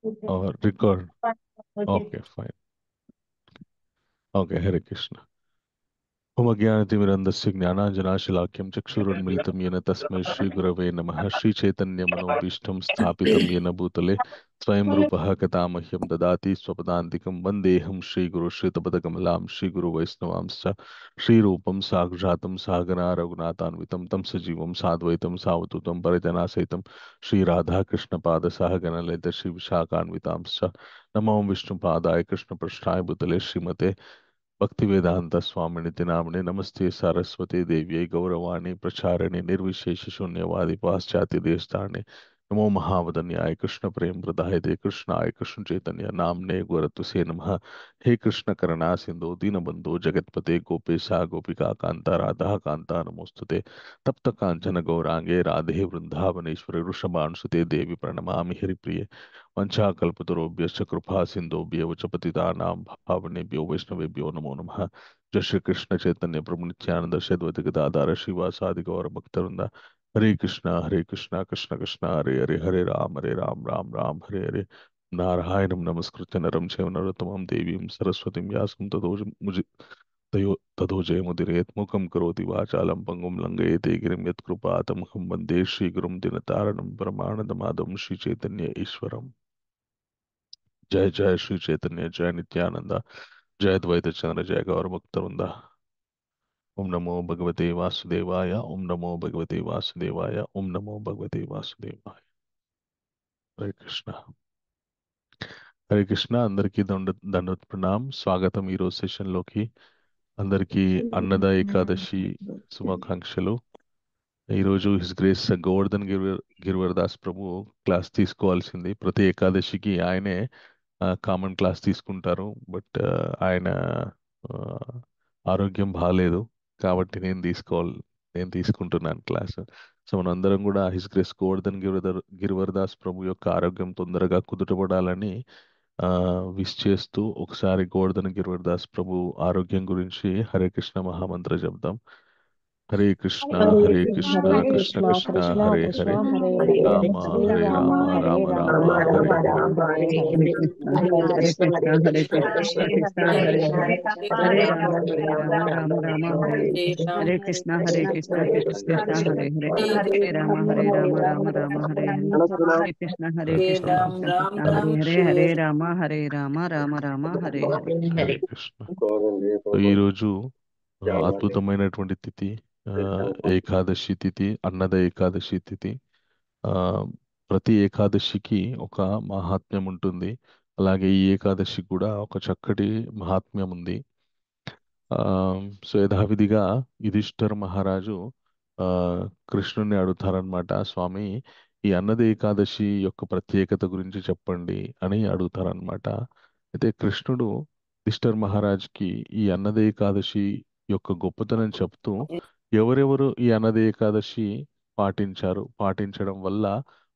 or record? Okay, fine. Okay, Hare Krishna. होमज्ञानतिमिरन्दस्य ज्ञानाञ्जनाशलाख्यं चक्षुरुन्मिलितं येन तस्मै श्रीगुरवे नमः श्रीचैतन्यमनोभीष्टं स्थापितं येन भूतले स्वयं रूपः कदा मह्यं ददाति स्वपदान्तिकं वन्देऽहं श्रीगुरुं श्रीतपदकमलां श्रीगुरुवैष्णवांश्च श्रीरूपं साक्षातं सागरा रघुनाथान्वितं तं सजीवं साद्वैतं सावधूतं परिजनासहितं श्रीराधाकृष्णपादसहगणललित श्रीविशाखान्वितांश्च नमो विष्णुपादाय कृष्णपृष्ठाय भूतले श्रीमते भक्तिवेदांत स्वामिनि नामने नमस्ते सारस्वती देव्यै गौरवाणी प्रचारिणे निर्विशेष शून्यवादी पाश्चात्य देशतारिणे नमो महावदन्याय कृष्ण प्रेम प्रदायते कृष्णाय कृष्ण चैतन्य नामने गुरतुसे नमः। हे कृष्ण करुणा सिंधु दीनबंधु जगतपते गोपेशा गोपिका कांता राधा कांता नमोस्तुते तप्त कांचन गौरांगे राधे वृंदावनेश्वरी वृषभानुसुते देवी प्रणमामि हरिप्रिये वंशाकल्पतरुभ्यश्च कृपा सिन्धुभ्यः च पतितानां पावनेभ्यो वैष्णवेभ्यो नमो नमः। जय श्री कृष्ण चैतन्य प्रभु नित्यानंद श्री अद्वैत गदाधर श्रीवासादि गौर भक्तवृंद हरे कृष्णा कृष्ण कृष्ण हरे हरे हरे राम राम राम हरे हरे। नारायणं नमस्कृत्य नरं चैव नरोत्तमं देवीं सरस्वतीं व्यासं ततो जयमुदीरयेत् मुखं करोति वाचालं पङ्गुं लङ्घयेते गिरिं यत्कृपातमहं वन्दे श्रीगुरुं दिनतारणं परमानन्दमाधवं श्रीचैतन्य ईश्वरम्। जय जय श्री चैतन्य जय नित्यानंद जय द्वैत चंद्र जय गौर भक्तवृंदा। ओम नमो भगवते वासुदेवाय ओम नमो भगवते वासुदेवाय ओम नमो भगवते वासुदेवाय। हरे कृष्ణ। హరే కృష్ణ అందరికీ దండవత్ ప్రణామ్ స్వాగతం ఈరోజు సెషన్లోకి అందరికీ అన్నద ఏకాదశి శుభాకాంక్షలు. ఈరోజు హిస్ గ్రేస్ గోవర్ధన్ గిరివర్ దాస్ ప్రభు క్లాస్ తీసుకోవాల్సింది ప్రతి ఏకాదశికి ఆయనే కామన్ క్లాస్ తీసుకుంటారు. బట్ ఆయన ఆ, ఆరోగ్యం బాగాలేదు కాబట్టి నేను తీసుకుంటున్నాను క్లాస్. సో మనందరం కూడా హిస్ గ్రేస్ గోవర్ధన్ గిరివర్ దాస్ ప్రభు యొక్క ఆరోగ్యం తొందరగా కుదుటపడాలని ఆ విష్ చేస్తూ ఒకసారి గోవర్ధన్ గిరివర్ దాస్ ప్రభు ఆరోగ్యం గురించి హరే కృష్ణ మహామంత్ర చెప్దాం. Hare Krishna Hare Krishna Krishna, Krishna Krishna Hare Hare Krishna, Hare Hare, Rama Hare Hare Rama Rama, Rama Hare Rama Rama, Hare Rama Hare. Rama, Hare Hare. Hare Hare Krishna, Krishna, Hare Krishna Krishna, Krishna, Krishna Hare Krishna, Hare, Hare Hare Hare, Rama, Hare Rama Rama, Rama, Hare Rama, Rama Rama Rama, Rama, Hare Hare Hare. Hare Hare Krishna, Hare Krishna, Krishna, Krishna Krishna Krishna, Krishna, Hare Hare Hare, Hare, Hare Hare Rama, Rama, Hare Hare Rama, Rama Rama, Rama, Rama Hare Hare, Rama, Hare Hare Hare. Krishna, Hare Hare Krishna, Krishna Krishna Krishna, Hare Hare, Hare Rama, Hare Rama, Rama Rama, Hare Hare. Hare Krishna. So ఈరోజు అద్భుతమైనటువంటి తిథి ఆ, ఏకాదశి తిథి అన్నద ఏకాదశి తిథి. ఆ ప్రతి ఏకాదశికి ఒక మహాత్మ్యం ఉంటుంది. అలాగే ఈ ఏకాదశి కూడా ఒక చక్కటి మహాత్మ్యం ఉంది. ఆ సో యథావిధిగా యుధిష్ఠిర మహారాజు ఆ కృష్ణుని అడుగుతారనమాట, స్వామి ఈ అన్నద ఏకాదశి యొక్క ప్రత్యేకత గురించి చెప్పండి అని అడుగుతారనమాట. అయితే కృష్ణుడు యుధిష్ఠిర మహారాజ్కి ఈ అన్నద ఏకాదశి యొక్క గొప్పతనం చెప్తూ ఎవరెవరు ఈ అన్నద ఏకాదశి పాటించడం వల్ల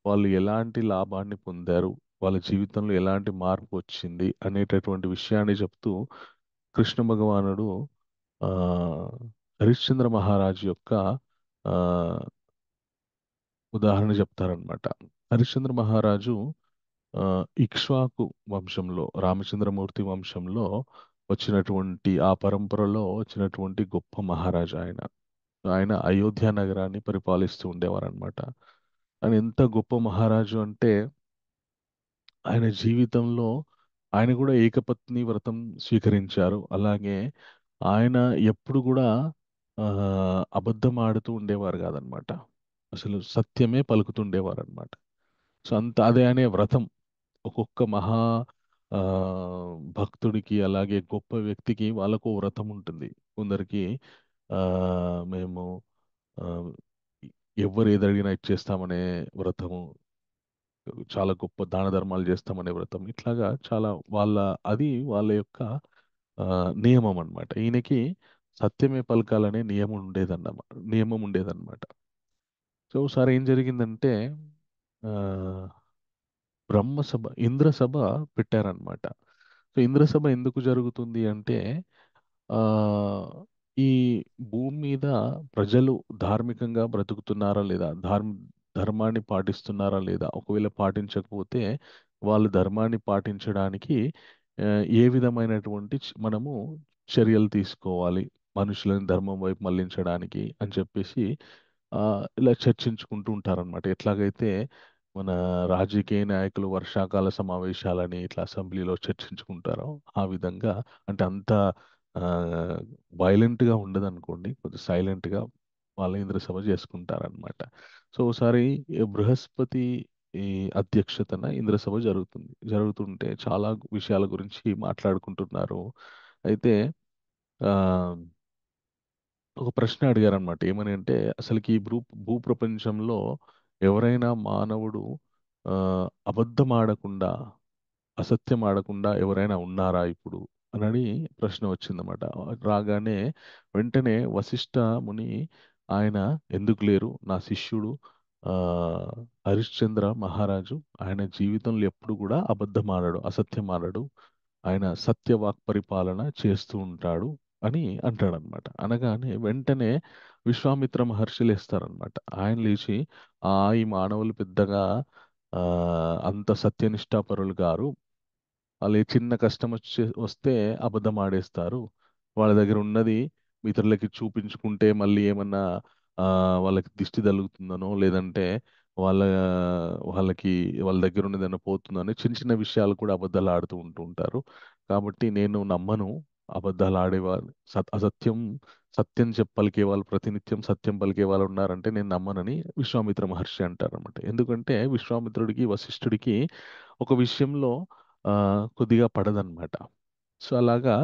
వాళ్ళు ఎలాంటి లాభాన్ని పొందారు, వాళ్ళ జీవితంలో ఎలాంటి మార్పు వచ్చింది అనేటటువంటి విషయాన్ని చెప్తూ కృష్ణ భగవానుడు ఆ హరిశ్చంద్ర మహారాజు యొక్క ఆ ఉదాహరణ చెప్తారనమాట. హరిశ్చంద్ర మహారాజు ఆ ఇక్ష్వాకు వంశంలో రామచంద్రమూర్తి వంశంలో వచ్చినటువంటి ఆ పరంపరలో వచ్చినటువంటి గొప్ప మహారాజు ఆయన. ఆయన అయోధ్య నగరాన్ని పరిపాలిస్తూ ఉండేవారనమాట. ఆయన ఎంత గొప్ప మహారాజు అంటే ఆయన జీవితంలో ఆయన కూడా ఏకపత్ని వ్రతం స్వీకరించారు. అలాగే ఆయన ఎప్పుడు కూడా ఆ, అబద్ధం ఆడుతూ ఉండేవారు కాదనమాట. అసలు సత్యమే పలుకుతుండేవారు అనమాట. సో అంత అదే అనే వ్రతం ఒక్కొక్క మహా ఆ, భక్తుడికి అలాగే గొప్ప వ్యక్తికి వాళ్ళకు ఓ వ్రతం ఉంటుంది. కొందరికి ఆ మేము ఆ, ఎవరు ఏదడిగినా ఇచ్చేస్తామనే వ్రతము, చాలా గొప్ప దాన ధర్మాలు చేస్తామనే వ్రతం, ఇట్లాగా చాలా వాళ్ళ అది వాళ్ళ యొక్క ఆ, నియమం అన్నమాట. ఈయనకి సత్యమే పలకాలనే నియమం ఉండేదన్నమాట. సో ఒకసారి ఏం జరిగిందంటే ఆ, ఇంద్ర సభ పెట్టారనమాట. సో ఇంద్ర సభ ఎందుకు జరుగుతుంది అంటే ఆ ఈ భూమి మీద ప్రజలు ధార్మికంగా బ్రతుకుతున్నారా లేదా, ధర్మాన్ని పాటిస్తున్నారా లేదా, ఒకవేళ పాటించకపోతే వాళ్ళు ధర్మాన్ని పాటించడానికి ఏ విధమైనటువంటి మనము చర్యలు తీసుకోవాలి మనుషులను ధర్మం వైపు మళ్ళించడానికి అని చెప్పేసి ఇలా చర్చించుకుంటూ ఉంటారనమాట. ఎట్లాగైతే మన రాజకీయ నాయకులు వర్షాకాల సమావేశాలని ఇట్లా అసెంబ్లీలో చర్చించుకుంటారో ఆ విధంగా, అంటే అంత వైలెంట్గా ఉండదనుకోండి, కొంచెం సైలెంట్గా వాళ్ళ ఇంద్ర సభ చేసుకుంటారనమాట. సో ఒకసారి ఈ బృహస్పతి ఈ అధ్యక్షతన ఇంద్రసభ జరుగుతుంటే చాలా విషయాల గురించి మాట్లాడుకుంటున్నారు. అయితే ఆ ఒక ప్రశ్న అడిగారనమాట. ఏమని అంటే, అసలుకి ఈ భూప్రపంచంలో ఎవరైనా మానవుడు ఆ అబద్ధం ఆడకుండా, అసత్యం ఆడకుండా ఎవరైనా ఉన్నారా ఇప్పుడు అని ప్రశ్న వచ్చిందన్నమాట. రాగానే వెంటనే వశిష్ఠ ముని ఆయన ఎందుకు లేరు, నా శిష్యుడు ఆ హరిశ్చంద్ర మహారాజు, ఆయన జీవితంలో ఎప్పుడు కూడా అబద్ధం ఆడడు, అసత్యం ఆడడు, ఆయన సత్యవాక్ పరిపాలన చేస్తూ ఉంటాడు అని అంటాడనమాట. అనగానే వెంటనే విశ్వామిత్ర మహర్షి లేస్తారనమాట. ఆయన లేచి, ఈ మానవులు పెద్దగా ఆ అంత సత్యనిష్ఠాపరులు గారు, వాళ్ళు ఏ చిన్న కష్టం వస్తే అబద్ధం ఆడేస్తారు. వాళ్ళ దగ్గర ఉన్నది ఇతరులకి చూపించుకుంటే మళ్ళీ ఏమన్నా ఆ, వాళ్ళకి దిష్టి తగులుతుందనో, లేదంటే వాళ్ళ వాళ్ళకి వాళ్ళ దగ్గర ఉన్నది ఏమైనా పోతుందని చిన్న చిన్న విషయాలు కూడా అబద్ధాలు ఆడుతూ ఉంటారు. కాబట్టి నేను నమ్మను అబద్ధాలు ఆడేవాళ్ళు, అసత్యం సత్యం పలికే వాళ్ళు, ప్రతినిత్యం సత్యం పలికే వాళ్ళు ఉన్నారంటే నేను నమ్మనని విశ్వామిత్ర మహర్షి అంటారన్నమాట. ఎందుకంటే విశ్వామిత్రుడికి వశిష్ఠుడికి ఒక విషయంలో ఆ, కొద్దిగా పడదన్నమాట. సో అలాగా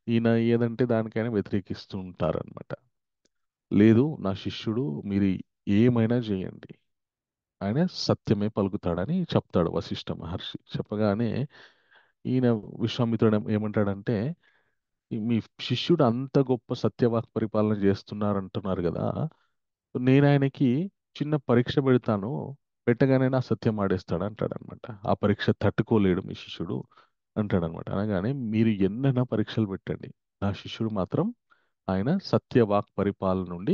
ఈయన ఏదంటే దానికైనా వ్యతిరేకిస్తూ ఉంటారన్నమాట. లేదు నా శిష్యుడు, మీరు ఏమైనా చేయండి, ఆయన సత్యమే పలుకుతాడని చెప్తాడు వశిష్ఠ మహర్షి. చెప్పగానే ఈయన విశ్వామిత్రుడు ఏమంటాడంటే, మీ శిష్యుడు అంత గొప్ప సత్యవాక్ పరిపాలన చేస్తున్నారంటున్నారు కదా, నేను ఆయనకి చిన్న పరీక్ష పెడతాను, పెట్టగానే నా సత్యం ఆడేస్తాడు అంటాడనమాట. ఆ పరీక్ష తట్టుకోలేడు మీ శిష్యుడు అంటాడనమాట. అనగానే మీరు ఎన్నైనా పరీక్షలు పెట్టండి, నా శిష్యుడు మాత్రం ఆయన సత్యవాక్ పరిపాలన నుండి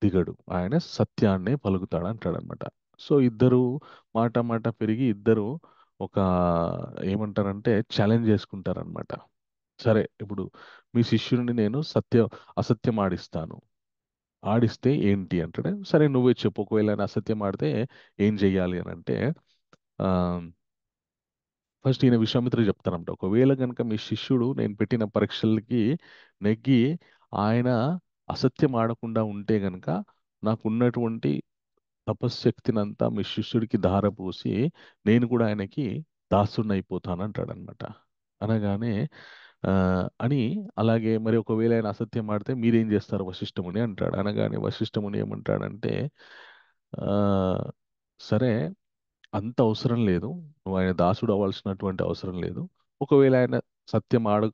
దిగడు, ఆయన సత్యాన్నే పలుకుతాడు అంటాడనమాట. సో ఇద్దరు మాట మాట పెరిగి ఇద్దరు ఒక ఏమంటారంటే ఛాలెంజ్ చేసుకుంటారనమాట. సరే ఇప్పుడు మీ శిష్యుడిని నేను అసత్యం ఆడిస్తాను, ఆడిస్తే ఏంటి అంటాడు. సరే నువ్వే చెప్పు, ఒకవేళ ఆయన అసత్యం ఆడితే ఏం చెయ్యాలి అని అంటే, ఆ ఫస్ట్ ఈయన విశ్వామిత్రుడు చెప్తానంట, ఒకవేళ కనుక మీ శిష్యుడు నేను పెట్టిన పరీక్షలకి నెగ్గి ఆయన అసత్యం ఆడకుండా ఉంటే గనక నాకున్నటువంటి తపశ్శక్తినంతా మీ శిష్యుడికి ధారపోసి నేను కూడా ఆయనకి దాసుడిని అయిపోతాను అంటాడనమాట. అనగానే ఆ, అని అలాగే మరి ఒకవేళ ఆయన అసత్యం ఆడితే మీరేం చేస్తారు వశిష్ఠముని అంటాడు. అనగానే వశిష్ఠముని ఏమంటాడంటే, ఆ, సరే అంత అవసరం లేదు, నువ్వు ఆయన దాసుడు అవ్వాల్సినటువంటి అవసరం లేదు. ఒకవేళ ఆయన సత్యం ఆడ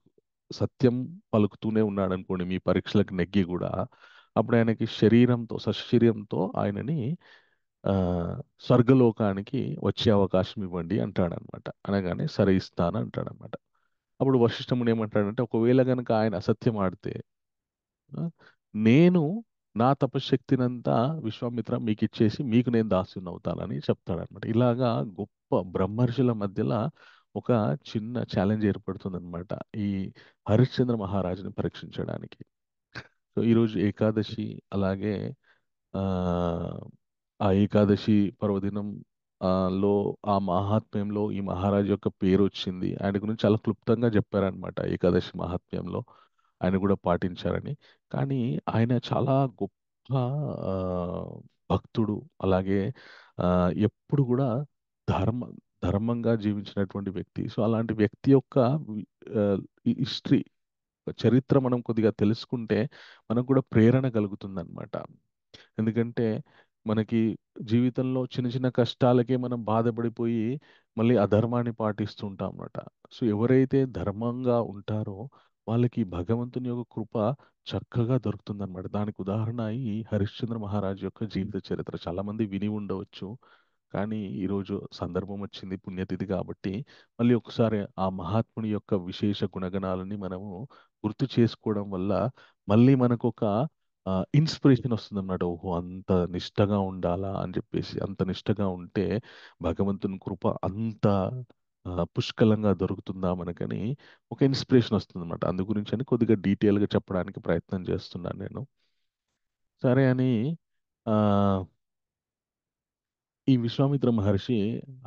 సత్యం పలుకుతూనే ఉన్నాడు అనుకోండి మీ పరీక్షలకు నెగ్గి కూడా, అప్పుడు ఆయనకి సశరీరంతో ఆయనని ఆ స్వర్గలోకానికి వచ్చే అవకాశం ఇవ్వండి అంటాడనమాట. అనగానే సరే ఇస్తాను అంటాడనమాట. అప్పుడు వశిష్ఠముని ఏమంటాడంటే, ఒకవేళ గనక ఆయన అసత్యం ఆడితే ఆ, నేను నా తపశ్శక్తినంతా విశ్వామిత్ర మీకు ఇచ్చేసి మీకు నేను దాసుని అవుతానని చెప్తాడనమాట. ఇలాగా గొప్ప బ్రహ్మర్షుల మధ్యలో ఒక చిన్న ఛాలెంజ్ ఏర్పడుతుందన్నమాట ఈ హరిశ్చంద్ర మహారాజుని పరీక్షించడానికి. సో ఈరోజు ఏకాదశి, అలాగే ఆ ఆ ఏకాదశి పర్వదినం లో ఆ మహాత్మ్యంలో ఈ మహారాజు యొక్క పేరు వచ్చింది. ఆయన గురించి చాలా క్లుప్తంగా చెప్పారనమాట ఏకాదశి మహాత్మ్యంలో, ఆయన కూడా పాటించారని. కానీ ఆయన చాలా గొప్ప ఆ, భక్తుడు, అలాగే ఆ, ఎప్పుడు కూడా ధర్మ ధర్మంగా జీవించినటువంటి వ్యక్తి. సో అలాంటి వ్యక్తి యొక్క హిస్టరీ, చరిత్ర మనం కొద్దిగా తెలుసుకుంటే మనకు కూడా ప్రేరణ కలుగుతుందన్నమాట. ఎందుకంటే మనకి జీవితంలో చిన్న చిన్న కష్టాలకే మనం బాధపడిపోయి మళ్ళీ అధర్మాన్ని పాటిస్తుంటాం అన్నమాట. సో ఎవరైతే ధర్మంగా ఉంటారో వాళ్ళకి భగవంతుని యొక్క కృప చక్కగా దొరుకుతుందన్నమాట. దానికి ఉదాహరణ ఈ హరిశ్చంద్ర మహారాజు యొక్క జీవిత చరిత్ర. చాలా మంది విని ఉండవచ్చు, కానీ ఈరోజు సందర్భం వచ్చింది, పుణ్యతిథి కాబట్టి మళ్ళీ ఒకసారి ఆ మహాత్ముని యొక్క విశేష గుణగణాలని మనము గుర్తు చేసుకోవడం వల్ల మళ్ళీ మనకు ఒక ఇన్స్పిరేషన్ వస్తుందన్నమాట. ఓహో! అంత నిష్టగా ఉండాలా అని చెప్పేసి. అంత నిష్టగా ఉంటే భగవంతుని కృప అంత పుష్కలంగా దొరుకుతుందా మనకని ఒక ఇన్స్పిరేషన్ వస్తుందన్నమాట. అందు గురించని కొద్దిగా డీటెయిల్‌గా చెప్పడానికి ప్రయత్నం చేస్తున్నాను నేను. సరే అని ఆహ్, ఈ విశ్వామిత్ర మహర్షి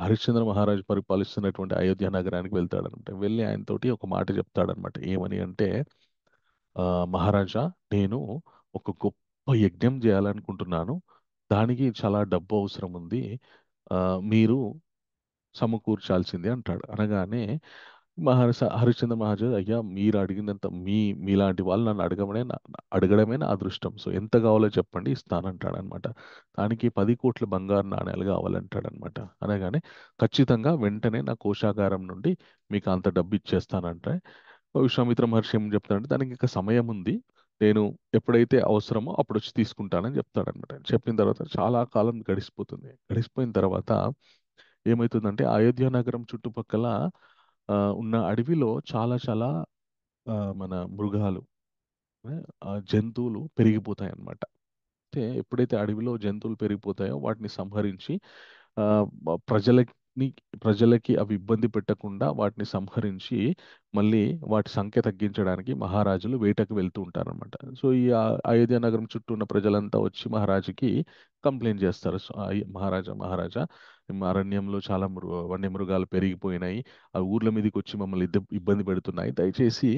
హరిశ్చంద్ర మహారాజు పరిపాలిస్తున్నటువంటి అయోధ్య నగరానికి వెళ్తాడనమాట. వెళ్ళి ఆయనతోటి ఒక మాట చెప్తాడనమాట. ఏమని అంటే, మహారాజా, నేను ఒక గొప్ప యజ్ఞం చేయాలనుకుంటున్నాను. దానికి చాలా డబ్బు అవసరం ఉంది. మీరు సమకూర్చాల్సిందే అంటాడు. అనగానే హరిశ్చంద్ర మహారాజు, అయ్యా, మీరు అడిగినంత మీలాంటి వాళ్ళు నన్ను అడగడమే నా అదృష్టం. సో ఎంత కావాలో చెప్పండి, ఇస్తానంటాడనమాట. దానికి 10 కోట్ల బంగారు నాణేలు కావాలంటాడనమాట. అనగానే ఖచ్చితంగా వెంటనే నా కోశాగారం నుండి మీకు అంత డబ్బు ఇచ్చేస్తానంటే, విశ్వామిత్ర మహర్షి ఏం చెప్తాడంటే, దానికి ఇంకా సమయం ఉంది. నేను ఎప్పుడైతే అవసరమో అప్పుడు వచ్చి తీసుకుంటానని చెప్తాడనమాట. చెప్పిన తర్వాత చాలా కాలం గడిచిపోతుంది. గడిచిపోయిన తర్వాత ఏమైతుందంటే, అయోధ్య నగరం చుట్టుపక్కల ఉన్న అడవిలో చాలా చాలా మన మృగాలు, జంతువులు పెరిగిపోతాయి అన్నమాట. అయితే ఎప్పుడైతే అడవిలో జంతువులు పెరిగిపోతాయో వాటిని సంహరించి ప్రజలకి ప్రజలకి అవి ఇబ్బంది పెట్టకుండా వాటిని సంహరించి మళ్ళీ వాటి సంఖ్య తగ్గించడానికి మహారాజులు వేటకు వెళ్తూ ఉంటారన్నమాట. సో ఈ అయోధ్య నగరం చుట్టూ ఉన్న ప్రజలంతా వచ్చి మహారాజుకి కంప్లైంట్ చేస్తారు. సో మహారాజా, మహారాజా, మా అరణ్యంలో చాలా వన్యమృగాలు పెరిగిపోయినాయి. ఆ ఊర్ల మీదకి వచ్చి మమ్మల్ని ఇబ్బంది పెడుతున్నాయి. దయచేసి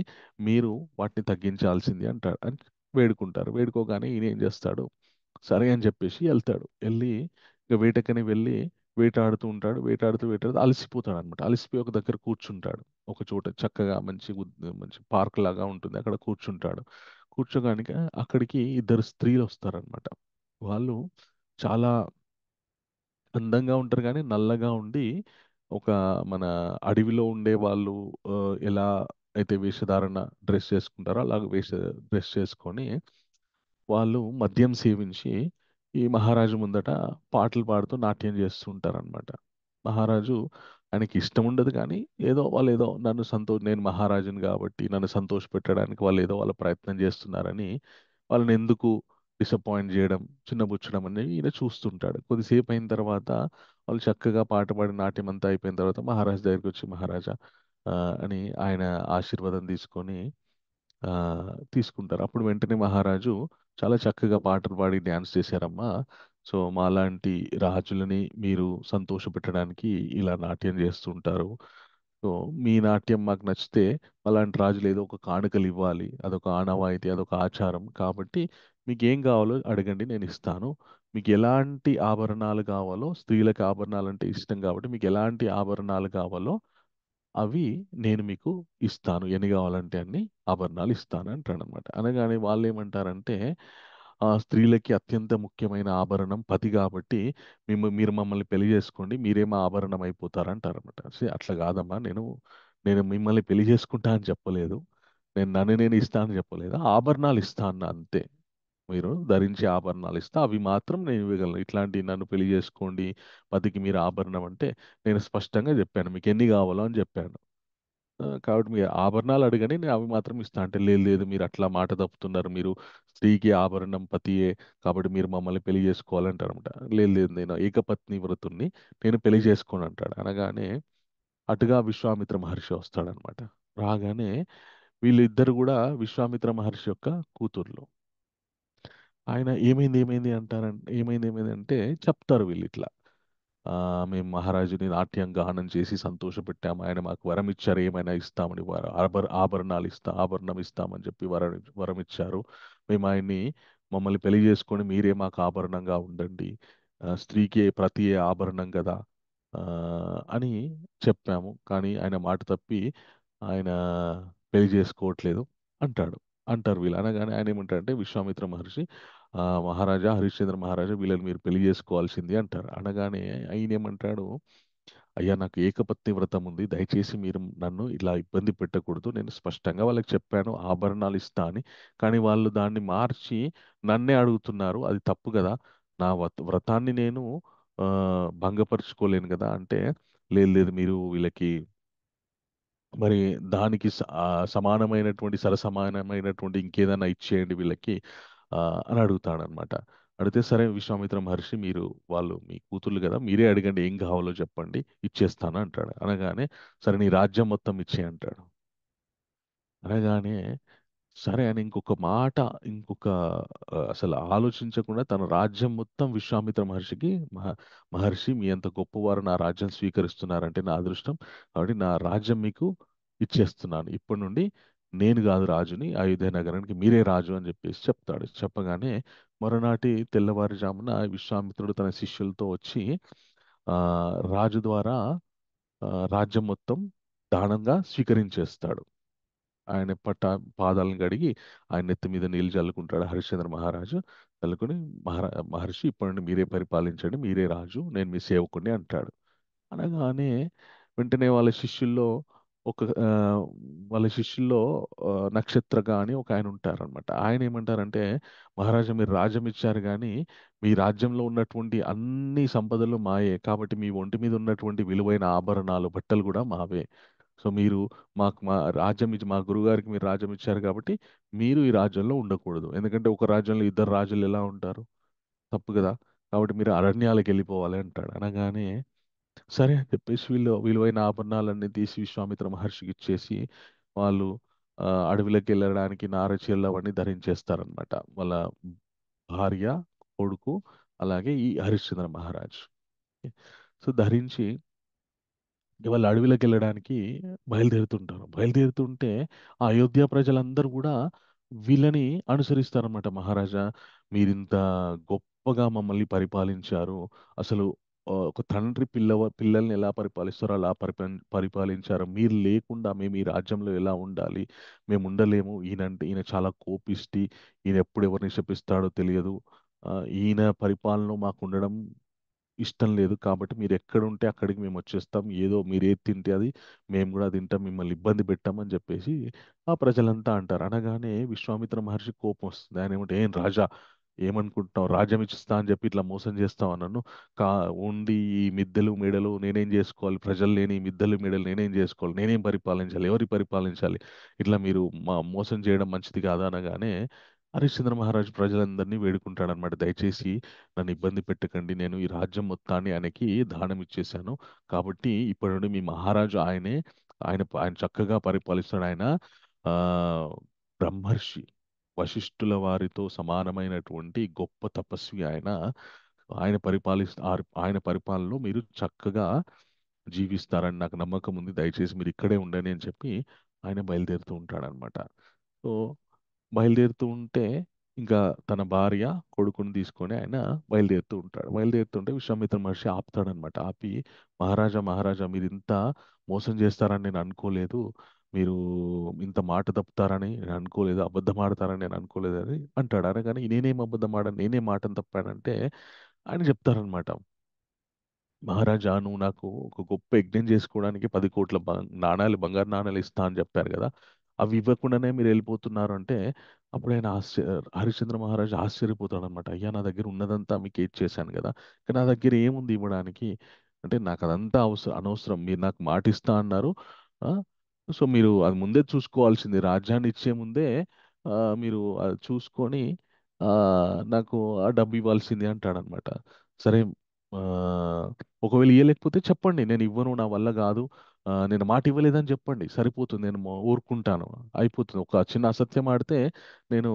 మీరు వాటిని తగ్గించాల్సింది అంటారు అని వేడుకుంటారు. వేడుకోగానే ఈయన ఏం చేస్తాడు, సరే అని చెప్పేసి వెళ్తాడు. వెళ్ళి ఇక వేటకని వెళ్ళి వేటాడుతూ ఉంటాడు. వేటాడుతూ అలసిపోతాడు అనమాట. అలసిపోయి ఒక దగ్గర కూర్చుంటాడు. ఒక చోట చక్కగా మంచి పార్క్ లాగా ఉంటుంది. అక్కడ కూర్చుంటాడు. కూర్చోగానికి అక్కడికి ఇద్దరు స్త్రీలు వస్తారనమాట. వాళ్ళు చాలా అందంగా ఉంటారు కానీ నల్లగా ఉండి, ఒక మన అడవిలో ఉండే వాళ్ళు ఎలా అయితే వేషధారణ డ్రెస్ చేసుకుంటారో అలాగ డ్రెస్ చేసుకొని వాళ్ళు మద్యం సేవించి ఈ మహారాజు ముందట పాటలు పాడుతూ నాట్యం చేస్తూ ఉంటారనమాట. మహారాజు, ఆయనకి ఇష్టం ఉండదు కానీ ఏదో వాళ్ళు ఏదో నేను మహారాజుని కాబట్టి నన్ను సంతోష పెట్టడానికి వాళ్ళు ఏదో వాళ్ళ ప్రయత్నం చేస్తున్నారని వాళ్ళని ఎందుకు డిసప్పాయింట్ చేయడం, చిన్నబుచ్చడం అనేది ఈయన చూస్తుంటాడు. కొద్దిసేపు అయిన తర్వాత వాళ్ళు చక్కగా పాట పాడి నాట్యం అంతా అయిపోయిన తర్వాత మహారాజు దగ్గరికి వచ్చి, మహారాజా ఆ, అని ఆయన ఆశీర్వాదం తీసుకొని ఆ, తీసుకుంటారు. అప్పుడు వెంటనే మహారాజు, చాలా చక్కగా పాటలు పాడి డ్యాన్స్ చేశారమ్మా. సో మాలాంటి రాజులని మీరు సంతోషపెట్టడానికి ఇలా నాట్యం చేస్తుంటారు. సో మీ నాట్యం మాకు నచ్చితే అలాంటి రాజులు ఏదో ఒక కానుకలు ఇవ్వాలి. అదొక ఆనవాయితీ, అదొక ఆచారం. కాబట్టి మీకు ఏం కావాలో అడగండి, నేను ఇస్తాను. మీకు ఎలాంటి ఆభరణాలు కావాలో, స్త్రీలకు ఆభరణాలు అంటే ఇష్టం కాబట్టి మీకు ఎలాంటి ఆభరణాలు కావాలో అవి నేను మీకు ఇస్తాను. ఎన్ని కావాలంటే అన్ని ఆభరణాలు ఇస్తాను అంటాడనమాట. అనగానే వాళ్ళు ఏమంటారంటే, ఆ స్త్రీలకి అత్యంత ముఖ్యమైన ఆభరణం పతి కాబట్టి మీరు మమ్మల్ని పెళ్లి చేసుకోండి, మీరే మా ఆభరణం అయిపోతారంటారనమాట. అట్లా కాదమ్మా, నేను నేను మిమ్మల్ని పెళ్లి చేసుకుంటా అని చెప్పలేదు. నన్ను నేను ఇస్తా అని చెప్పలేదు. ఆభరణాలు ఇస్తా అన్న అంతే. మీరు ధరించే ఆభరణాలు ఇస్తా, అవి మాత్రం నేను ఇవ్వగలను. ఇట్లాంటి నన్ను పెళ్లి చేసుకోండి, పతికి మీరు ఆభరణం అంటే నేను స్పష్టంగా చెప్పాను, మీకు ఎన్ని కావాలో అని చెప్పాను. కాబట్టి మీరు ఆభరణాలు అడగండి, నేను అవి మాత్రం ఇస్తా అంటే, లేదు లేదు, మీరు అట్లా మాట తప్పుతున్నారు, మీరు స్త్రీకి ఆభరణం పతియే కాబట్టి మీరు మమ్మల్ని పెళ్లి చేసుకోవాలంటారు అనమాట. లేదు లేదు, నేను ఏకపత్ని వ్రతుణ్ణి, నేను పెళ్లి చేసుకోను అంటాడు. అనగానే అటుగా విశ్వామిత్ర మహర్షి వస్తాడనమాట. రాగానే వీళ్ళిద్దరు కూడా విశ్వామిత్ర మహర్షి యొక్క కూతుర్లు. ఆయన ఏమైంది అంటారంటే, ఏమైంది అంటే చెప్తారు వీళ్ళు ఇట్లా, మేము మహారాజుని నాట్యం గానం చేసి సంతోషపెట్టాము. ఆయన మాకు వరం ఇచ్చారు, ఏమైనా ఇస్తామని, ఆభరణాలు ఆభరణం ఇస్తామని చెప్పి వరం ఇచ్చారు. మేము మమ్మల్ని పెళ్లి చేసుకొని మీరే మాకు ఆభరణంగా ఉండండి. స్త్రీకి ప్రతి ఆభరణం కదా ఆ, అని చెప్పాము. కానీ ఆయన మాట తప్పి ఆయన పెళ్లి చేసుకోవట్లేదు అంటాడు. అంటారు వీళ్ళు. అనగానే ఆయన ఏమంటారంటే, విశ్వామిత్ర మహర్షి, మహారాజా, హరిశ్చంద్ర మహారాజా, వీళ్ళని మీరు పెళ్లి చేసుకోవాల్సింది అంటారు. అనగానే ఆయన ఏమంటాడు, అయ్యా, నాకు ఏకపత్ని వ్రతం ఉంది, దయచేసి మీరు నన్ను ఇలా ఇబ్బంది పెట్టకూడదు. నేను స్పష్టంగా వాళ్ళకి చెప్పాను ఆభరణాలు ఇస్తా అని. కానీ వాళ్ళు దాన్ని మార్చి నన్నే అడుగుతున్నారు, అది తప్పు కదా. నా వ్రతాన్ని నేను ఆ, భంగపరుచుకోలేను కదా అంటే, లేదు లేదు, మీరు వీళ్ళకి మరి దానికి సమానమైనటువంటి సరసమానమైనటువంటి ఇంకేదైనా ఇచ్చేయండి వీళ్ళకి అని అడుగుతాడనమాట. అడిగితే సరే విశ్వామిత్ర మహర్షి మీరు వాళ్ళు మీ కూతుర్లు కదా మీరే అడగండి ఏం కావాలో చెప్పండి ఇచ్చేస్తాను అంటాడు. అనగానే సరే నీ రాజ్యం మొత్తం ఇచ్చే అంటాడు. అనగానే సరే అని ఇంకొక మాట ఇంకొక అసలు ఆలోచించకుండా తన రాజ్యం మొత్తం విశ్వామిత్ర మహర్షికి మహర్షి మీ అంత గొప్పవారు నా రాజ్యం స్వీకరిస్తున్నారంటే నా అదృష్టం కాబట్టి నా రాజ్యం మీకు ఇచ్చేస్తున్నాను ఇప్పటి నుండి నేను కాదు రాజుని అయోధ్య నగరానికి మీరే రాజు అని చెప్పేసి చెప్తాడు. చెప్పగానే మరునాటి తెల్లవారుజామున విశ్వామిత్రుడు తన శిష్యులతో వచ్చి ఆ రాజు ద్వారా రాజ్యం మొత్తం దానంగా స్వీకరించేస్తాడు. ఆయన పాదాలను కడిగి ఆయన నెత్తి మీద నీళ్లు చల్లుకుంటాడు హరిశ్చంద్ర మహారాజు. చల్లుకుని మహర్షి ఇప్పటి నుండి మీరే పరిపాలించండి మీరే రాజు నేను మీ సేవకుడిని అంటాడు. అనగానే వెంటనే వాళ్ళ శిష్యుల్లో నక్షత్రక అని ఒక ఆయన ఉంటారనమాట. ఆయన ఏమంటారంటే మహారాజా మీరు రాజ్యం ఇచ్చారు కానీ మీ రాజ్యంలో ఉన్నటువంటి అన్ని సంపదలు మాయే కాబట్టి మీ ఒంటి మీద ఉన్నటువంటి విలువైన ఆభరణాలు బట్టలు కూడా మావే. సో మీరు మా రాజ్యం ఇచ్చి మా గురుగారికి మీరు రాజ్యం ఇచ్చారు కాబట్టి మీరు ఈ రాజ్యంలో ఉండకూడదు. ఎందుకంటే ఒక రాజ్యంలో ఇద్దరు రాజులు ఎలా ఉంటారు? తప్పు కదా. కాబట్టి మీరు అరణ్యాలకు వెళ్ళిపోవాలి అంటాడు. అనగానే సరే అని చెప్పేసి వీళ్ళు విలువైన ఆభరణాలన్నీ తీసి విశ్వామిత్ర మహర్షికి ఇచ్చేసి వాళ్ళు అడవిలోకి వెళ్ళడానికి నారచీరలు అవన్నీ ధరించేస్తారనమాట. వాళ్ళ భార్య, కొడుకు, అలాగే ఈ హరిశ్చంద్ర మహారాజ్. సో ధరించి వాళ్ళు అడవిలోకి వెళ్ళడానికి బయలుదేరుతుంటారు. బయలుదేరుతుంటే ఆ అయోధ్య ప్రజలందరూ కూడా వీళ్ళని అనుసరిస్తారన్నమాట. మహారాజా మీరింత గొప్పగా మమ్మల్ని పరిపాలించారు. అసలు ఒక తండ్రి పిల్లల్ని ఎలా పరిపాలిస్తారో అలా పరిపాలించారు. మీరు లేకుండా మేము ఈ రాజ్యంలో ఎలా ఉండాలి? మేము ఉండలేము. ఈయన చాలా కోపిష్టి. ఈయన ఎప్పుడు ఎవరిని శపిస్తాడో తెలియదు. ఈయన పరిపాలన మాకు ఉండడం ఇష్టం లేదు కాబట్టి మీరు ఎక్కడ ఉంటే అక్కడికి మేము వచ్చేస్తాం. ఏదో మీరు ఏది తింటే అది మేము కూడా తింటాం. మిమ్మల్ని ఇబ్బంది పెట్టామని చెప్పేసి ఆ ప్రజలంతా అంటారు. అనగానే విశ్వామిత్ర మహర్షి కోపం వస్తుంది. ఆయన ఏమంటే ఏం రాజా ఏమనుకుంటున్నావు రాజ్యం ఇచ్చిస్తా అని చెప్పి ఇట్లా మోసం చేస్తావు నన్ను కా ఉండి ఈ మిద్దెలు మేడలు నేనేం చేసుకోవాలి ప్రజలు లేని ఈ మిద్దెలు మేడలు నేనేం చేసుకోవాలి నేనేం పరిపాలించాలి ఎవరి పరిపాలించాలి ఇట్లా మీరు మోసం చేయడం మంచిది కాదా అనగానే హరిశ్చంద్ర మహారాజు ప్రజలందరినీ వేడుకుంటాడనమాట. దయచేసి నన్ను ఇబ్బంది పెట్టకండి నేను ఈ రాజ్యం మొత్తాన్ని ఆయనకి దానం ఇచ్చేశాను కాబట్టి ఇప్పటి నుండి మీ మహారాజు ఆయనే ఆయన చక్కగా పరిపాలిస్తాడు. ఆయన ఆ బ్రహ్మర్షి వశిష్ఠుల వారితో సమానమైనటువంటి గొప్ప తపస్వి ఆయన. ఆయన పరిపాలనలో మీరు చక్కగా జీవిస్తారని నాకు నమ్మకం ఉంది దయచేసి మీరు ఇక్కడే ఉండండి అని చెప్పి ఆయన బయలుదేరుతూ ఉంటాడనమాట. సో బయలుదేరుతూ ఉంటే ఇంకా తన భార్య కొడుకుని తీసుకొని ఆయన బయలుదేరుతూ ఉంటాడు. బయలుదేరుతుంటే విశ్వామిత్ర మహర్షి ఆపుతాడనమాట. ఆపి మహారాజా మహారాజా మీరు ఇంత మోసం చేస్తారని నేను అనుకోలేదు. మీరు ఇంత మాట తప్పుతారని నేను అనుకోలేదు. అబద్ధం ఆడతారని నేను అనుకోలేదు అని అంటాడు. అనగానే నేనేం అబద్ధం ఆడాను నేనేం మాటను తప్పానంటే ఆయన చెప్తారనమాట. మహారాజా నువ్వు నాకు ఒక గొప్ప యజ్ఞం చేసుకోవడానికి 10 కోట్ల నాణాలు బంగారు నాణాలు ఇస్తా అని చెప్పారు కదా అవి ఇవ్వకుండానే మీరు వెళ్ళిపోతున్నారు అంటే అప్పుడు ఆయన హరిశ్చంద్ర మహారాజు ఆశ్చర్యపోతాడు అనమాట. అయ్యా నా దగ్గర ఉన్నదంతా మీకు ఇచ్చేసాను కదా కానీ నా దగ్గర ఏముంది ఇవ్వడానికి అంటే నాకు అదంతా అనవసరం మీరు నాకు మాట ఇస్తా అన్నారు. ఆ, సో మీరు అది ముందే చూసుకోవాల్సింది రాజ్యాన్ని ఇచ్చే ముందే ఆ, మీరు అది చూసుకొని ఆ, నాకు ఆ డబ్బు ఇవ్వాల్సింది అంటాడనమాట. సరే ఆ, ఒకవేళ ఇవ్వలేకపోతే చెప్పండి నేను ఇవ్వను నా వల్ల కాదు. నేను మాట ఇవ్వలేదని చెప్పండి సరిపోతుంది నేను ఊరుకుంటాను అయిపోతుంది. ఒక చిన్న అసత్యం ఆడితే నేను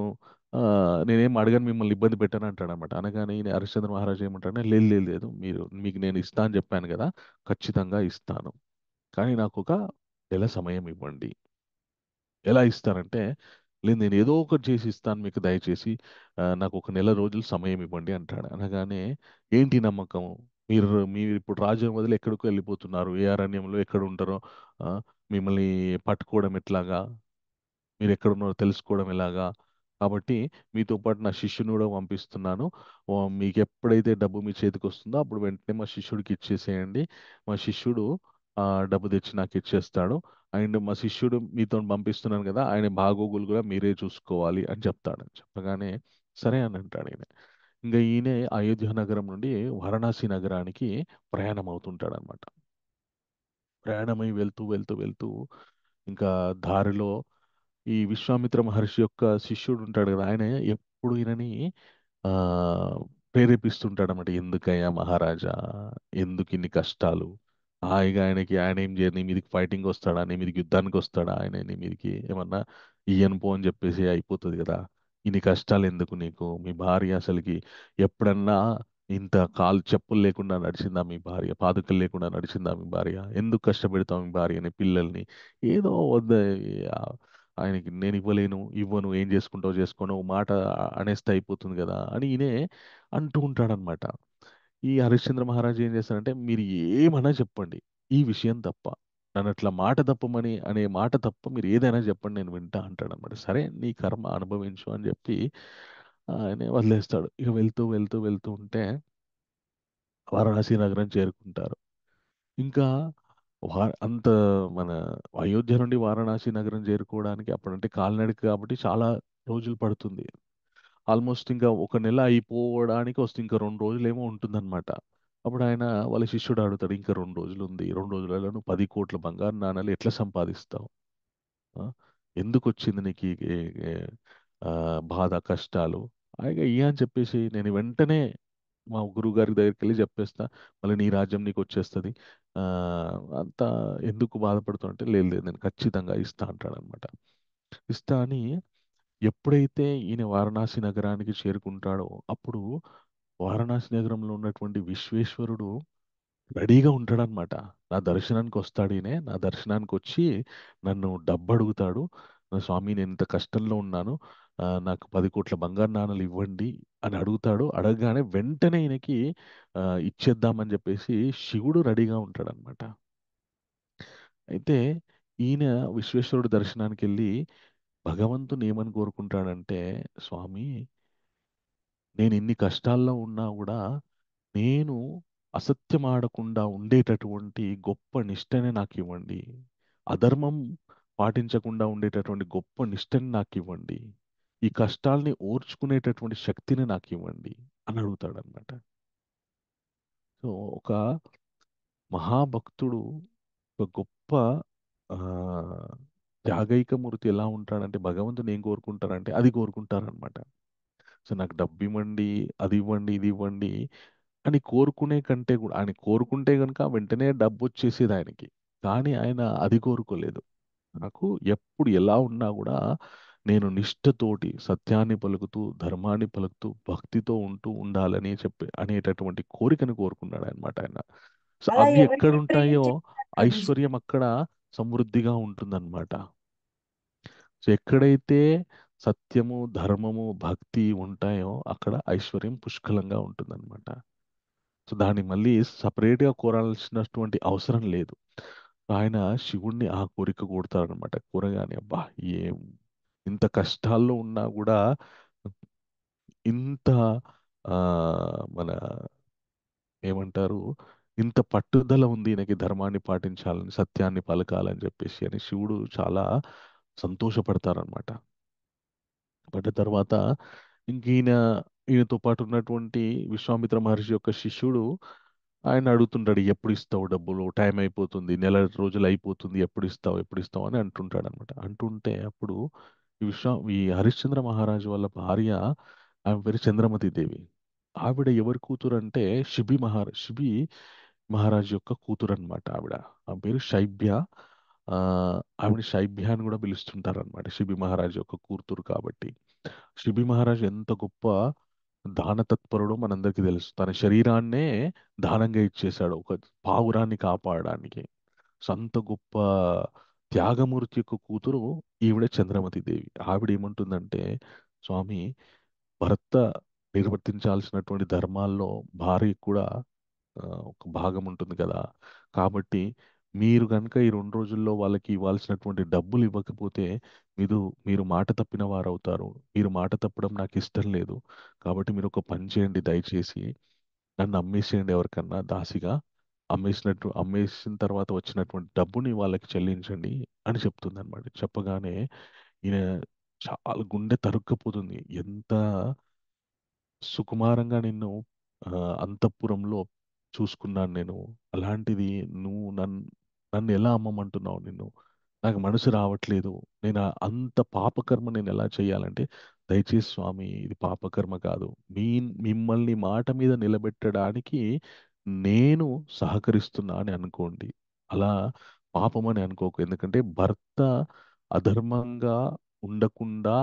ఆ, నేనేం అడగను మిమ్మల్ని ఇబ్బంది పెట్టాను అంటాడు అనమాట. అనగానే ఈయన హరిశ్చంద్ర మహారాజు ఏమంటాడంటే లేదు లేదు లేదు మీకు నేను ఇస్తా అని చెప్పాను కదా ఖచ్చితంగా ఇస్తాను కానీ నాకు ఒక నెల సమయం ఇవ్వండి. ఎలా ఇస్తారంటే లేదు నేను ఏదో ఒకటి చేసి ఇస్తాను మీకు దయచేసి నాకు ఒక నెల రోజులు సమయం ఇవ్వండి అంటాడు. అనగానే ఏంటి నమ్మకం మీరు ఇప్పుడు రాజ్యం వదిలి ఎక్కడికో వెళ్ళిపోతున్నారు ఏ అరణ్యంలో ఎక్కడ ఉంటారో ఆ, మిమ్మల్ని పట్టుకోవడం ఎట్లాగా మీరు ఎక్కడున్నారో తెలుసుకోవడం ఎలాగా కాబట్టి మీతో పాటు నా శిష్యుని కూడా పంపిస్తున్నాను. మీకు ఎప్పుడైతే డబ్బు మీ చేతికి వస్తుందో అప్పుడు వెంటనే మా శిష్యుడికి ఇచ్చేసేయండి. మా శిష్యుడు ఆ డబ్బు తెచ్చి నాకు ఇచ్చేస్తాడు. అండ్ మా శిష్యుడు మీతో పంపిస్తున్నాను కదా ఆయన బాగోగులు కూడా మీరే చూసుకోవాలి అని చెప్తాడు. చెప్పగానే సరే అని అంటాడు ఈయన. ఇంకా ఈయన అయోధ్య నగరం నుండి వారణాసి నగరానికి ప్రయాణం అవుతుంటాడు అనమాట. ప్రయాణమై వెళ్తూ వెళ్తూ వెళ్తూ ఇంకా దారిలో ఈ విశ్వామిత్ర మహర్షి యొక్క శిష్యుడు ఉంటాడు కదా ఆయన ఎప్పుడు ఈయనని ఆ ప్రేరేపిస్తుంటాడన్నమాట. ఎందుకయ్యా మహారాజా, ఎందుకు ఇన్ని కష్టాలు? హాయిగా ఆయన ఏం చేయరు, నీ మీదకి ఫైటింగ్ వస్తాడా, నీ మీదకి యుద్ధానికి వస్తాడా, ఆయన నీ మీదకి ఏమన్నా ఇయ్యను పో అని చెప్పేసి అయిపోతుంది కదా. ఇన్ని కష్టాలు ఎందుకు నీకు? మీ భార్య అసలుకి ఎప్పుడన్నా ఇంత కాలు చెప్పులు లేకుండా నడిచిందా మీ భార్య? పాదుకలు లేకుండా నడిచిందా మీ భార్య? ఎందుకు కష్టపెడతావు మీ భార్యని, పిల్లల్ని? ఏదో వద్ద ఆ, ఆయనకి నేను ఇవ్వలేను, ఇవ్వను, ఏం చేసుకుంటావు చేసుకోను, ఓ మాట అనేస్తే అయిపోతుంది కదా అని ఈయనే అంటూ ఉంటాడనమాట. ఈ హరిశ్చంద్ర మహారాజు ఏం చేస్తారంటే, మీరు ఏమన్నా చెప్పండి, ఈ విషయం తప్ప, నన్ను అట్లా మాట తప్పమని అనే మాట తప్ప మీరు ఏదైనా చెప్పండి, నేను వింటా అంటాడనమాట. సరే నీ కర్మ అనుభవించు అని చెప్పి ఆయన వదిలేస్తాడు. ఇక వెళ్తూ వెళ్తూ వెళ్తూ ఉంటే వారణాసి నగరం చేరుకుంటారు. ఇంకా అంత మన అయోధ్య నుండి వారణాసి నగరం చేరుకోవడానికి అప్పుడంటే కాలినడక కాబట్టి చాలా రోజులు పడుతుంది. ఆల్మోస్ట్ ఇంకా ఒక నెల అయిపోవడానికి వస్తే ఇంకా 2 రోజులేమో ఉంటుందన్నమాట. అప్పుడు ఆయన వాళ్ళ శిష్యుడు అడుగుతాడు, ఇంకా 2 రోజులు ఉంది, 2 రోజులలో నువ్వు 10 కోట్ల బంగారు నాణాలు ఎట్లా సంపాదిస్తావు? ఆ? ఎందుకు వచ్చింది నీకు బాధ, కష్టాలు? ఇక ఇయ్య అని చెప్పేసి నేను వెంటనే మా గురువు గారి దగ్గరికి వెళ్ళి చెప్పేస్తా, మళ్ళీ నీ రాజ్యం నీకు వచ్చేస్తుంది. ఆ, అంతా ఎందుకు బాధపడుతూ అంటే, లేదు లేదు నేను ఖచ్చితంగా ఇస్తా అంటాడనమాట. ఇస్తా అని ఎప్పుడైతే ఈయన వారణాసి నగరానికి చేరుకుంటాడో అప్పుడు వారణాసి నగరంలో ఉన్నటువంటి విశ్వేశ్వరుడు రెడీగా ఉంటాడనమాట. నా దర్శనానికి వస్తాడు ఈయన, నా దర్శనానికి వచ్చి నన్ను డబ్బు అడుగుతాడు. స్వామి నేను ఇంత కష్టంలో ఉన్నాను, నాకు 10 కోట్ల బంగారు నాణాలు ఇవ్వండి అని అడుగుతాడు. అడగగానే వెంటనే ఈయనకి ఇచ్చేద్దామని చెప్పేసి శివుడు రెడీగా ఉంటాడనమాట. అయితే ఈయన విశ్వేశ్వరుడు దర్శనానికి వెళ్ళి భగవంతుని ఏమని కోరుకుంటాడంటే, స్వామి నేను ఇన్ని కష్టాల్లో ఉన్నా కూడా నేను అసత్యం ఆడకుండా ఉండేటటువంటి గొప్ప నిష్టని నాకు ఇవ్వండి. అధర్మం పాటించకుండా ఉండేటటువంటి గొప్ప నిష్టని నాకు ఇవ్వండి. ఈ కష్టాల్ని ఓర్చుకునేటటువంటి శక్తిని నాకు ఇవ్వండి అని అడుగుతాడనమాట. సో ఒక మహాభక్తుడు, ఒక గొప్ప ఆ, త్యాగైకమూర్తి ఎలా ఉంటాడంటే, భగవంతుని ఏం కోరుకుంటారంటే అది కోరుకుంటారనమాట. సో నాకు డబ్బు ఇవ్వండి, అది ఇవ్వండి, ఇది ఇవ్వండి అని కోరుకునే కంటే కూడా, ఆయన కోరుకుంటే కనుక వెంటనే డబ్బు వచ్చేసేది ఆయనకి. కానీ ఆయన అది కోరుకోలేదు. నాకు ఎప్పుడు ఎలా ఉన్నా కూడా నేను నిష్ఠతోటి సత్యాన్ని పలుకుతూ, ధర్మాన్ని పలుకుతూ, భక్తితో ఉంటూ ఉండాలని చెప్పి అనేటటువంటి కోరికను కోరుకున్నాడు అనమాట ఆయన. సో అలా అవి ఎవరికి ఎక్కడుంటాయో ప్రేమించారు ప్రభుజీ? ఐశ్వర్యం అక్కడ సమృద్ధిగా ఉంటుందన్నమాట. సో ఎక్కడైతే సత్యము, ధర్మము, భక్తి ఉంటాయో అక్కడ ఐశ్వర్యం పుష్కలంగా ఉంటుందన్నమాట. సో దాన్ని మళ్ళీ సపరేట్గా కోరాల్సినటువంటి అవసరం లేదు. ఆయన శివుణ్ణి ఆ కోరిక కోరుతారనమాట. కోరగానే అబ్బా, ఏం ఇంత కష్టాల్లో ఉన్నా కూడా ఇంత ఆ మన ఏమంటారు, ఇంత పట్టుదల ఉంది ఈయనకి ధర్మాన్ని పాటించాలని, సత్యాన్ని పలకాలని చెప్పేసి అని శివుడు చాలా సంతోషపడతారనమాట. పడ్డ తర్వాత ఇంక ఈయనతో పాటు ఉన్నటువంటి విశ్వామిత్ర మహర్షి యొక్క శిష్యుడు ఆయన అడుగుతుంటాడు, ఎప్పుడు ఇస్తావు డబ్బులు, టైం అయిపోతుంది, నెల రోజులు అయిపోతుంది, ఎప్పుడు ఇస్తావు, ఎప్పుడు ఇస్తావు అని అంటుంటాడు అనమాట. అంటుంటే అప్పుడు ఈ హరిశ్చంద్ర మహారాజు వాళ్ళ భార్య, ఆమె పేరు చంద్రమతి దేవి. ఆవిడ ఎవరి కూతురు అంటే శిబి మహారాజు యొక్క కూతురు అనమాట ఆవిడ. ఆమె పేరు శైబ్య. ఆ ఆవిడ శైబ్య అని కూడా పిలుస్తుంటారు అనమాట, శిబి మహారాజు యొక్క కూతురు కాబట్టి. శిబి మహారాజు ఎంత గొప్ప దాన తత్పరుడో మనందరికీ తెలుసు. తన శరీరాన్నే దానంగా ఇచ్చేశాడు ఒక పావురాన్ని కాపాడడానికి. సంత గొప్ప త్యాగమూర్తి యొక్క కూతురు ఈవిడ చంద్రమతి దేవి. ఆవిడ ఏమంటుందంటే, స్వామి, భర్త నిర్వర్తించాల్సినటువంటి ధర్మాల్లో భార్యకు కూడా ఒక భాగం ఉంటుంది కదా. కాబట్టి మీరు కనుక ఈ 2 రోజుల్లో వాళ్ళకి ఇవ్వాల్సినటువంటి డబ్బులు ఇవ్వకపోతే మీరు మీరు మాట తప్పిన వారు అవుతారు. మీరు మాట తప్పడం నాకు ఇష్టం లేదు. కాబట్టి మీరు ఒక పని చేయండి దయచేసి, నన్ను అమ్మేసేయండి ఎవరికన్నా దాసిగా. అమ్మేసిన తర్వాత వచ్చినటువంటి డబ్బుని వాళ్ళకి చెల్లించండి అని చెప్తుంది అనమాట. చెప్పగానే ఈయన చాలా గుండె తరుక్కపోతుంది. ఎంత సుకుమారంగా నిన్ను అంతఃపురంలో చూసుకున్నాను నేను. అలాంటిది నువ్వు నన్ను ఎలా అమ్మమంటున్నావు నిన్ను? నాకు మనసు రావట్లేదు. నేను అంత పాపకర్మ నేను ఎలా చేయాలంటే, దయచేసి స్వామి ఇది పాపకర్మ కాదు. మీ మిమ్మల్ని మాట మీద నిలబెట్టడానికి నేను సహకరిస్తున్నా అని అనుకోండి. అలా పాపం అని అనుకోకు. ఎందుకంటే భర్త అధర్మంగా ఉండకుండా,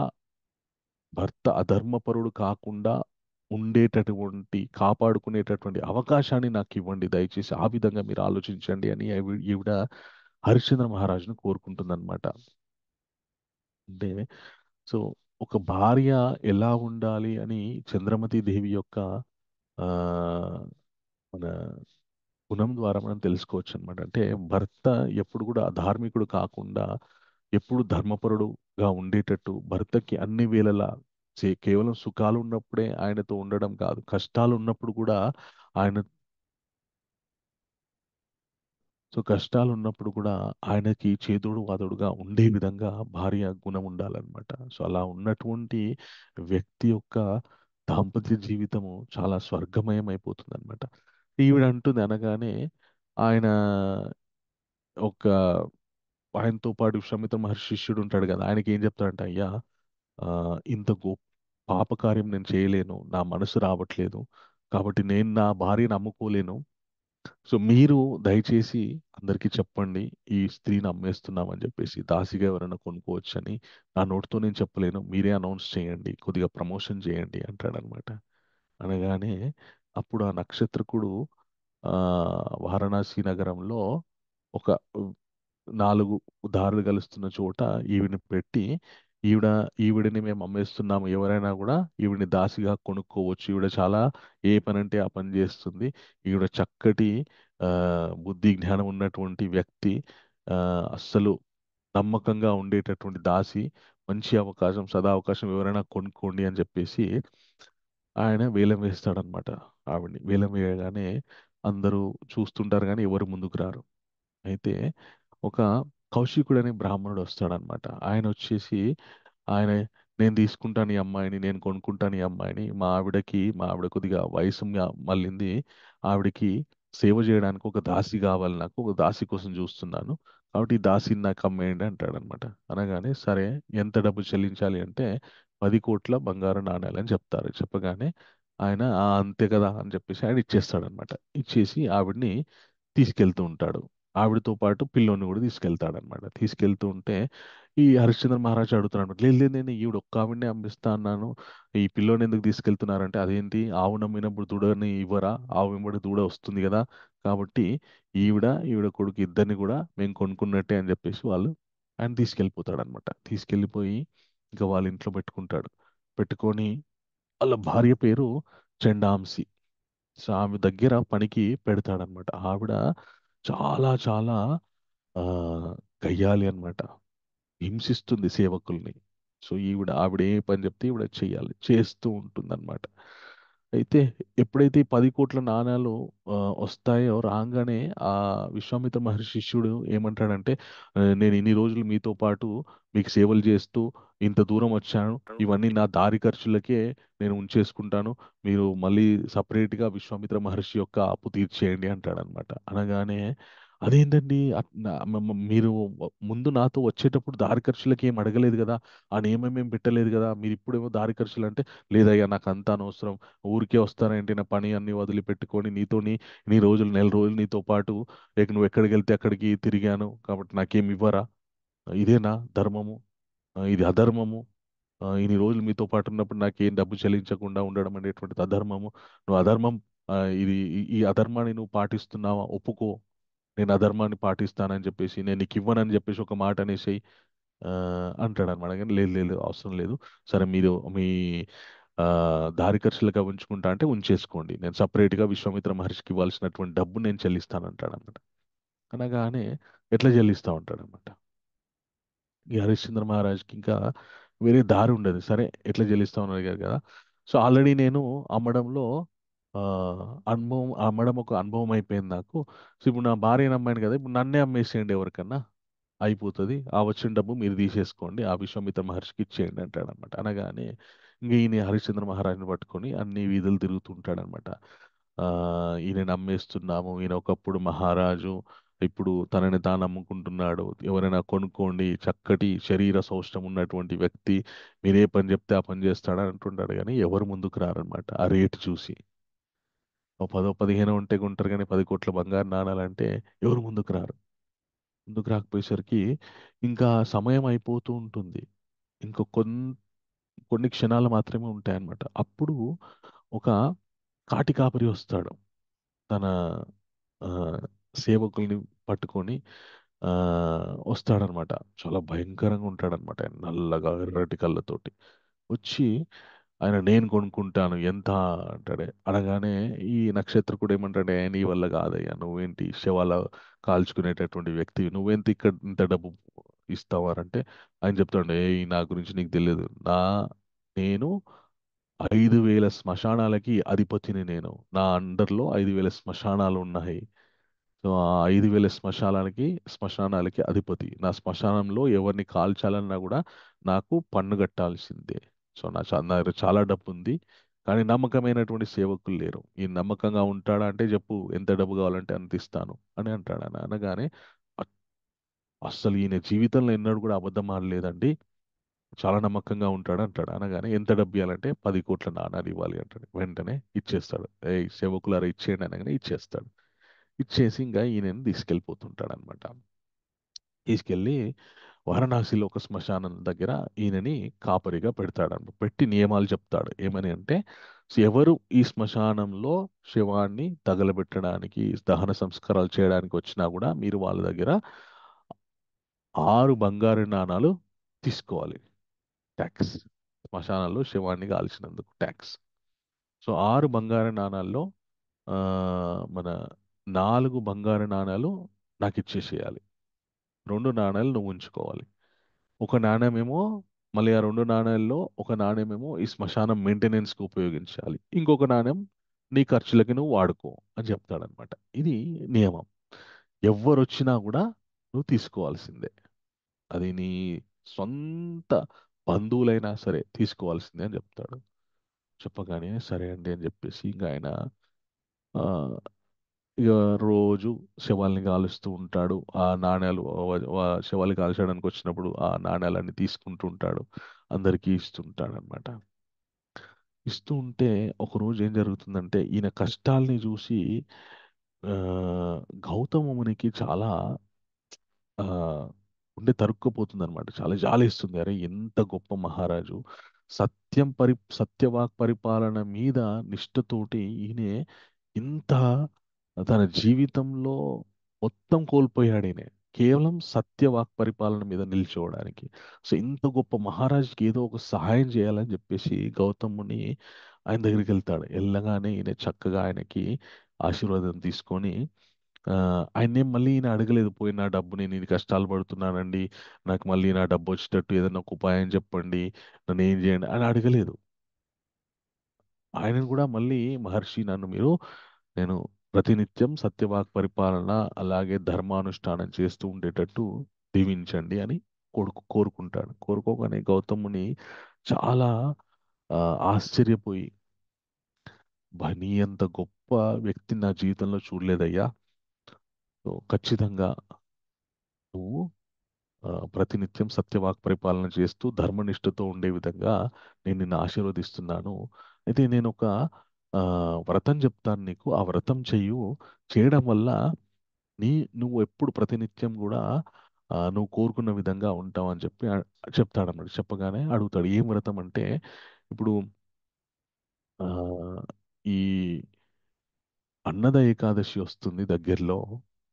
భర్త అధర్మపరుడు కాకుండా ఉండేటటువంటి, కాపాడుకునేటటువంటి అవకాశాన్ని నాకు ఇవ్వండి దయచేసి. ఆ విధంగా మీరు ఆలోచించండి అని ఈవిడ హరిశ్చంద్ర మహారాజును కోరుకుంటుందన్నమాట. అంటే సో ఒక భార్య ఎలా ఉండాలి అని చంద్రమతి దేవి యొక్క ఆ, మన గుణం ద్వారా మనం తెలుసుకోవచ్చు అనమాట. అంటే భర్త ఎప్పుడు కూడా అధార్మికుడు కాకుండా ఎప్పుడు ధర్మపరుడుగా ఉండేటట్టు, భర్తకి అన్ని వేళలా కేవలం సుఖాలు ఉన్నప్పుడే ఆయనతో ఉండడం కాదు, కష్టాలు ఉన్నప్పుడు కూడా ఆయన, సో కష్టాలు ఉన్నప్పుడు కూడా ఆయనకి చేదోడు వాదోడుగా ఉండే విధంగా భార్య గుణం ఉండాలన్నమాట. సో అలా ఉన్నటువంటి వ్యక్తి యొక్క దాంపత్య జీవితము చాలా స్వర్గమయం అయిపోతుంది అనమాట. ఈవిడ అంటుంది అనగానే ఆయన ఒక, ఆయనతో పాటు విశ్వామిత్ర మహర్షి శిష్యుడు ఉంటాడు కదా, ఆయనకి ఏం చెప్తాడంటే, అయ్యా ఆ, ఇంత గొప్ప పాపకార్యం నేను చేయలేను, నా మనసు రావట్లేదు, కాబట్టి నేను నా భార్యను అమ్ముకోలేను. సో మీరు దయచేసి అందరికీ చెప్పండి, ఈ స్త్రీని అమ్మేస్తున్నామని చెప్పేసి, దాసిగా ఎవరైనా కొనుక్కోవచ్చని. నా నోటితో నేను చెప్పలేను, మీరే అనౌన్స్ చేయండి, కొద్దిగా ప్రమోషన్ చేయండి అంటాడనమాట. అనగానే అప్పుడు ఆ నక్షత్రకుడు ఆ వారణాసి నగరంలో ఒక 4 దారులు కలుస్తున్న చోట ఈవిని పెట్టి, ఈవిడ ఈవిడని మేము అమ్మేస్తున్నాము, ఎవరైనా కూడా ఈవిడిని దాసిగా కొనుక్కోవచ్చు, ఈవిడ చాలా ఏ పని అంటే ఆ పని చేస్తుంది, ఈవిడ చక్కటి ఆ, బుద్ధి జ్ఞానం ఉన్నటువంటి వ్యక్తి, ఆ, అస్సలు నమ్మకంగా ఉండేటటువంటి దాసి, మంచి అవకాశం, సదా అవకాశం, ఎవరైనా కొనుక్కోండి అని చెప్పేసి ఆయన వేలం వేస్తాడనమాట. ఆవిడ్ని వేలం వేయగానే అందరూ చూస్తుంటారు కానీ ఎవరు ముందుకు రారు. అయితే ఒక కౌశికుడు అనే బ్రాహ్మణుడు వస్తాడనమాట. ఆయన వచ్చేసి, ఆయన, నేను తీసుకుంటాను ఈ అమ్మాయిని, నేను కొనుక్కుంటాను ఈ అమ్మాయిని, మా ఆవిడ కొద్దిగా వయసు మళ్ళింది, ఆవిడకి సేవ చేయడానికి ఒక దాసి కావాలి, నాకు ఒక దాసి కోసం చూస్తున్నాను, కాబట్టి ఈ దాసిని నాకు అమ్మేయండి అంటాడనమాట. అనగానే సరే, ఎంత డబ్బు చెల్లించాలి అంటే 10 కోట్ల బంగారు నాణేలు అని చెప్తారు. చెప్పగానే ఆయన "ఆ, అంతే కదా" అని చెప్పేసి ఆయన ఇచ్చేస్తాడనమాట. ఇచ్చేసి ఆవిడ్ని తీసుకెళ్తూ ఉంటాడు. ఆవిడతో పాటు పిల్లోని కూడా తీసుకెళ్తాడనమాట. తీసుకెళ్తూ ఉంటే ఈ హరిశ్చంద్ర మహారాజు అడుగుతున్నాడు, లేదు లేదు, నేను ఈవిడ ఒక్క ఆవిడనే అమ్మిస్తా అన్నాను, ఈ పిల్లోని ఎందుకు తీసుకెళ్తున్నారంటే, అదేంటి, ఆవు నమ్మినప్పుడు దూడని ఇవ్వరా, ఆవు వెంబడి దూడ వస్తుంది కదా, కాబట్టి ఈవిడ కొడుకు ఇద్దరిని కూడా మేము కొనుక్కున్నట్టే అని చెప్పేసి వాళ్ళు, ఆయన తీసుకెళ్ళిపోతాడనమాట. తీసుకెళ్ళిపోయి ఇంకా వాళ్ళ ఇంట్లో పెట్టుకుంటాడు. పెట్టుకొని వాళ్ళ భార్య పేరు చెండాంసి. సో ఆమె దగ్గర పనికి పెడతాడనమాట. ఆవిడ చాలా చాలా ఆ గయ్యాలి అన్నమాట. హింసిస్తుంది సేవకుల్ని. సో ఆవిడ ఏ పని చెప్తే ఈవిడ చెయ్యాలి, చేస్తూ ఉంటుందన్నమాట. అయితే ఎప్పుడైతే ఈ 10 కోట్ల నాణాలు ఆ, వస్తాయో, రాగానే ఆ విశ్వామిత్ర మహర్షి శిష్యుడు ఏమంటాడంటే, నేను ఇన్ని రోజులు మీతో పాటు మీకు సేవలు చేస్తూ ఇంత దూరం వచ్చాను, ఇవన్నీ నా దారి ఖర్చులకే నేను ఉంచేసుకుంటాను, మీరు మళ్ళీ సపరేట్గా విశ్వామిత్ర మహర్షి యొక్క అప్పు తీర్చేయండి అంటాడనమాట. అనగానే అదేంటండి, మీరు ముందు నాతో వచ్చేటప్పుడు దారి ఖర్చులకి ఏం అడగలేదు కదా, ఆ నియమం ఏం పెట్టలేదు కదా, మీరు ఇప్పుడేమో దారి ఖర్చులు అంటే, లేదయ్యా నాకు అంత అనవసరం, ఊరికే వస్తానంటే నా పని అన్ని వదిలిపెట్టుకొని నీతోని నీ రోజులు, నెల రోజులు నీతో పాటు నువ్వు ఎక్కడికి వెళ్తే అక్కడికి తిరిగాను, కాబట్టి నాకేం ఇవ్వరా, ఇదేనా ధర్మము, ఇది అధర్మము, ఇన్ని రోజులు మీతో పాటు ఉన్నప్పుడు నాకేం డబ్బు చెల్లించకుండా ఉండడం అనేటువంటిది అధర్మము, నువ్వు అధర్మం, ఈ అధర్మాన్ని నువ్వు పాటిస్తున్నావా, ఒప్పుకో, నేను అధర్మాన్ని పాటిస్తానని చెప్పేసి, నేను నీకు ఇవ్వనని చెప్పేసి ఒక మాట అనేసి అంటాడు అనమాట. కానీ లేదు లేదు, అవసరం లేదు, సరే మీరు మీ ఆ, దారి ఖర్చులుగా ఉంచుకుంటా అంటే ఉంచేసుకోండి, నేను సపరేట్గా విశ్వామిత్ర మహర్షికి ఇవ్వాల్సినటువంటి డబ్బు నేను చెల్లిస్తాను అంటాడు అనమాట. అనగానే ఎట్లా చెల్లిస్తా ఉంటాడు అనమాట. ఈ హరిశ్చంద్ర మహారాజ్కి ఇంకా వేరే దారి ఉండదు. సరే ఎట్లా చెల్లిస్తామని అడిగారు కదా, సో ఆల్రెడీ నేను అమ్మడంలో ఆ, అమ్మడం ఒక అనుభవం అయిపోయింది నాకు. సో ఇప్పుడు నా భార్యను అమ్మాను కదా, ఇప్పుడు నన్నే అమ్మేసేయండి ఎవరికన్నా, అయిపోతుంది, ఆ వచ్చిన డబ్బు మీరు తీసేసుకోండి, ఆ విశ్వామిత్ర మహర్షికి ఇచ్చేయండి అంటాడు అనమాట. అనగానే ఇంక ఈయన హరిశ్చంద్ర మహారాజుని పట్టుకొని అన్ని వీధులు తిరుగుతుంటాడనమాట. ఈయన నమ్మేస్తున్నాము, ఈయన ఒకప్పుడు మహారాజు, ఇప్పుడు తనని తాను అమ్ముకుంటున్నాడు. ఎవరైనా కొనుక్కోండి, చక్కటి శరీర సౌష్ఠవం ఉన్నటువంటి వ్యక్తి మీరు ఏ పని చెప్తే ఆ పని చేస్తాడని అంటుంటాడు, కానీ ఎవరు ముందుకు రారనమాట ఆ రేటు చూసి. ఓ 10 15 ఉంటే కొంటారు, కానీ 10 కోట్ల బంగారు నాణాలంటే ఎవరు ముందుకు రారు. ముందుకు రాకపోయేసరికి ఇంకా సమయం అయిపోతూ ఉంటుంది. ఇంకో కొన్ని క్షణాలు మాత్రమే ఉంటాయన్నమాట. అప్పుడు ఒక కాటి కాపరి వస్తాడు. తన ఆ, సేవకుల్ని పట్టుకొని ఆ, వస్తాడనమాట. చాలా భయంకరంగా ఉంటాడనమాట. ఆయన నల్లగా ఎర్రటి కళ్ళతోటి వచ్చి ఆయన నేను కొనుక్కుంటాను ఎంత అంటాడే. అనగానే ఈ నక్షత్రకుడు ఏమంటాడే, నీ వల్ల కాదయ్యా, నువ్వేంటి శవాల కాల్చుకునేటటువంటి వ్యక్తి, నువ్వెంత ఇక్కడ ఇంత డబ్బు ఇస్తావు అని అంటే ఆయన చెప్తాడు, ఏ నా గురించి నీకు తెలియదు, నేను 5,000 శ్మశానాలకి అధిపతిని నేను. నా అండర్లో 5,000 శ్మశానాలు ఉన్నాయి. సో ఆ 5,000 శ్మశానాలకి అధిపతి. నా శ్మశానంలో ఎవరిని కాల్చాలన్నా కూడా నాకు పన్ను కట్టాల్సిందే. సో నా దగ్గర చాలా డబ్బు ఉంది, కానీ నమ్మకమైనటువంటి సేవకులు లేరు. ఈ నమ్మకంగా ఉంటాడా అంటే చెప్పు, ఎంత డబ్బు కావాలంటే అంత ఇస్తాను అని అంటాడు. అని అనగానే "అ- అస్సలు ఈయన జీవితంలో ఎన్నడూ కూడా అబద్ధం ఆడలేదండి, చాలా నమ్మకంగా ఉంటాడు అంటాడు. అనగానే ఎంత డబ్బు ఇవ్వాలంటే 10 కోట్ల నాణాలు ఇవ్వాలి అంటాడు. వెంటనే ఇచ్చేస్తాడు. ఏ సేవకులారా ఇచ్చేయండి అనగానే ఇచ్చేస్తాడు. ఇచ్చేసి ఇంకా ఈయనని తీసుకెళ్ళిపోతుంటాడు అనమాట. తీసుకెళ్ళి వారణాసిలో ఒక శ్మశానం దగ్గర ఈయనని కాపరిగా పెడతాడు. పెట్టి నియమాలు చెప్తాడు. ఏమని అంటే, ఎవరు ఈ శ్మశానంలో శవాన్ని తగలబెట్టడానికి దహన సంస్కారాలు చేయడానికి వచ్చినా కూడా మీరు వాళ్ళ దగ్గర 6 బంగారు నాణాలు తీసుకోవాలి. ట్యాక్స్. శ్మశానంలో శవాన్ని కాల్చినందుకు ట్యాక్స్. సో 6 బంగారు నాణాల్లో ఆ, మన 4 బంగారు నాణాలు నాకు ఇచ్చేసేయాలి. 2 నాణాలు నువ్వు ఉంచుకోవాలి. ఒక నాణ్యమేమో, మళ్ళీ ఆ 2 నాణాల్లో ఒక నాణ్యమేమో ఈ శ్మశానం మెయింటెనెన్స్కి ఉపయోగించాలి. ఇంకొక నాణ్యం నీ ఖర్చులకి నువ్వు వాడుకో అని చెప్తాడనమాట. ఇది నియమం. ఎవ్వరు వచ్చినా కూడా నువ్వు తీసుకోవాల్సిందే. అది నీ సొంత బంధువులైనా సరే తీసుకోవాల్సిందే అని చెప్తాడు. చెప్పగానే సరే అండి అని చెప్పేసి ఇంకా ఆయన ఆ, ఇక రోజు శవాల్ని కాలుస్తూ ఉంటాడు. ఆ నాణ్యాలు శవాలు కాల్చడానికి వచ్చినప్పుడు ఆ నాణ్యాలన్నీ తీసుకుంటూ ఉంటాడు. అందరికీ ఇస్తుంటాడు అనమాట. ఇస్తూ ఉంటే ఒకరోజు ఏం జరుగుతుందంటే ఈయన కష్టాల్ని చూసి ఆ, గౌతమ మునికి చాలా ఆ, గుండె తరుక్కుపోతుంది అనమాట. చాలా జాలేస్తుంది. అరే ఎంత గొప్ప మహారాజు, సత్యవాక్ పరిపాలన మీద నిష్ఠతోటి ఈయన ఇంత తన జీవితంలో మొత్తం కోల్పోయాడు. ఈయన కేవలం సత్యవాక్ పరిపాలన మీద నిల్చోవడానికి. సో ఇంత గొప్ప మహారాజుకి ఏదో ఒక సహాయం చేయాలని చెప్పేసి గౌతముని ఆయన దగ్గరికి వెళ్తాడు. వెళ్ళగానే ఈయన చక్కగా ఆయనకి ఆశీర్వాదం తీసుకొని ఆయన్నేం మళ్ళీ ఈయన అడగలేదు, పోయి నా డబ్బు నేను ఇన్ని కష్టాలు పడుతున్నానండి, నాకు మళ్ళీ నా డబ్బు వచ్చేటట్టు ఏదైనా ఒక ఉపాయం చెప్పండి, నన్ను ఏం చేయండి అని అడగలేదు. ఆయనను కూడా మళ్ళీ మహర్షి నన్ను మీరు నేను ప్రతినిత్యం సత్యవాక్ పరిపాలన అలాగే ధర్మానుష్ఠానం చేస్తూ ఉండేటట్టు దీవించండి అని కోరుకుంటాడు. కోరుకోగానే గౌతముని చాలా ఆ, ఆశ్చర్యపోయి, నీ అంత గొప్ప వ్యక్తిని నా జీవితంలో చూడలేదయ్యా. సో ఖచ్చితంగా నువ్వు ప్రతినిత్యం సత్యవాక్ పరిపాలన చేస్తూ ధర్మనిష్ఠతో ఉండే విధంగా నేను నిన్ను ఆశీర్వదిస్తున్నాను. అయితే నేను ఒక ఆ, వ్రతం చెప్తాను నీకు, ఆ వ్రతం చేయడం వల్ల నీ నువ్వు ఎప్పుడు ప్రతినిత్యం కూడా నువ్వు కోరుకున్న విధంగా ఉంటావు అని చెప్పి చెప్తాడన్నమాట. చెప్పగానే అడుగుతాడు ఏం వ్రతం అంటే, ఇప్పుడు ఆ, ఈ అన్నద ఏకాదశి వస్తుంది దగ్గరలో.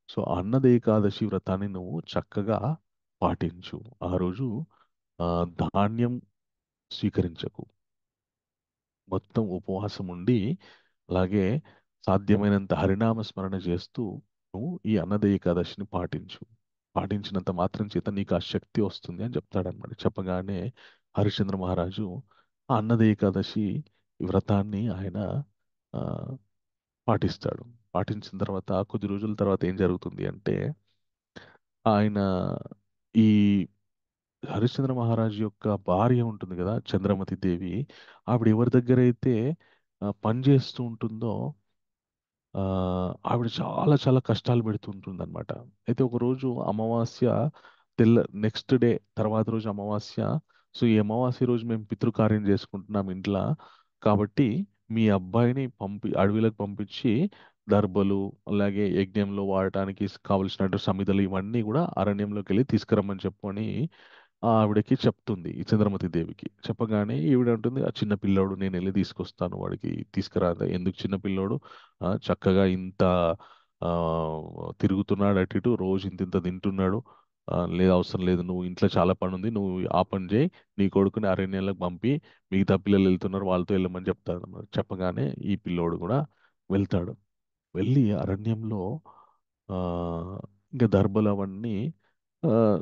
సో ఆ అన్నద ఏకాదశి వ్రతాన్ని నువ్వు చక్కగా పాటించు. ఆ రోజు ఆ, ధాన్యం స్వీకరించకు, మొత్తం ఉపవాసం ఉండి అలాగే సాధ్యమైనంత హరినామ స్మరణ చేస్తూ నువ్వు ఈ అన్నద ఏకాదశిని పాటించు. పాటించినంత మాత్రం చేత నీకు ఆ శక్తి వస్తుంది అని చెప్తాడనమాట. చెప్పగానే హరిశ్చంద్ర మహారాజు ఆ అన్నద ఏకాదశి వ్రతాన్ని ఆయన ఆ, పాటిస్తాడు. పాటించిన తర్వాత కొద్ది రోజుల తర్వాత ఏం జరుగుతుంది అంటే, ఆయన ఈ హరిశ్చంద్ర మహారాజు యొక్క భార్య ఉంటుంది కదా చంద్రమతి దేవి, ఆవిడ ఎవరి దగ్గర అయితే పని చేస్తూ ఉంటుందో ఆవిడ చాలా చాలా కష్టాలు పెడుతుంటుందన్నమాట. అయితే ఒకరోజు అమావాస్య నెక్స్ట్ డే తర్వాత రోజు అమావాస్య. సో, ఈ అమావాస్య రోజు మేము పితృకార్యం చేసుకుంటున్నాం ఇంట్ల. కాబట్టి మీ అబ్బాయిని అడవిలోకి పంపించి దర్భలు, అలాగే యజ్ఞంలో వాడటానికి కావలసినటువంటి సమిధలు ఇవన్నీ కూడా అరణ్యంలోకెళ్ళి తీసుకురమ్మని చెప్పు అని ఆవిడకి చెప్తుంది ఈ చంద్రమతి దేవికి. చెప్పగానే ఈవిడ అంటుంది, "ఆ చిన్న పిల్లోడు నేనెళ్ళి తీసుకొస్తాను. వాడికి తీసుకురాదా ఎందుకు చిన్న పిల్లోడు? చక్కగా ఇంత తిరుగుతున్నాడు అటు ఇటు. రోజు ఇంతింత తింటున్నాడు. లేదు అవసరం లేదు. నువ్వు ఇంట్లో చాలా పనుంది. నువ్వు ఆ పని చేయి. నీ కొడుకుని అరణ్యంలోకి పంపి మిగతా పిల్లలు వెళ్తున్నారు వాళ్ళతో వెళ్ళమని చెప్తాను." చెప్పగానే ఈ పిల్లోడు కూడా వెళ్తాడు. వెళ్ళి అరణ్యంలో ఆ, ఇంకా దర్భలు అవన్నీ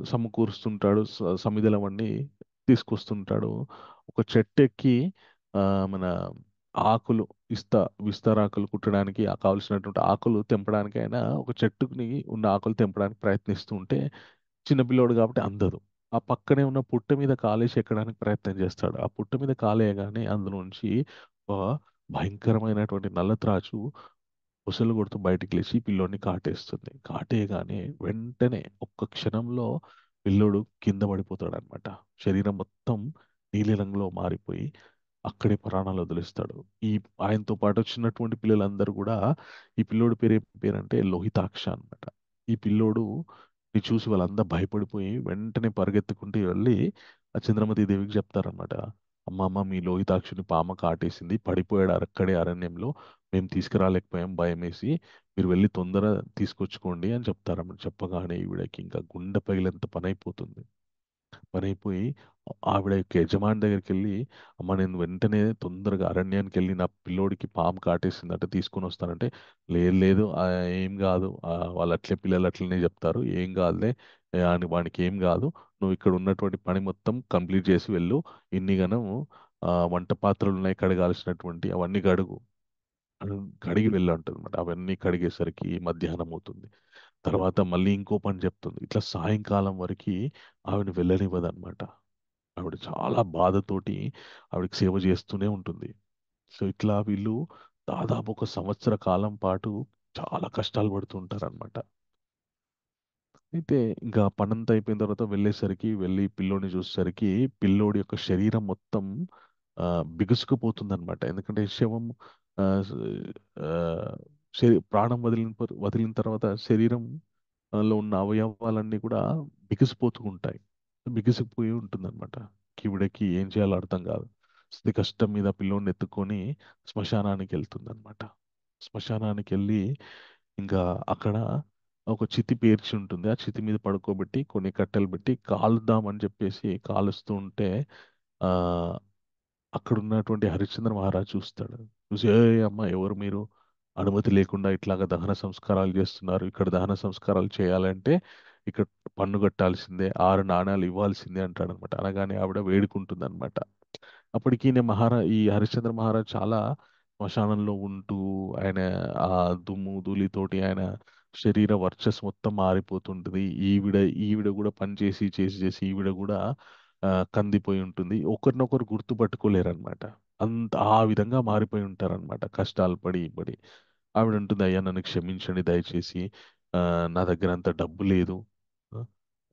సమకూరుస్తుంటాడు. సమిధలు అవన్నీ తీసుకొస్తుంటాడు. ఒక చెట్టు ఎక్కి ఆ, మన ఆకులు విస్తరాకులు కుట్టడానికి కావలసినటువంటి ఆకులు తెంపడానికి అయినా ఒక చెట్టుని ఉన్న ఆకులు తెంపడానికి ప్రయత్నిస్తూ ఉంటే చిన్నపిల్లోడు కాబట్టి అందదు. ఆ పక్కనే ఉన్న పుట్ట మీద కాలేసి ఎక్కడానికి ప్రయత్నం చేస్తాడు. ఆ పుట్ట మీద కాలేయగానే అందులోంచి ఒక భయంకరమైనటువంటి నల్లత్రాచు బుసలు కొడుతూ బయటికి లేచి పిల్లోడిని కాటేస్తుంది. కాటేయగానే వెంటనే ఒక్క క్షణంలో పిల్లోడు కింద పడిపోతాడనమాట. శరీరం మొత్తం నీలిరంగులో మారిపోయి అక్కడే ప్రాణాలు వదిలేస్తాడు. ఈ ఆయనతో పాటు వచ్చినటువంటి పిల్లలందరూ కూడా ఈ పిల్లోడి పేరు ఏం పేరంటే లోహితాక్ష అన్నమాట. ఈ పిల్లోడు ని చూసి వాళ్ళందరూ భయపడిపోయి వెంటనే పరిగెత్తుకుంటూ వెళ్ళి ఆ చంద్రమతి దేవికి చెప్తారనమాట. అమ్మ అమ్మ మీ లోహితాక్షుని పామ కాటేసింది, పడిపోయాడు అక్కడే అరణ్యంలో. మేము తీసుకురాలేకపోయాం భయమేసి. మీరు వెళ్ళి తొందర తీసుకొచ్చుకోండి అని చెప్తారన్నమాట. చెప్పగానే ఈవిడకి ఇంకా గుండె పగిలేంత పని అయిపోతుంది. పనైపోయి ఆవిడ యొక్క యజమాని దగ్గరికి వెళ్ళి, అమ్మ నేను వెంటనే తొందరగా అరణ్యానికి వెళ్ళి నా పిల్లోడికి పాము కాటేసిందంటే తీసుకొని వస్తానంటే, లేదు లేదు ఏం కాదు, వాళ్ళు అట్లే పిల్లలు అట్లనే చెప్తారు, ఏం కాదులే, అని వానికి ఏం కాదు, నువ్వు ఇక్కడ ఉన్నటువంటి పని మొత్తం కంప్లీట్ చేసి వెళ్ళు. ఇన్ని గనం వంట పాత్రలు ఉన్నాయి కడగాల్సినటువంటి అవన్నీ కడుగు, కడిగి వెళ్ళు అంటుంది అనమాట. అవన్నీ కడిగేసరికి మధ్యాహ్నం అవుతుంది. తర్వాత మళ్ళీ ఇంకో పని చెప్తుంది. ఇట్లా సాయంకాలం వరకు ఆవిడ వెళ్ళనివ్వదన్నమాట. ఆవిడ చాలా బాధతోటి ఆవిడకి సేవ చేస్తూనే ఉంటుంది. సో ఇట్లా వీళ్ళు దాదాపు ఒక సంవత్సర కాలం పాటు చాలా కష్టాలు పడుతూ ఉంటారన్నమాట. అయితే ఇంకా పనంతా అయిపోయిన తర్వాత వెళ్ళి పిల్లోడిని చూసేసరికి పిల్లోడి యొక్క శరీరం మొత్తం బిగుసుకుపోతుందన్నమాట. ఎందుకంటే శవం ఆ, స- ఆ, ప్రాణం వదిలిన తర్వాత శరీరం లో ఉన్న అవయవాలన్నీ కూడా బిగిసిపోతూ ఉంటాయి. బిగిసిపోయి ఉంటుందన్నమాట. ఈవిడకి ఏం చేయాలో అర్థం కాదు. స్థితి కష్టం మీద పిల్లోడిని ఎత్తుకొని శ్మశానానికి వెళ్తుందన్నమాట. శ్మశానానికి వెళ్ళి ఇంకా అక్కడ ఒక చితి పేర్చి ఉంటుంది. ఆ చితి మీద పడుకోబెట్టి కొన్ని కట్టెలు పెట్టి కాలుద్దామని చెప్పేసి కాలుస్తూ ఉంటే ఆ అక్కడ ఉన్నటువంటి హరిశ్చంద్ర మహారాజ్ చూస్తాడు. చూసి, ఏ అమ్మ ఎవరు మీరు? అనుమతి లేకుండా ఇట్లాగా దహన సంస్కారాలు చేస్తున్నారు. ఇక్కడ దహన సంస్కారాలు చేయాలంటే ఇక్కడ పన్ను కట్టాల్సిందే, 6 నాణాలు ఇవ్వాల్సిందే అంటాడనమాట. అనగానే ఆవిడ వేడుకుంటుంది అనమాట. అప్పటికి ఈ హరిశ్చంద్ర మహారాజ్ చాలా శ్మశానంలో ఉంటూ ఆయన ఆ దుమ్ము ధూళితోటి ఆయన శరీర వర్చస్సు మొత్తం మారిపోతుంటుంది. ఈవిడ ఈవిడ కూడా పని చేసి చేసి చేసి ఈవిడ కూడా కందిపోయి ఉంటుంది. ఒకరినొకరు గుర్తుపట్టుకోలేరన్నమాట. అంత ఆ విధంగా మారిపోయి ఉంటారన్నమాట కష్టాలు పడి పడి. ఆవిడ ఉంటుంది, అయ్యా నన్ను క్షమించండి దయచేసి, ఆ, నా దగ్గర అంత డబ్బు లేదు. ఆ,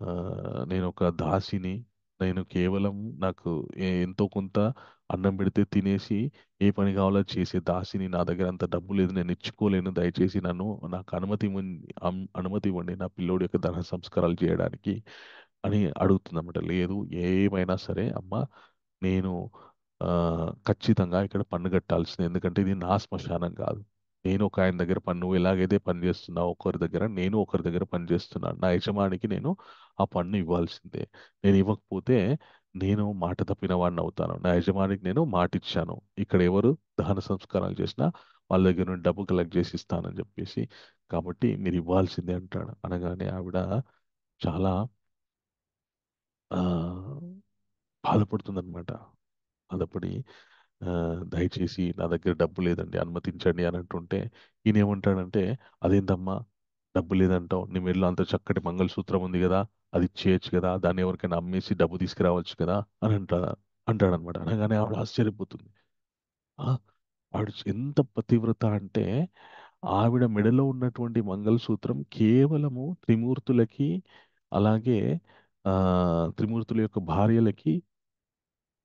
ఆ, నేను ఒక దాసిని. నేను కేవలం నాకు ఎంతో కొంత అన్నం పెడితే తినేసి ఏ పని కావాలో అది చేసే దాసిని. నా దగ్గర అంత డబ్బు లేదు, నేను ఇచ్చుకోలేను. దయచేసి నాకు అనుమతి ఇవ్వండి నా పిల్లోడి యొక్క దహన సంస్కారాలు చేయడానికి అని అడుగుతుందన్నమాట. లేదు ఏమైనా సరే అమ్మ, నేను ఆ, ఖచ్చితంగా ఇక్కడ పన్ను కట్టాల్సిందే. ఎందుకంటే ఇది నా శ్మశానం కాదు. నేను ఒక ఆయన దగ్గర నువ్వు ఎలాగైతే పని చేస్తున్నావు ఒకరి దగ్గర, నేను ఒకరి దగ్గర పని చేస్తున్నాను. నా యజమానికి నేను ఆ పన్ను ఇవ్వాల్సిందే. నేను ఇవ్వకపోతే నేను మాట తప్పిన వాడిని అవుతాను. నా యజమానికి నేను మాట ఇచ్చాను. ఇక్కడ ఎవరు దహన సంస్కారాలు చేసినా వాళ్ళ దగ్గర నుండి డబ్బు కలెక్ట్ చేసి ఇస్తానని చెప్పేసి, కాబట్టి మీరు ఇవ్వాల్సిందే అంటాడు. అనగానే ఆవిడ చాలా ఆ, బాధపడుతుందన్నమాట. బాధపడి ఆ, దయచేసి నా దగ్గర డబ్బు లేదండి అనుమతించండి అని అంటుంటే ఈయన ఏమంటాడంటే, అదేందమ్మా డబ్బు లేదంటావు, నీ మెడలో అంత చక్కటి మంగళసూత్రం ఉంది కదా, అది ఇచ్చేయచ్చు కదా, దాన్ని ఎవరికైనా అమ్మేసి డబ్బు తీసుకురావచ్చు కదా అని అంటాడనమాట. అనగానే ఆవిడ ఆశ్చర్యపోతుంది. ఆ, ఆవిడ ఎంత పతివ్రత అంటే ఆవిడ మెడలో ఉన్నటువంటి మంగళసూత్రం కేవలము త్రిమూర్తులకి, అలాగే త్రిమూర్తుల యొక్క భార్యలకి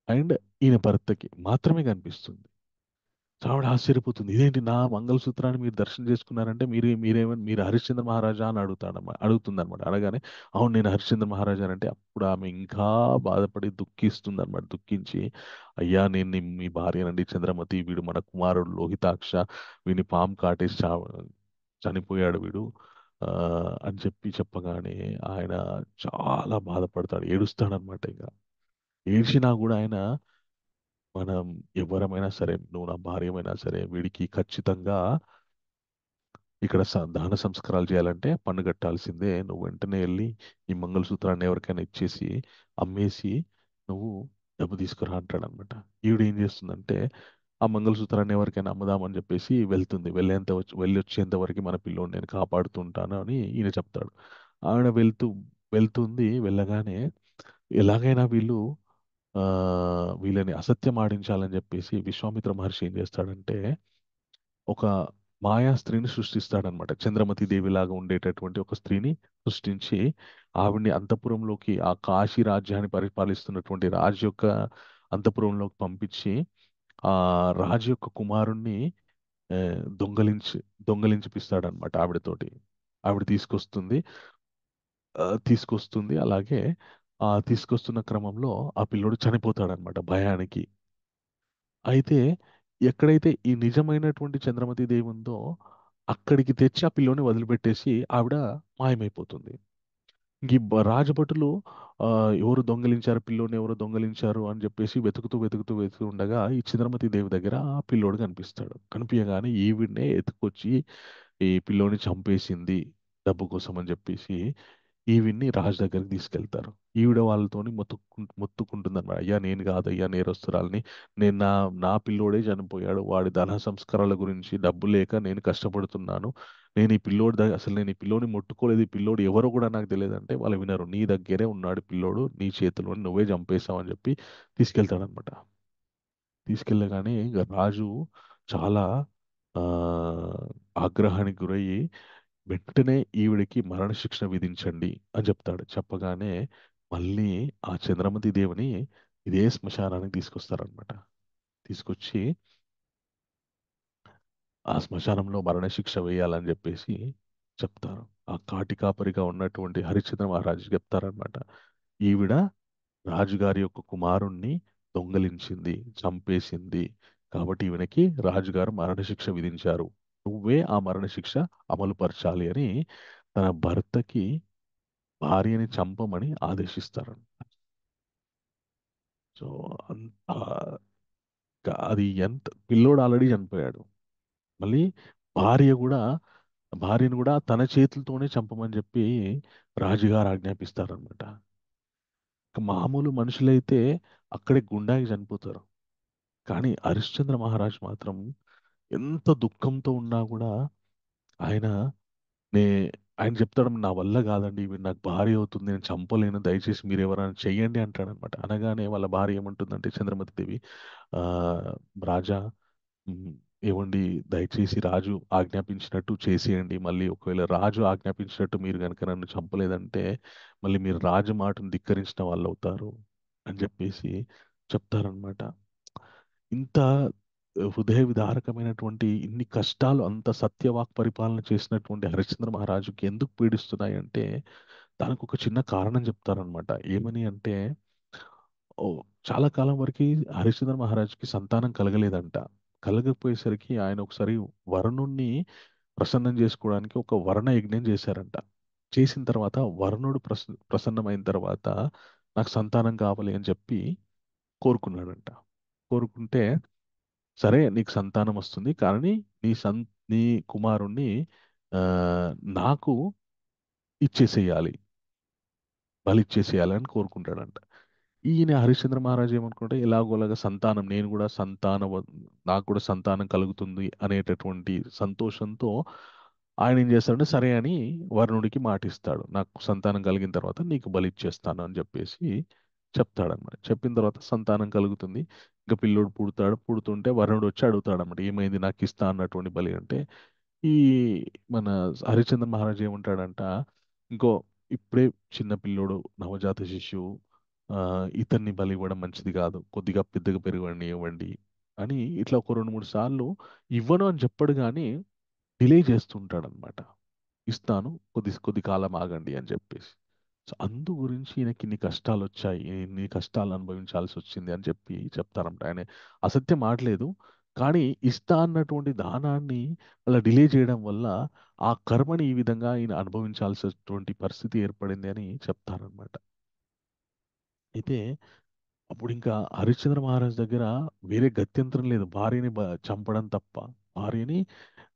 అండ్ ఈయన భర్తకి మాత్రమే కనిపిస్తుంది. సో ఆవిడ ఆశ్చర్యపోతుంది. ఇదేంటి నా మంగళసూత్రాన్ని మీరు దర్శనం చేసుకున్నారంటే మీరు హరిశ్చంద్ర మహారాజా అని అడుగుతుందన్నమాట. అనగానే అవును నేను హరిశ్చంద్ర మహారాజా అంటే అప్పుడు ఆమె ఇంకా బాధపడి దుఃఖిస్తుంది అనమాట. దుఃఖించి అయ్యా నేను మీ భార్యనండి చంద్రమతి, వీడు మన కుమారుడు లోహితాక్ష, వీడిని పాము కాటేసి చనిపోయాడు వీడు ఆ, అని చెప్పగానే ఆయన చాలా బాధపడతాడు, ఏడుస్తాడనమాట. ఇక ఏడ్చినా కూడా ఆయన మనం ఎవరమైనా సరే, నువ్వు నా భార్యమైనా సరే, వీడికి ఖచ్చితంగా ఇక్కడ దహన సంస్కారాలు చేయాలంటే పన్ను కట్టాల్సిందే. నువ్వు వెంటనే వెళ్ళి ఈ మంగళసూత్రాన్ని ఎవరికైనా ఇచ్చేసి అమ్మేసి నువ్వు డబ్బు తీసుకురా అంటాడు అనమాట. ఈవిడ ఏం చేస్తుందంటే ఆ మంగళసూత్రాన్ని ఎవరికైనా అమ్ముదామని చెప్పేసి వెళ్తుంది. వెళ్ళి వచ్చేంత వరకు మన పిల్లోని నేను కాపాడుతుంటాను అని ఈయన చెప్తాడు. ఆవిడ వెళ్తుంది. వెళ్ళగానే ఎలాగైనా ఆ వీళ్ళని అసత్యం ఆడించాలని చెప్పేసి విశ్వామిత్ర మహర్షి ఏం చేస్తాడంటే ఒక మాయా స్త్రీని సృష్టిస్తాడనమాట. చంద్రమతి దేవిలాగా ఉండేటటువంటి ఒక స్త్రీని సృష్టించి ఆవిడ్ని అంతఃపురంలోకి, ఆ కాశీ రాజ్యాన్ని పరిపాలిస్తున్నటువంటి రాజు యొక్క అంతఃపురంలోకి పంపించి ఆ రాజు యొక్క కుమారుణ్ణి ఆ, దొంగలించి దొంగలించిపిస్తాడనమాట ఆవిడతోటి. ఆవిడ తీసుకొస్తుంది. అలాగే ఆ తీసుకొస్తున్న క్రమంలో ఆ పిల్లోడు చనిపోతాడనమాట భయానికి. అయితే ఎక్కడైతే ఈ నిజమైనటువంటి చంద్రమతి దేవి ఉందో అక్కడికి తెచ్చి ఆ పిల్లోని వదిలిపెట్టేసి ఆవిడ మాయమైపోతుంది. ఇంక ఈ రాజభటులు ఆ, ఎవరు దొంగిలించారు పిల్లోని, ఎవరు దొంగిలించారు అని చెప్పేసి వెతుకుతూ ఉండగా ఈ చంద్రమతి దేవి దగ్గర ఆ పిల్లోడు కనిపిస్తాడు. కనిపించగానే ఈవిడ్నే ఎత్తుకొచ్చి ఈ పిల్లోని చంపేసింది డబ్బు కోసం అని చెప్పేసి ఈవిడ్ని రాజు దగ్గరికి తీసుకెళ్తారు. ఈవిడ వాళ్ళతోని మొత్తుకుంటుంది అనమాట. అయ్యా నేను కాదయ్యా నేరస్తురాల్ని, నేను నా పిల్లోడే చనిపోయాడు, వాడి దహన సంస్కారాల గురించి డబ్బు లేక నేను కష్టపడుతున్నాను, నేను ఈ పిల్లోని ముట్టుకోలేదు, ఈ పిల్లోడు ఎవరో కూడా నాకు తెలియదంటే వాళ్ళు వినరు. నీ దగ్గరే ఉన్నాడు పిల్లోడు, నీ చేతిలో నువ్వే చంపేశావు అని చెప్పి తీసుకెళ్తాడనమాట. తీసుకెళ్ళగానే ఇక రాజు చాలా ఆ ఆగ్రహానికి గురయ్యి వెంటనే ఈవిడికి మరణశిక్ష విధించండి అని చెప్తాడు. చెప్పగానే మళ్ళీ ఆ చంద్రమతి దేవుని ఇదే శ్మశానానికి తీసుకొస్తారనమాట. తీసుకొచ్చి ఆ శ్మశానంలో మరణశిక్ష వేయాలని చెప్పేసి చెప్తారు. ఆ కాటి కాపరిగా ఉన్నటువంటి హరిశ్చంద్ర మహారాజు చెప్తారనమాట. ఈవిడ రాజుగారి యొక్క కుమారుణ్ణి దొంగలించింది, చంపేసింది. కాబట్టి ఈవినకి రాజుగారు మరణశిక్ష విధించారు. నువ్వే ఆ మరణశిక్ష అమలు పరచాలి అని తన భర్తకి భార్యని చంపమని ఆదేశిస్తారు. సో అంత అది ఎంత పిల్లోడు ఆల్రెడీ చనిపోయాడు. మళ్ళీ భార్య కూడా భార్యను కూడా తన చేతులతోనే చంపమని చెప్పి రాజుగారు ఆజ్ఞాపిస్తారనమాట. మామూలు మనుషులైతే అక్కడే గుండాకి చనిపోతారు. కానీ హరిశ్చంద్ర మహారాజ్ మాత్రం ఎంత దుఃఖంతో ఉన్నా కూడా ఆయన నే ఆయన చెప్తాడు నా వల్ల కాదండి, ఇవి నాకు భార్య అవుతుంది, నేను చంపలేను, దయచేసి మీరు ఎవరైనా చెయ్యండి అంటాడనమాట. అనగానే వాళ్ళ భార్య ఏమంటుందంటే చంద్రమతి దేవి ఆ రాజా, మ్, ఏవండి, దయచేసి రాజు ఆజ్ఞాపించినట్టు చేసేయండి. మళ్ళీ ఒకవేళ రాజు ఆజ్ఞాపించినట్టు మీరు కనుక నన్ను చంపలేదంటే మళ్ళీ మీరు రాజు మాటను ధిక్కరించిన వాళ్ళు అవుతారు అని చెప్పేసి చెప్తారనమాట. ఇంత హృదయ విదారకమైనటువంటి ఇన్ని కష్టాలు, అంత సత్యవాక్ పరిపాలన చేసినటువంటి హరిశ్చంద్ర మహారాజుకి ఎందుకు పీడిస్తున్నాయి అంటే దానికి ఒక చిన్న కారణం చెప్తారనమాట. ఏమని అంటే ఓ చాలా కాలం వరకు హరిశ్చంద్ర మహారాజుకి సంతానం కలగలేదంట. కలగకపోయేసరికి ఆయన ఒకసారి వరుణుణ్ణి ప్రసన్నం చేసుకోవడానికి ఒక వరుణ యజ్ఞం చేశారంట. చేసిన తర్వాత వరుణుడు ప్రసన్నమైన తర్వాత నాకు సంతానం కావాలి అని చెప్పి కోరుకున్నాడంట. కోరుకుంటే సరే నీకు సంతానం వస్తుంది, కానీ నీ సం నీ కుమారుణ్ణి ఆ, నాకు ఇచ్చేసేయాలి, బలిచ్చేసేయాలి అని కోరుకుంటాడంట. ఈయన హరిశ్చంద్ర మహారాజు ఏమనుకుంటే ఎలాగోలాగా సంతానం, నాకు కూడా సంతానం కలుగుతుంది అనేటటువంటి సంతోషంతో ఆయన ఏం చేస్తాడంటే సరే అని వరుణుడికి మాటిస్తాడు. నాకు సంతానం కలిగిన తర్వాత నీకు బలి ఇచ్చేస్తాను అని చెప్పేసి చెప్తాడన్నమాట. చెప్పిన తర్వాత సంతానం కలుగుతుంది. ఇంకా పిల్లోడు పుడతాడు. పుడుతుంటే వరుణుడు వచ్చి అడుగుతాడు అనమాట, ఏమైంది నాకు ఇస్తా అన్నటువంటి బలి అంటే ఈ మన హరిశ్చంద్ర మహారాజ్ ఏమంటాడంట, ఇంకో ఇప్పుడే చిన్న పిల్లోడు నవజాత శిశువు, ఆ, ఇతన్ని బలి ఇవ్వడం మంచిది కాదు, కొద్దిగా పెద్దగా పెరగని ఇవ్వండి అని ఇట్లా ఒక రెండు మూడు సార్లు ఇవ్వను అని చెప్పడు కానీ డిలే చేస్తుంటాడు అనమాట. ఇస్తాను, కొద్ది కొద్ది కాలం ఆగండి అని చెప్పేసి. సో అందు గురించి ఈయనకి ఇన్ని కష్టాలు వచ్చాయి, ఇన్ని కష్టాలు అనుభవించాల్సి వచ్చింది అని చెప్పి చెప్తారంట. ఆయన అసత్యం ఆడలేదు, కానీ ఇస్తా అన్నటువంటి దానాన్ని అలా డిలే చేయడం వల్ల ఆ కర్మని ఈ విధంగా ఈయన అనుభవించాల్సినటువంటి పరిస్థితి ఏర్పడింది అని చెప్తారనమాట. అయితే అప్పుడు ఇంకా హరిశ్చంద్ర మహారాజ్ దగ్గర వేరే గత్యంతరం లేదు, భార్యని చంపడం తప్ప. భార్యని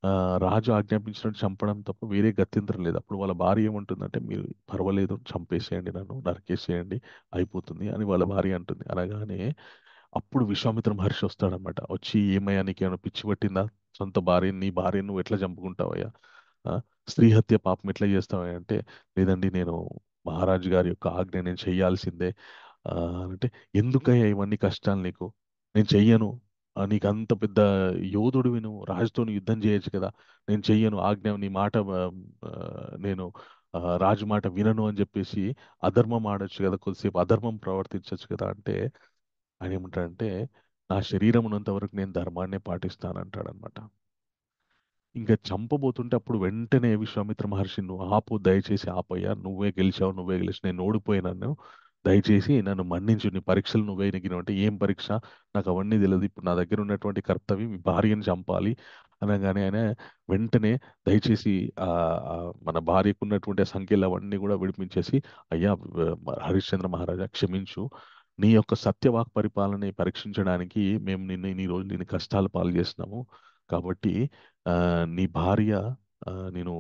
ఆ, రాజు ఆజ్ఞాపించినట్టు చంపడం తప్ప వేరే గత్యంతరం లేదు. అప్పుడు వాళ్ళ భార్య ఏమంటుందంటే, మీరు పర్వాలేదు చంపేసేయండి, నన్ను నరికేసేయండి, అయిపోతుంది అని వాళ్ళ భార్య అంటుంది. అనగానే అప్పుడు విశ్వామిత్ర మహర్షి వస్తాడనమాట. వచ్చి, ఏమయ్యా నీకేమైనా పిచ్చి పట్టిందా? సొంత భార్యని, నీ భార్యను నువ్వు ఎట్లా చంపుకుంటావయ్యా? ఆ, స్త్రీ హత్య పాపం ఎట్లా చేస్తావయ్యా అంటే, లేదండి నేను మహారాజు గారి యొక్క ఆజ్ఞ నేను చేయాల్సిందే. ఆ, అంటే, ఎందుకయ్యా ఇవన్నీ కష్టాలు నీకు? నేను చెయ్యను. నీకు అంత పెద్ద యోధుడివి, నువ్వు రాజుతో యుద్ధం చేయొచ్చు కదా. నేను చెయ్యను, ఆజ్ఞ నీ మాట ఆ, నేను రాజు మాట వినను అని చెప్పేసి అధర్మం ఆడొచ్చు కదా, కొద్దిసేపు అధర్మం ప్రవర్తించవచ్చు కదా అంటే, ఆయన ఏమంటాడంటే, నా శరీరం ఉన్నంత వరకు నేను ధర్మాన్నే పాటిస్తానంటాడనమాట. ఇంకా చంపబోతుంటే అప్పుడు వెంటనే విశ్వామిత్ర మహర్షి, నువ్వు ఆపు, దయచేసి ఆపయ్యా, నువ్వే గెలిచావు, నువ్వే గెలిచి నేను ఓడిపోయినాను, దయచేసి నన్ను మన్నించు, నీ పరీక్షలు నువ్వే నెగ్గినావు అంటే, ఏం పరీక్ష? నాకు అవన్నీ తెలియదు, ఇప్పుడు నా దగ్గర ఉన్నటువంటి కర్తవ్యం మీ భార్యను చంపాలి అనగానే ఆయన వెంటనే, దయచేసి ఆ ఆ మన భార్యకు ఉన్నటువంటి ఆ సంఖ్యలు అవన్నీ కూడా విడిపించేసి, అయ్యా హరిశ్చంద్ర మహారాజా క్షమించు, నీ యొక్క సత్యవాక్ పరిపాలనని పరీక్షించడానికి మేము నిన్ను ఇన్ని రోజులు నిన్ను కష్టాలు పాలు చేస్తున్నాము. కాబట్టి ఆ, నీ భార్య నేను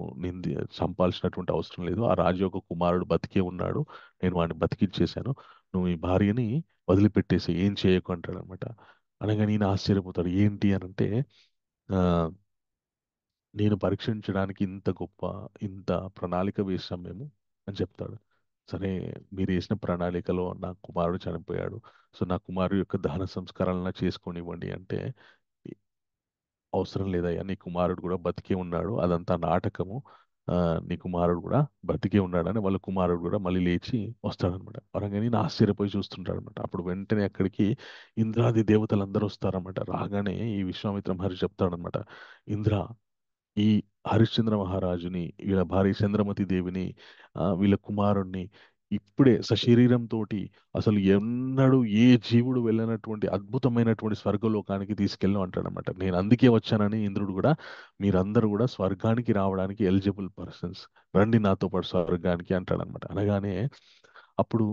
చంపాల్సినటువంటి అవసరం లేదు. ఆ రాజు యొక్క కుమారుడు బతికే ఉన్నాడు, నేను వాడిని బతికించేశాను. నువ్వు ఈ భార్యని వదిలిపెట్టేసి ఏం చేయకు అంటాడు అనమాట. అనగా నేను ఆశ్చర్యపోతాడు, ఏంటి అని అంటే, ఆ, నేను పరీక్షించడానికి ఇంత గొప్ప, ఇంత ప్రణాళిక వేశాం మేము అని చెప్తాడు. సరే, మీరు వేసిన ప్రణాళికలో నా కుమారుడు చనిపోయాడు, సో నా కుమారుడు యొక్క దహన సంస్కారాలను చేసుకొనివ్వండి అంటే, అవసరం లేదయ్యా, నీ కుమారుడు కూడా బతికే ఉన్నాడు, అదంతా నాటకము. ఆ, నీ కుమారుడు కూడా బతికే ఉన్నాడని వాళ్ళ కుమారుడు కూడా మళ్ళీ లేచి వస్తాడనమాట. వరంగానే నేను ఆశ్చర్యపోయి చూస్తుంటాడనమాట. అప్పుడు వెంటనే అక్కడికి ఇంద్రాది దేవతలందరూ వస్తారనమాట. రాగానే ఈ విశ్వామిత్ర మహర్షి చెప్తాడనమాట, ఇంద్ర, ఈ హరిశ్చంద్ర మహారాజుని, వీళ్ళ భార్య చంద్రమతి దేవిని, వీళ్ళ కుమారుణ్ణి ఇప్పుడే సశరీరంతో అసలు ఎన్నడూ ఏ జీవుడు వెళ్ళనటువంటి అద్భుతమైనటువంటి స్వర్గలోకానికి తీసుకెళ్ళాం అంటాడనమాట. నేను అందుకే వచ్చానని ఇంద్రుడు కూడా, మీరందరూ కూడా స్వర్గానికి రావడానికి ఎలిజిబుల్ పర్సన్స్, రండి నాతో పాటు స్వర్గానికి అంటాడనమాట. అనగానే అప్పుడు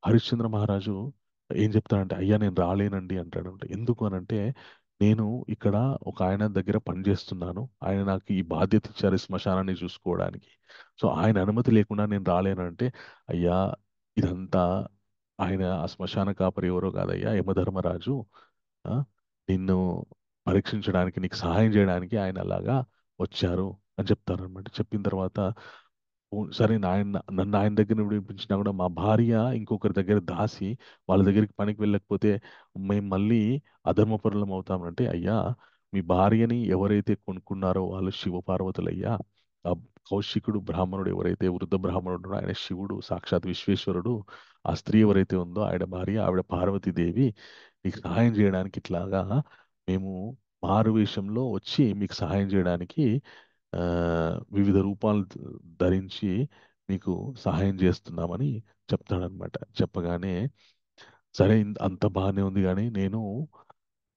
హరిశ్చంద్ర మహారాజు ఏం చెప్తాడంటే, అయ్యా నేను రాలేనండి అంటాడంట. ఎందుకు అనంటే, నేను ఇక్కడ ఒక ఆయన దగ్గర పనిచేస్తున్నాను, ఆయన నాకు ఈ బాధ్యత ఇచ్చారు, ఈ శ్మశానాన్ని చూసుకోవడానికి. సో ఆయన అనుమతి లేకుండా నేను రాలేనంటే, అయ్యా ఇదంతా ఆయన ఆ శ్మశాన కాపరి ఎవరో కాదయ్యా, యమధర్మరాజు. ఆ, నిన్ను పరీక్షించడానికి, నీకు సహాయం చేయడానికి ఆయన అలాగా వచ్చారు అని చెప్తారనమాట. చెప్పిన తర్వాత, సరే నన్ను ఆయన దగ్గర విడిపించినా కూడా మా భార్య ఇంకొకరి దగ్గర దాసి వాళ్ళ దగ్గరికి పనికి వెళ్ళకపోతే మేము మళ్ళీ అధర్మపరులం అవుతామంటే, అయ్యా మీ భార్యని ఎవరైతే కొనుక్కున్నారో వాళ్ళు శివపార్వతులయ్యా. ఆ కౌశికుడు బ్రాహ్మణుడు ఎవరైతే, వృద్ధ బ్రాహ్మణుడు ఆయన శివుడు, సాక్షాత్ విశ్వేశ్వరుడు. ఆ స్త్రీ ఎవరైతే ఉందో ఆయన భార్య, ఆవిడ పార్వతీదేవి. నీకు సహాయం చేయడానికి ఇట్లాగా మేము మారు వేషంలో వచ్చి మీకు సహాయం చేయడానికి ఆ, వివిధ రూపాలు ధరించి మీకు సహాయం చేస్తున్నామని చెప్తాడనమాట. చెప్పగానే, సరే అంత బాగానే ఉంది కానీ నేను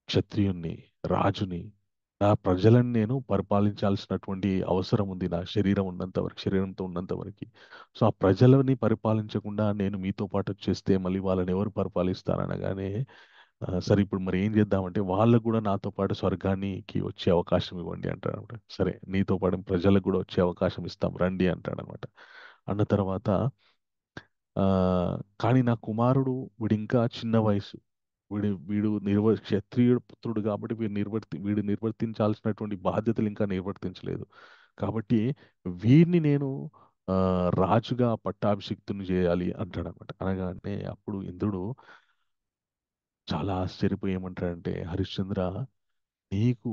క్షత్రియుణ్ణి, రాజుని, నా ప్రజలను నేను పరిపాలించాల్సినటువంటి అవసరం ఉంది, నా శరీరం ఉన్నంత వరకు, శరీరంతో ఉన్నంత వరకు. సో ఆ ప్రజలని పరిపాలించకుండా నేను మీతో పాటు వచ్చేస్తే మళ్ళీ వాళ్ళని ఎవరు పరిపాలిస్తారనగానే, సరే ఇప్పుడు మరి ఏం చేద్దామంటే, వాళ్ళకు కూడా నాతో పాటు స్వర్గానికి వచ్చే అవకాశం ఇవ్వండి అంటాడనమాట. సరే నీతో పాటు ప్రజలకు కూడా వచ్చే అవకాశం ఇస్తాం రండి అంటాడనమాట. అన్న తర్వాత, ఆ, కానీ నా కుమారుడు, వీడు ఇంకా చిన్న వయసు, వీడు క్షత్రియుడు పుత్రుడు కాబట్టి వీడు నిర్వర్తించాల్సినటువంటి బాధ్యతలు ఇంకా నిర్వర్తించలేదు. కాబట్టి వీడిని నేను ఆ, రాజుగా పట్టాభిషిక్తుని చేయాలి అంటాడనమాట. అనగానే అప్పుడు ఇంద్రుడు చాలా ఆశ్చర్యపోయి ఏమంటాడంటే, హరిశ్చంద్ర, నీకు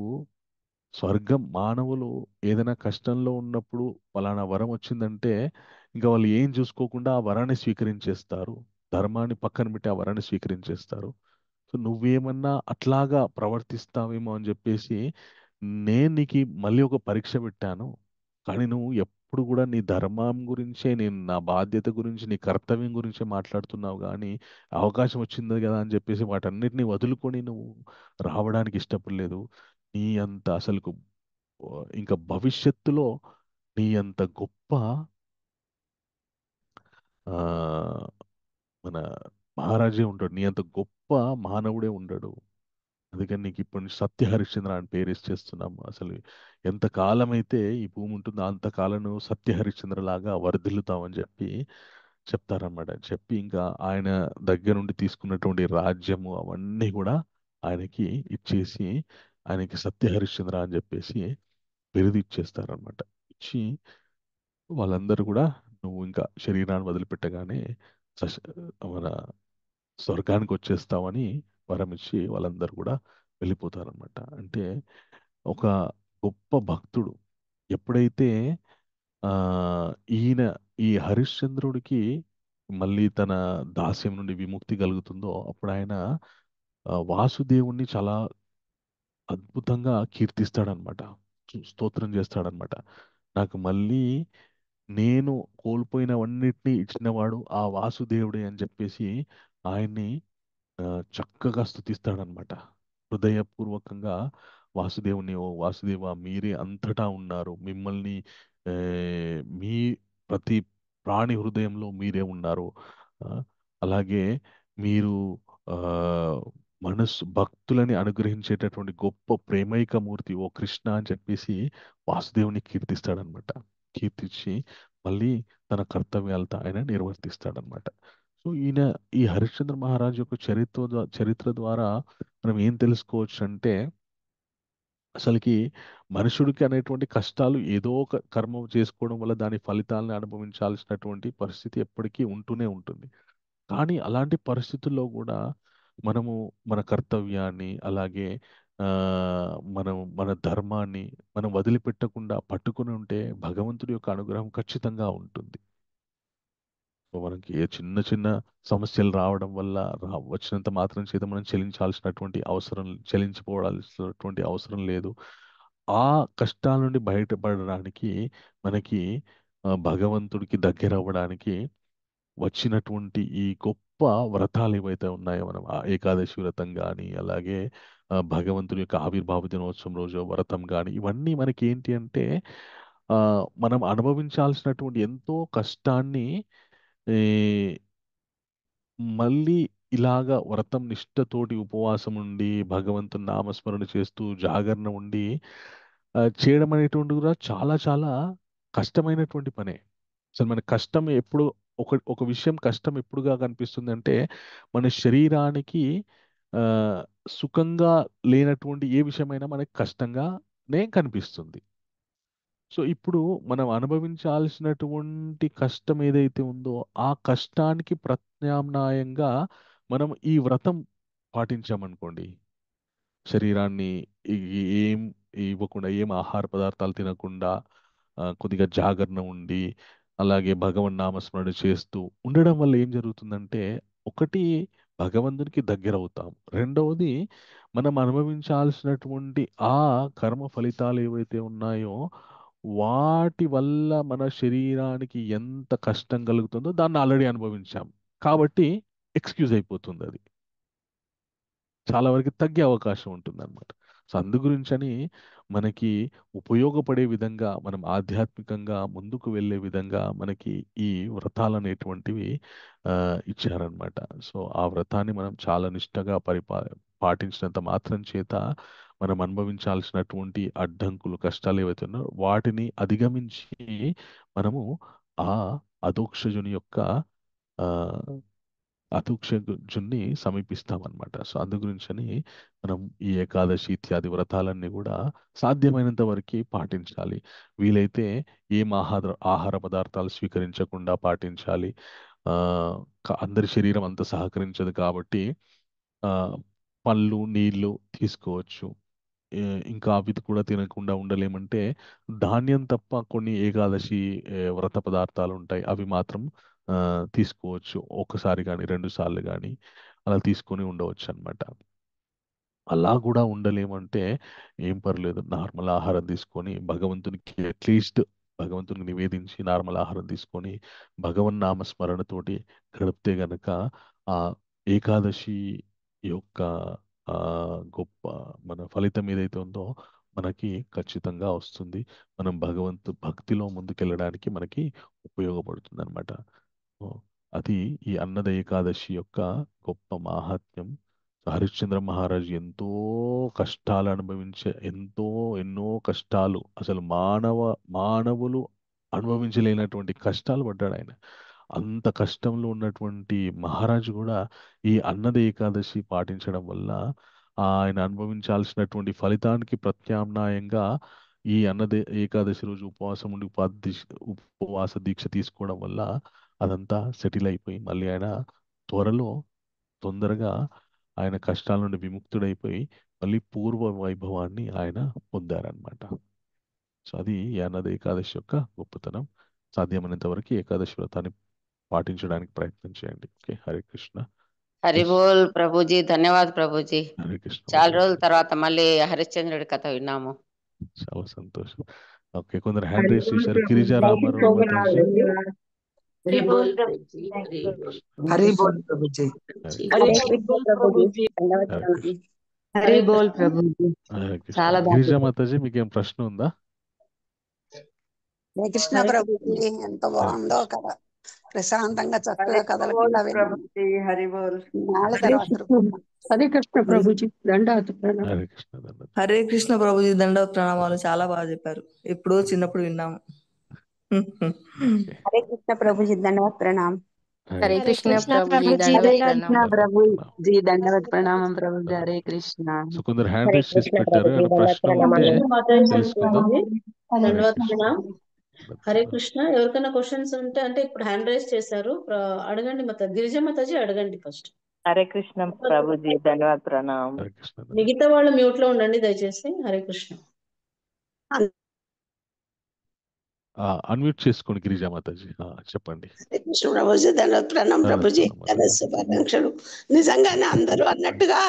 స్వర్గం మానవులు ఏదైనా కష్టంలో ఉన్నప్పుడు పలానా వరం వచ్చిందంటే ఇంకా వాళ్ళు ఏం చూసుకోకుండా ఆ వరాన్ని స్వీకరించేస్తారు. ధర్మాన్ని పక్కన పెట్టి ఆ వరాన్ని స్వీకరించేస్తారు. సో నువ్వేమన్నా అట్లాగా ప్రవర్తిస్తావేమో అని చెప్పేసి నేను నీకు మళ్ళీ ఒక పరీక్ష పెట్టాను. కానీ నువ్వు ఎప్పుడు కూడా నీ ధర్మం గురించే, నేను నా బాధ్యత గురించి, నీ కర్తవ్యం గురించే మాట్లాడుతున్నావు కానీ అవకాశం వచ్చింది కదా అని చెప్పేసి వాటన్నిటిని వదులుకొని నువ్వు రావడానికి ఇష్టపడలేదు. నీ అంత అసలుకు ఇంకా భవిష్యత్తులో నీ అంత గొప్ప ఆ, మన మహారాజే ఉంటాడు. నీ అంత గొప్ప మానవుడే ఉండడు. అందుకని నీకు ఇప్పటి నుంచి సత్య హరిశ్చంద్ర అని పేరు ఇచ్చేస్తున్నాం. అసలు ఎంత కాలం అయితే ఈ భూమి ఉంటుందో అంతకాలం నువ్వు సత్య హరిశ్చంద్ర లాగా వర్ధిల్లుతావని చెప్పి చెప్తారన్నమాట. చెప్పి ఇంకా ఆయన దగ్గర నుండి తీసుకున్నటువంటి రాజ్యము అవన్నీ కూడా ఆయనకి ఇచ్చేసి ఆయనకి సత్య హరిశ్చంద్ర అని చెప్పేసి బిరుదు ఇచ్చేస్తారనమాట. ఇచ్చి వాళ్ళందరూ కూడా నువ్వు ఇంకా శరీరాన్ని వదిలిపెట్టగానే సశ మన స్వర్గానికి వచ్చేస్తామని వరం ఇచ్చి వాళ్ళందరూ కూడా వెళ్ళిపోతారనమాట. అంటే ఒక గొప్ప భక్తుడు ఎప్పుడైతే ఆ ఈయన ఈ హరిశ్చంద్రుడికి మళ్ళీ తన దాస్యం నుండి విముక్తి కలుగుతుందో అప్పుడు ఆయన వాసుదేవుణ్ణి చాలా అద్భుతంగా కీర్తిస్తాడనమాట. స్తోత్రం చేస్తాడనమాట. నాకు మళ్ళీ నేను కోల్పోయినవన్నిటినీ ఇచ్చినవాడు ఆ వాసుదేవుడే అని చెప్పేసి ఆయన్ని చక్కగా స్తుతిస్తాడనమాట. హృదయపూర్వకంగా వాసుదేవుని, ఓ వాసుదేవ మీరే అంతటా ఉన్నారు, మిమ్మల్ని ఆ, మీ ప్రతి ప్రాణి హృదయంలో మీరే ఉన్నారు. ఆ, అలాగే మీరు ఆ, మనస్సు భక్తులని అనుగ్రహించేటటువంటి గొప్ప ప్రేమైక మూర్తి ఓ కృష్ణ అని చెప్పేసి వాసుదేవుని కీర్తిస్తాడనమాట. కీర్తించి మళ్ళీ తన కర్తవ్యాలతో ఆయన నిర్వర్తిస్తాడనమాట. సో ఈయన ఈ హరిశ్చంద్ర మహారాజు యొక్క చరిత్ర ద్వారా మనం ఏం తెలుసుకోవచ్చు అంటే అసలుకి మనుషుడికి అనేటువంటి కష్టాలు ఏదో ఒక కర్మ చేసుకోవడం వల్ల దాని ఫలితాలను అనుభవించాల్సినటువంటి పరిస్థితి ఎప్పటికీ ఉంటూనే ఉంటుంది. కానీ అలాంటి పరిస్థితుల్లో కూడా మనము మన కర్తవ్యాన్ని అలాగే ఆ, మనం మన ధర్మాన్ని మనం వదిలిపెట్టకుండా పట్టుకుని ఉంటే భగవంతుడి యొక్క అనుగ్రహం ఖచ్చితంగా ఉంటుంది. మనకి ఏ చిన్న చిన్న సమస్యలు రావడం వల్ల వచ్చినంత మాత్రం చేత మనం చెల్లించిపోవాల్సినటువంటి అవసరం లేదు. ఆ కష్టాల నుండి బయటపడడానికి మనకి భగవంతుడికి దగ్గర అవ్వడానికి వచ్చినటువంటి ఈ గొప్ప వ్రతాలు ఏవైతే ఉన్నాయో మనం ఆ ఏకాదశి వ్రతం కానీ అలాగే భగవంతుని యొక్క ఆవిర్భావ దినోత్సవం రోజు వ్రతం కానీ ఇవన్నీ మనకి ఏంటి అంటే ఆ, మనం అనుభవించాల్సినటువంటి ఎంతో కష్టాన్ని ఈ మళ్ళీ ఇలాగ వ్రతం నిష్ఠతోటి ఉపవాసం ఉండి భగవంతుని నామస్మరణ చేస్తూ జాగరణ ఉండి చేయడం అనేటువంటి కూడా చాలా చాలా కష్టమైనటువంటి పనే. అసలు మన కష్టం ఎప్పుడు ఒక విషయం కష్టం ఎప్పుడుగా కనిపిస్తుంది అంటే మన శరీరానికి ఆ, సుఖంగా లేనటువంటి ఏ విషయమైనా మనకి కష్టంగానే కనిపిస్తుంది. సో ఇప్పుడు మనం అనుభవించాల్సినటువంటి కష్టం ఏదైతే ఉందో ఆ కష్టానికి ప్రత్యామ్నాయంగా మనం ఈ వ్రతం పాటించామనుకోండి, శరీరాన్ని ఏం ఇవ్వకుండా ఏం ఆహార పదార్థాలు తినకుండా కొద్దిగా జాగరణ ఉండి అలాగే భగవన్ నామస్మరణ చేస్తూ ఉండడం వల్ల ఏం జరుగుతుందంటే ఒకటి భగవంతునికి దగ్గర అవుతాం, రెండవది మనం అనుభవించాల్సినటువంటి ఆ కర్మ ఫలితాలు ఏవైతే ఉన్నాయో వాటి వల్ల మన శరీరానికి ఎంత కష్టం కలుగుతుందో దాన్ని ఆల్రెడీ అనుభవించాం కాబట్టి ఎక్స్క్యూజ్ అయిపోతుంది అది, చాలా వరకు తగ్గే అవకాశం ఉంటుందన్నమాట. సో అందు గురించని మనకి ఉపయోగపడే విధంగా మనం ఆధ్యాత్మికంగా ముందుకు వెళ్ళే విధంగా మనకి ఈ వ్రతాలు అనేటువంటివి ఆ, ఇచ్చారనమాట. సో ఆ వ్రతాన్ని మనం చాలా నిష్టగా పాటించినంత మాత్రం చేత మనం అనుభవించాల్సినటువంటి అడ్డంకులు కష్టాలు ఏవైతే ఉన్నాయో వాటిని అధిగమించి మనము ఆ అధోక్షజుని యొక్క ఆ, అధోక్షజుణ్ణి సమీపిస్తామన్నమాట. సో అందు గురించని మనం ఈ ఏకాదశి ఇత్యాది వ్రతాలన్నీ కూడా సాధ్యమైనంత వరకు పాటించాలి. వీలైతే ఏం ఆహార పదార్థాలు స్వీకరించకుండా పాటించాలి. ఆ అందరి శరీరం అంత సహకరించదు కాబట్టి ఆ పళ్ళు నీళ్లు తీసుకోవచ్చు. ఇంకా అవి కూడా తినకుండా ఉండలేమంటే ధాన్యం తప్ప కొన్ని ఏకాదశి వ్రత పదార్థాలు ఉంటాయి. అవి మాత్రం ఆ, తీసుకోవచ్చు. ఒకసారి కానీ రెండు సార్లు కానీ అలా తీసుకొని ఉండవచ్చు అన్నమాట. అలా కూడా ఉండలేమంటే ఏం పర్లేదు, నార్మల్ ఆహారం తీసుకొని భగవంతునికి అట్లీస్ట్ భగవంతునికి నివేదించి నార్మల్ ఆహారం తీసుకొని భగవన్ నామస్మరణతోటి గడిపితే గనక ఆ ఏకాదశి యొక్క ఆ గొప్ప మన ఫలితం ఏదైతే ఉందో మనకి ఖచ్చితంగా వస్తుంది. మనం భక్తిలో ముందుకెళ్ళడానికి మనకి ఉపయోగపడుతుంది అనమాట. అది ఈ అన్నద ఏకాదశి యొక్క గొప్ప మాహాత్మ్యం. హరిశ్చంద్ర మహారాజు ఎంతో కష్టాలు అనుభవించే ఎన్నో కష్టాలు, అసలు మానవులు అనుభవించలేనటువంటి కష్టాలు పడ్డాడు ఆయన. అంత కష్టంలో ఉన్నటువంటి మహారాజు కూడా ఈ అన్నద ఏకాదశి పాటించడం వల్ల ఆయన అనుభవించాల్సినటువంటి ఫలితానికి ప్రత్యామ్నాయంగా ఈ ఏకాదశి రోజు ఉపవాసం ఉండి ఉపవాస దీక్ష తీసుకోవడం వల్ల అదంతా సెటిల్ అయిపోయి మళ్ళీ ఆయన త్వరలో తొందరగా ఆయన కష్టాల నుండి విముక్తుడైపోయి మళ్ళీ పూర్వ వైభవాన్ని ఆయన పొందారనమాట. సో అది ఈ అన్నద ఏకాదశి యొక్క గొప్పతనం. సాధ్యమైనంత వరకు ఏకాదశి వ్రతాన్ని పాటించడానికి ప్రయత్నం చేయండి. ఓకే, హరే కృష్ణ. హరి ఎస్, బోల్ ప్రభుజీ, ధన్యవాద్ ప్రభుజీ. హరే కృష్ణ చాలా మాతాజీ. రోజుల తర్వాత మళ్ళీ హరిశ్చంద్రుడి కథ విన్నాము. చాలా సంతోషం. ఓకే, కొందరు హ్యాండ్ హరి రేస్ బోల్ చేశారు. ప్రభుజీ. గిరిజా రామారావు మాతాజీ. హరి బోల్ ప్రభుజీ. హరే కృష్ణ. హరి బోల్ ప్రభుజీ. హరే హరే కృష్ణ. కృష్ణ ప్రభుజీ. హరే కృష్ణ. హరి బోల్ ప్రభుజీ. హరే కృష్ణ. చాలా గిరిజా బాగుంది. మాతాజీ, మీకేం ప్రశ్న ఉందా? హరే కృష్ణ హరే ప్రభుజీ, ఎంత హరే బాగుందో కృష్ణ. కదా, ప్రశాంతంగా చక్కగా హరి బోల్ కదలకుండా విన్నాం. ప్రభుజీ. హరి బోల్. నాళ్ళ హరే తర్వాత కృష్ణ హరే కృష్ణ ప్రభుజీ, దండాత్ ప్రణామం. హరే కృష్ణ దండత్. హరే కృష్ణ ప్రభుజీ, దండ ప్రణామాలు. చాలా బాగా చెప్పారు. ఎప్పుడో చిన్నప్పుడు విన్నాము. ఓకే. హరే కృష్ణ ప్రభుజీ, దండవత్ ప్రణామ్. హరే హరే కృష్ణ. కృష్ణ ప్రభుజీ, హరే దండవత్ కృష్ణ ప్రణామం. ప్రభుజీ. దండవత్ ప్రణామం ప్రభుజీ. హరే కృష్ణ. సో కొందరు హ్యాండ్ హరే రేస్ చేసి కృష్ణ పెట్టారు. ప్రభుజీ, ఏమైనా దండవత్ ప్రశ్న ప్రణామాలు. ఉంటే మాతాజీ తెలుసుకుందాం. ప్రభుజీ, హరే ధన్యవాద కృష్ణ. ప్రణామ్. దండత్ హరే ప్రణామం. కృష్ణ. ఎవరికైనా క్వశ్చన్స్ ఉంటే, అంటే ఇప్పుడు హ్యాండ్ రైజ్ చేశారు, అడగండి. గిరిజ మాతాజీ అడగండి ఫస్ట్. హరే కృష్ణ ప్రభుజీ. ధన్యవాద్ ప్రణాం. హరే కృష్ణ దండత్. మిగతా వాళ్ళు మ్యూట్ లో ఉండండి దయచేసి. హరే కృష్ణ. అన్మ్యూట్ చేసుకోండి గిరిజా మాతాజీ. చెప్పండి. హరే కృష్ణ ప్రభుజీ, దండవత్ ప్రణామ్ దండత్ ప్రభుజీ. ప్రణామం కదా మాతాజీ. శుభాకాంక్షలు. నిజంగానే అందరూ అన్నట్టుగా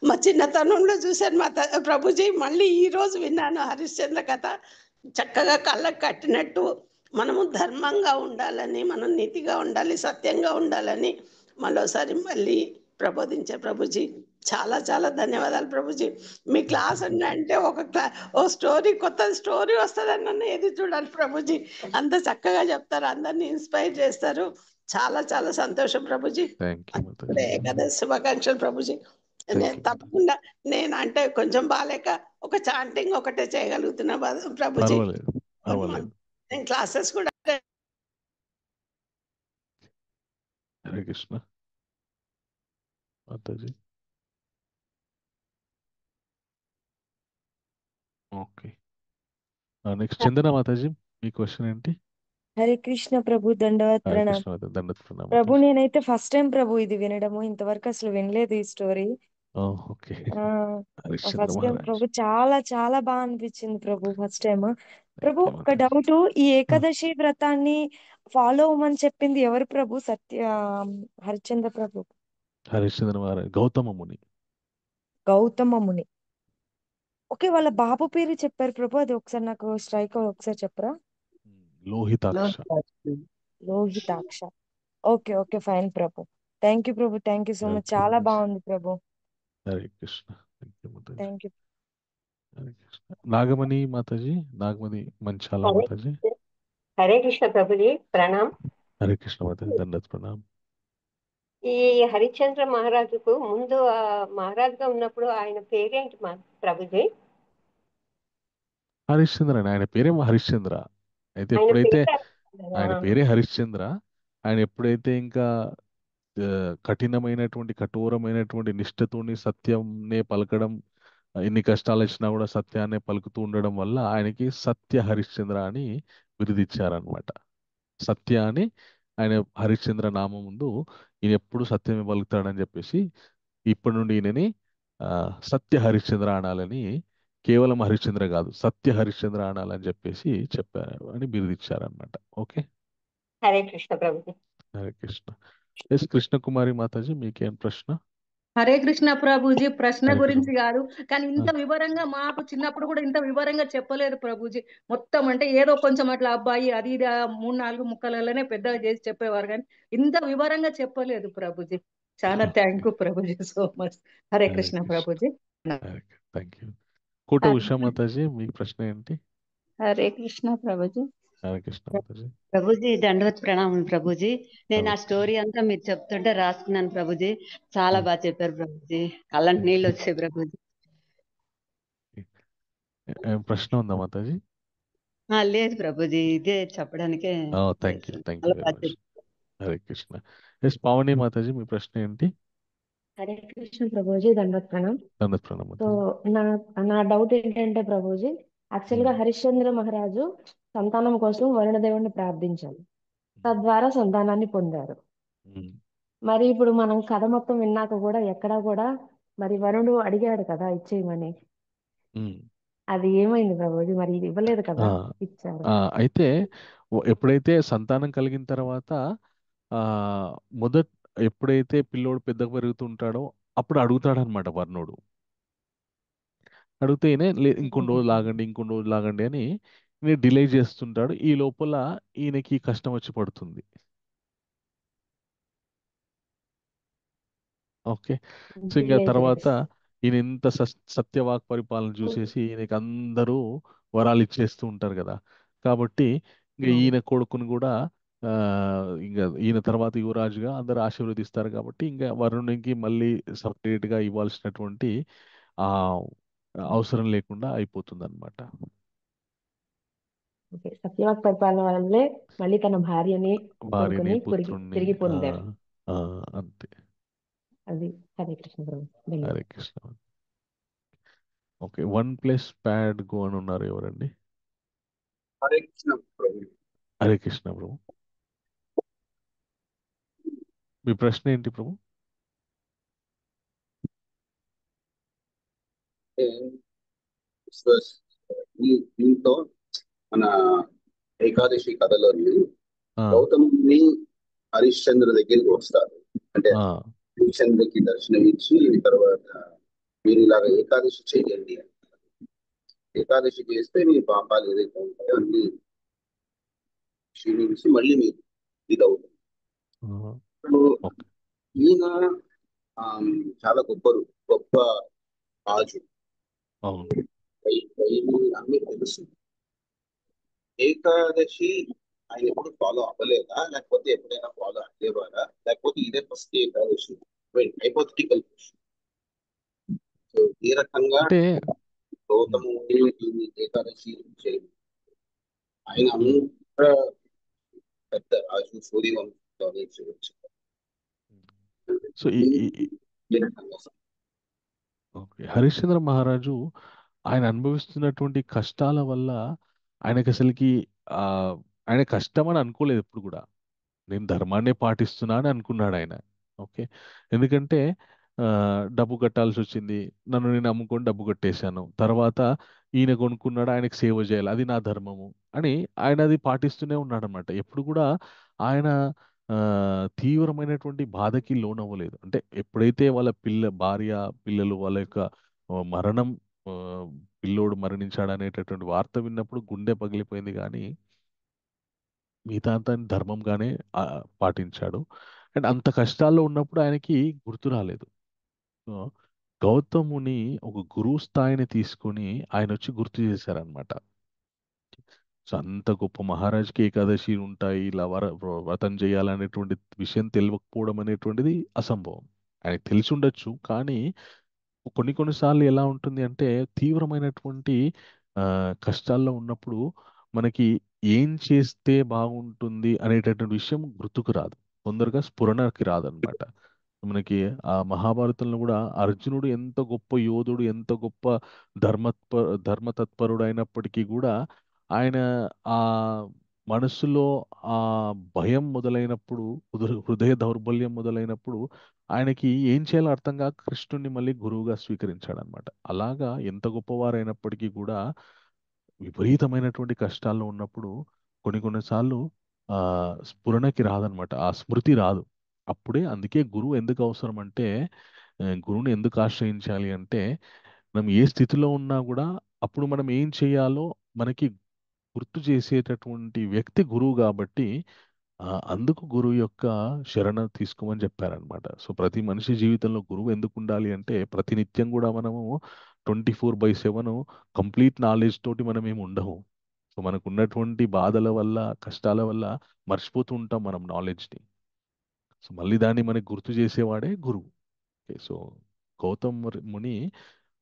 మా చిన్నతనంలో చూశాను ప్రభుజీ. మళ్ళీ ఈ రోజు విన్నాను హరిశ్చంద్ర కథ. చక్కగా కళ్ళకు కట్టినట్టు మనము ధర్మంగా ఉండాలని, మనం నీతిగా ఉండాలి, సత్యంగా ఉండాలని మరోసారి మళ్ళీ ప్రబోధించే ప్రభుజీ. చాలా చాలా ధన్యవాదాలు ప్రభుజీ. మీ క్లాస్ అంటే ఓ స్టోరీ, కొత్త స్టోరీ వస్తుందని నన్ను ఎదురు చూడాలి ప్రభుజీ. అంత చక్కగా చెప్తారు, అందరినీ ఇన్స్పైర్ చేస్తారు. చాలా చాలా సంతోషం ప్రభుజీ. Thank you Mataji. ఏకాదశి శుభాకాంక్షలు ప్రభుజీ. థ్యాంక్ నేను యూ. తప్పకుండా, నేను అంటే కొంచెం బాగాలేక ఒక చాంటింగ్ ఒకటే చేయగలుగుతున్నా ప్రభుజీ. పర్వాలేదు, పర్వాలేదు. నేను క్లాసెస్ కూడా హరే కృష్ణ మాతాజీ. ఓకే, నెక్స్ట్ చందన మాతాజీ, మీ క్వశ్చన్ ఏంటి? హరే కృష్ణ ప్రభు, దండవత్ హరే ప్రణామ్. కృష్ణ మాతాజీ. దండత్ ప్రణామం ప్రభు మాతాజీ. నేనైతే ఫస్ట్ టైం ప్రభు ఇది వినడము, ఇంతవరకు అసలు వినలేదు ఈ స్టోరీ. ఓకే. ఆ హరిశ్చంద్ర ఫస్ట్ టైం మహారాజ్. ప్రభు, చాలా చాలా బాగా అనిపించింది ప్రభు ఫస్ట్ టైం. ప్రభు థ్యాంక్ యూ ఒక మాతాజీ. డౌట్, ఈ ఏకాదశి వ్రతాన్ని ఫాలో అవ్వమని చెప్పింది ఎవరు ప్రభు? హరిశ్చంద్ర ప్రభు, హరిశ్చంద్ర మహారాజ్ గౌతమ ముని. గౌతమ ముని. ఓకే, వాళ్ళ బాబు పేరు చెప్పారు ప్రభు, అది ఒకసారి నాకు స్ట్రైక్ ఒకసారి చెప్పరా? Lohitaksha. Lohitaksha. Okay okay, fine ప్రభు. థ్యాంక్ యూ ప్రభు, thank you so much. Okay చాలా మాతాజీ. బాగుంది ప్రభు. హరే కృష్ణ. థ్యాంక్ యూ మాతాజీ. Thank you. హరే కృష్ణ. నాగమణి మాతాజీ, నాగమణి మంచాల హరే మాతాజీ. హరే కృష్ణ ప్రభుజీ, ప్రణామ్. హరే కృష్ణ మాతాజీ. దండత్ ప్రణామం. ఈ హరిశ్చంద్ర మహారాజుకు ముందు మహారాజుగా ఉన్నప్పుడు ఆయన పేరేంటి ప్రభుజీ? హరిశ్చంద్ర అని ఆయన పేరేమో హరిశ్చంద్ర. అయితే ఆయన ఎప్పుడైతే పేరు ఆయన పేరే హరిశ్చంద్ర, ఆయన ఎప్పుడైతే ఇంకా కఠినమైనటువంటి కఠోరమైనటువంటి నిష్ఠతోని సత్యంనే పలకడం, ఎన్ని కష్టాలు వచ్చినా కూడా సత్యాన్నే పలుకుతూ ఉండడం వల్ల ఆయనకి సత్య హరిశ్చంద్ర అని బిరుదిచ్చారనమాట. సత్య అని ఆయన హరిశ్చంద్ర నామం ముందు ఈయన ఎప్పుడు సత్యమే పలుకుతాడని చెప్పేసి ఇప్పటి నుండి ఈయనని సత్య హరిశ్చంద్ర అనాలని కేవలం హరిశ్చంద్ర కాదు, సత్య హరిశ్చంద్ర అనాలని చెప్పేసి చెప్పారు అని బిరుదిచ్చారనమాట. ఓకే. హరే కృష్ణ ప్రభుజీ. హరే కృష్ణ. ఎస్ కృష్ణకుమారి మాతాజీ, మీకేం ప్రశ్న? హరే కృష్ణ ప్రభుజీ. ప్రశ్న హరే కృష్ణ. గురించి కాదు, కానీ ఆ, ఇంత వివరంగా మాకు చిన్నప్పుడు కూడా ఇంత వివరంగా చెప్పలేదు ప్రభుజీ. మొత్తం అంటే ఏదో కొంచెం అట్లా అబ్బాయి అది ఇది 3-4 ముక్కలలోనే పెద్దగా చేసి చెప్పేవారు, కానీ ఇంత వివరంగా చెప్పలేదు ప్రభుజీ. చాలా థ్యాంక్ యూ ప్రభుజీ, సో మచ్. హరే హరే కృష్ణ కృష్ణ. ప్రభుజీ. Hare thank you. కోట ఉషా మాతాజీ, మీ ప్రశ్న ఏంటి? హరే కృష్ణ ప్రభుజీ. హరే కృష్ణ మాతాజీ. ప్రభుజీ దండవత్ ప్రణామం ప్రభుజీ. నేను ఆ నమస్తే. స్టోరీ అంతా మీరు చెప్తుంటే రాసుకున్నాను ప్రభుజీ. చాలా బాగా చెప్పారు ప్రభుజీ. కళ్ళంటి నీళ్ళు వచ్చాయి ప్రభుజీ. ఏం ప్రశ్న ఉందా మాతాజీ? లేదు ప్రభుజీ, ఇదే చెప్పడానికే థ్యాంక్ యూ చేశాను. వెరీ చాలా బాగా మచ్. చెప్పారు. హరే కృష్ణ. ఎస్ పావని మాతాజీ, మీ ప్రశ్న ఏంటి? హరే కృష్ణ ప్రభుజీ, దండవత్ ప్రణామ్. దండత్ ప్రణామం సో మాతాజీ. నా నా డౌట్ ఏంటంటే ప్రభుజీ, యాక్చువల్ గా హరిశ్చంద్ర మహారాజు సంతానం కోసం వరుణదేవుడిని ప్రార్థించారు, తద్వారా సంతానాన్ని పొందారు. మ్మ్. మరి ఇప్పుడు మనం కథ మొత్తం విన్నాక కూడా ఎక్కడా కూడా మరి వరుణుడు అడిగాడు కదా ఇచ్చేయమని, మ్మ్. అది ఏమైంది ప్రభుజీ? మరి ఇది ఇవ్వలేదు ఆ, కదా, ఇచ్చారు. అయితే ఎప్పుడైతే సంతానం కలిగిన తర్వాత ఆ మొదట ఎప్పుడైతే పిల్లోడు పెద్దగా పెరుగుతుంటాడో అప్పుడు అడుగుతాడనమాట వర్ణుడు. అడిగితే ఈయన ఇంకొన్ని రోజులు ఆగండి, ఇంకొన్ని రోజులు ఆగండి అని ఈయన డిలే చేస్తుంటాడు. ఈ లోపల ఈయనకి ఈ కష్టం వచ్చి పడుతుంది. ఓకే. సో ఇంకా డిలే తర్వాత చేసి ఈయన ఇంత సత్యవాక్ పరిపాలన చూసేసి ఈయనకి అందరూ వరాలు ఇచ్చేస్తూ ఉంటారు కదా. కాబట్టి ఇంకా ఈయన కొడుకును కూడా ఆ ఇంకా ఈయన తర్వాత యువరాజుగా అందరూ ఆశీర్వదిస్తారు. కాబట్టి ఇంకా వరుణునికి మళ్ళీ సపరేట్ గా ఇవ్వాల్సినటువంటి ఆ అవసరం లేకుండా అయిపోతుంది అనమాట. ఓకే, సత్యవాక్ పరిపాలన వల్లే మళ్ళీ తన భార్యని భార్యని, కొడుకుని పుత్రుణ్ణి తిరిగి పొందారు. ఆ, అంతే. అది హరే కృష్ణ ప్రభు. ధన్యవాదాలు. Hare Krishna. Okay, 1+ pad go అని ఉన్నారు ఎవరండి? హరే కృష్ణ ప్రభు. హరే కృష్ణ ప్రభు. మీ ప్రశ్న ఏంటి ప్రభు? అంటే విశ్వాస్ దీంతో మన ఏకాదశి కథలోని ఆ, గౌతముని హరిశ్చంద్ర దగ్గరికి వస్తారు. అంటే ఆ, హరిశ్చంద్రకి దర్శనం ఇచ్చి తర్వాత మీరు ఇలాగ ఏకాదశి చేయండి అని. ఏకాదశి చేస్తే మీ పాపాలు ఏదైతే ఉంటాయో అన్ని క్షీణించి మళ్ళీ మీరు ఇది అవుతుంది. ఆ, ఇప్పుడు ఓకే. ఈయన చాలా గొప్ప రాజు, అవును. అన్ని తెలుసు. ఏకాదశి ఆయన ఎప్పుడు ఫాలో అవ్వలేదా, లేకపోతే ఎప్పుడైనా ఫాలో అయ్యేవారా, లేకపోతే ఇదే first Ekadashi? Hypothetical question. So ఈ రకంగా అంటే గౌతముని ఈ ఏకాదశి చేయండి. ఆయన ఉమ్, అంత పెద్ద రాజు, సూర్యవంశంలోనే చేయవచ్చు. సో ఈ రకంగా ఓకే, హరిశ్చంద్ర మహారాజు ఆయన అనుభవిస్తున్నటువంటి కష్టాల వల్ల ఆయనకి అసలుకి ఆ ఆయన కష్టం అని అనుకోలేదు ఎప్పుడు కూడా. నేను ధర్మాన్నే పాటిస్తున్నా అని అనుకున్నాడు ఆయన. ఓకే. ఎందుకంటే ఆ, డబ్బు కట్టాల్సి వచ్చింది, నన్ను నేను అమ్ముకొని డబ్బు కట్టేశాను, తర్వాత ఈయన కొనుక్కున్నాడు, ఆయనకి సేవ చేయాలి, అది నా ధర్మము అని ఆయన అది పాటిస్తూనే ఉన్నాడు అనమాట. ఎప్పుడు కూడా ఆయన ఆ, తీవ్రమైనటువంటి బాధకి లోనవ్వలేదు. అంటే ఎప్పుడైతే వాళ్ళ భార్య పిల్లలు వాళ్ళ యొక్క మరణం, ఆ, పిల్లోడు మరణించాడు అనేటటువంటి వార్త విన్నప్పుడు గుండె పగిలిపోయింది. కానీ మిగతా అంతా ఆయన ధర్మంగానే పాటించాడు. అండ్ అంత కష్టాల్లో ఉన్నప్పుడు ఆయనకి గుర్తు రాలేదు. సో గౌతముని ఒక గురువు స్థాయిని తీసుకొని ఆయన వచ్చి గుర్తు చేశారనమాట. సో అంత గొప్ప మహారాజుకి ఏకాదశి ఉంటాయి, ఇలా వ్రతం చేయాలనేటువంటి విషయం తెలియకపోవడం అనేటువంటిది అసంభవం. ఆయనకు తెలిసి ఉండొచ్చు, కానీ కొన్నిసార్లు ఎలా ఉంటుంది అంటే తీవ్రమైనటువంటి ఆ, కష్టాల్లో ఉన్నప్పుడు మనకి ఏం చేస్తే బాగుంటుంది అనేటటువంటి విషయం గుర్తుకు రాదు, తొందరగా స్ఫురణకి రాదనమాట. మనకి ఆ మహాభారతంలో కూడా అర్జునుడు ఎంత గొప్ప యోధుడు, ఎంత గొప్ప ధర్మతత్పరుడు అయినప్పటికీ కూడా ఆయన ఆ మనస్సులో ఆ భయం మొదలైనప్పుడు, హృదయ దౌర్బల్యం మొదలైనప్పుడు ఆయనకి ఏం చేయాలో అర్థం కాక కృష్ణుడిని మళ్ళీ గురువుగా స్వీకరించాడనమాట. అలాగా ఎంత గొప్పవారైనప్పటికీ కూడా విపరీతమైనటువంటి కష్టాల్లో ఉన్నప్పుడు కొన్ని కొన్నిసార్లు స్ఫురణకి రాదనమాట, ఆ స్మృతి రాదు. అప్పుడే అందుకే గురువు ఎందుకు అవసరం అంటే, గురువుని ఎందుకు ఆశ్రయించాలి అంటే, మనం ఏ స్థితిలో ఉన్నా కూడా అప్పుడు మనం ఏం చేయాలో మనకి గుర్తు చేసేటటువంటి వ్యక్తి గురువు కాబట్టి అందుకు గురువు యొక్క శరణ తీసుకోమని చెప్పారనమాట. సో ప్రతి మనిషి జీవితంలో గురువు ఎందుకు ఉండాలి అంటే, ప్రతినిత్యం కూడా మనము 24/7 కంప్లీట్ నాలెడ్జ్ తోటి మనం ఏమి ఉండము. సో మనకు ఉన్నటువంటి బాధల వల్ల, కష్టాల వల్ల మర్చిపోతూ ఉంటాం మనం నాలెడ్జ్ని. సో మళ్ళీ దాన్ని మనకి గుర్తు చేసేవాడే గురువు. ఓకే, సో గౌతమ్ ముని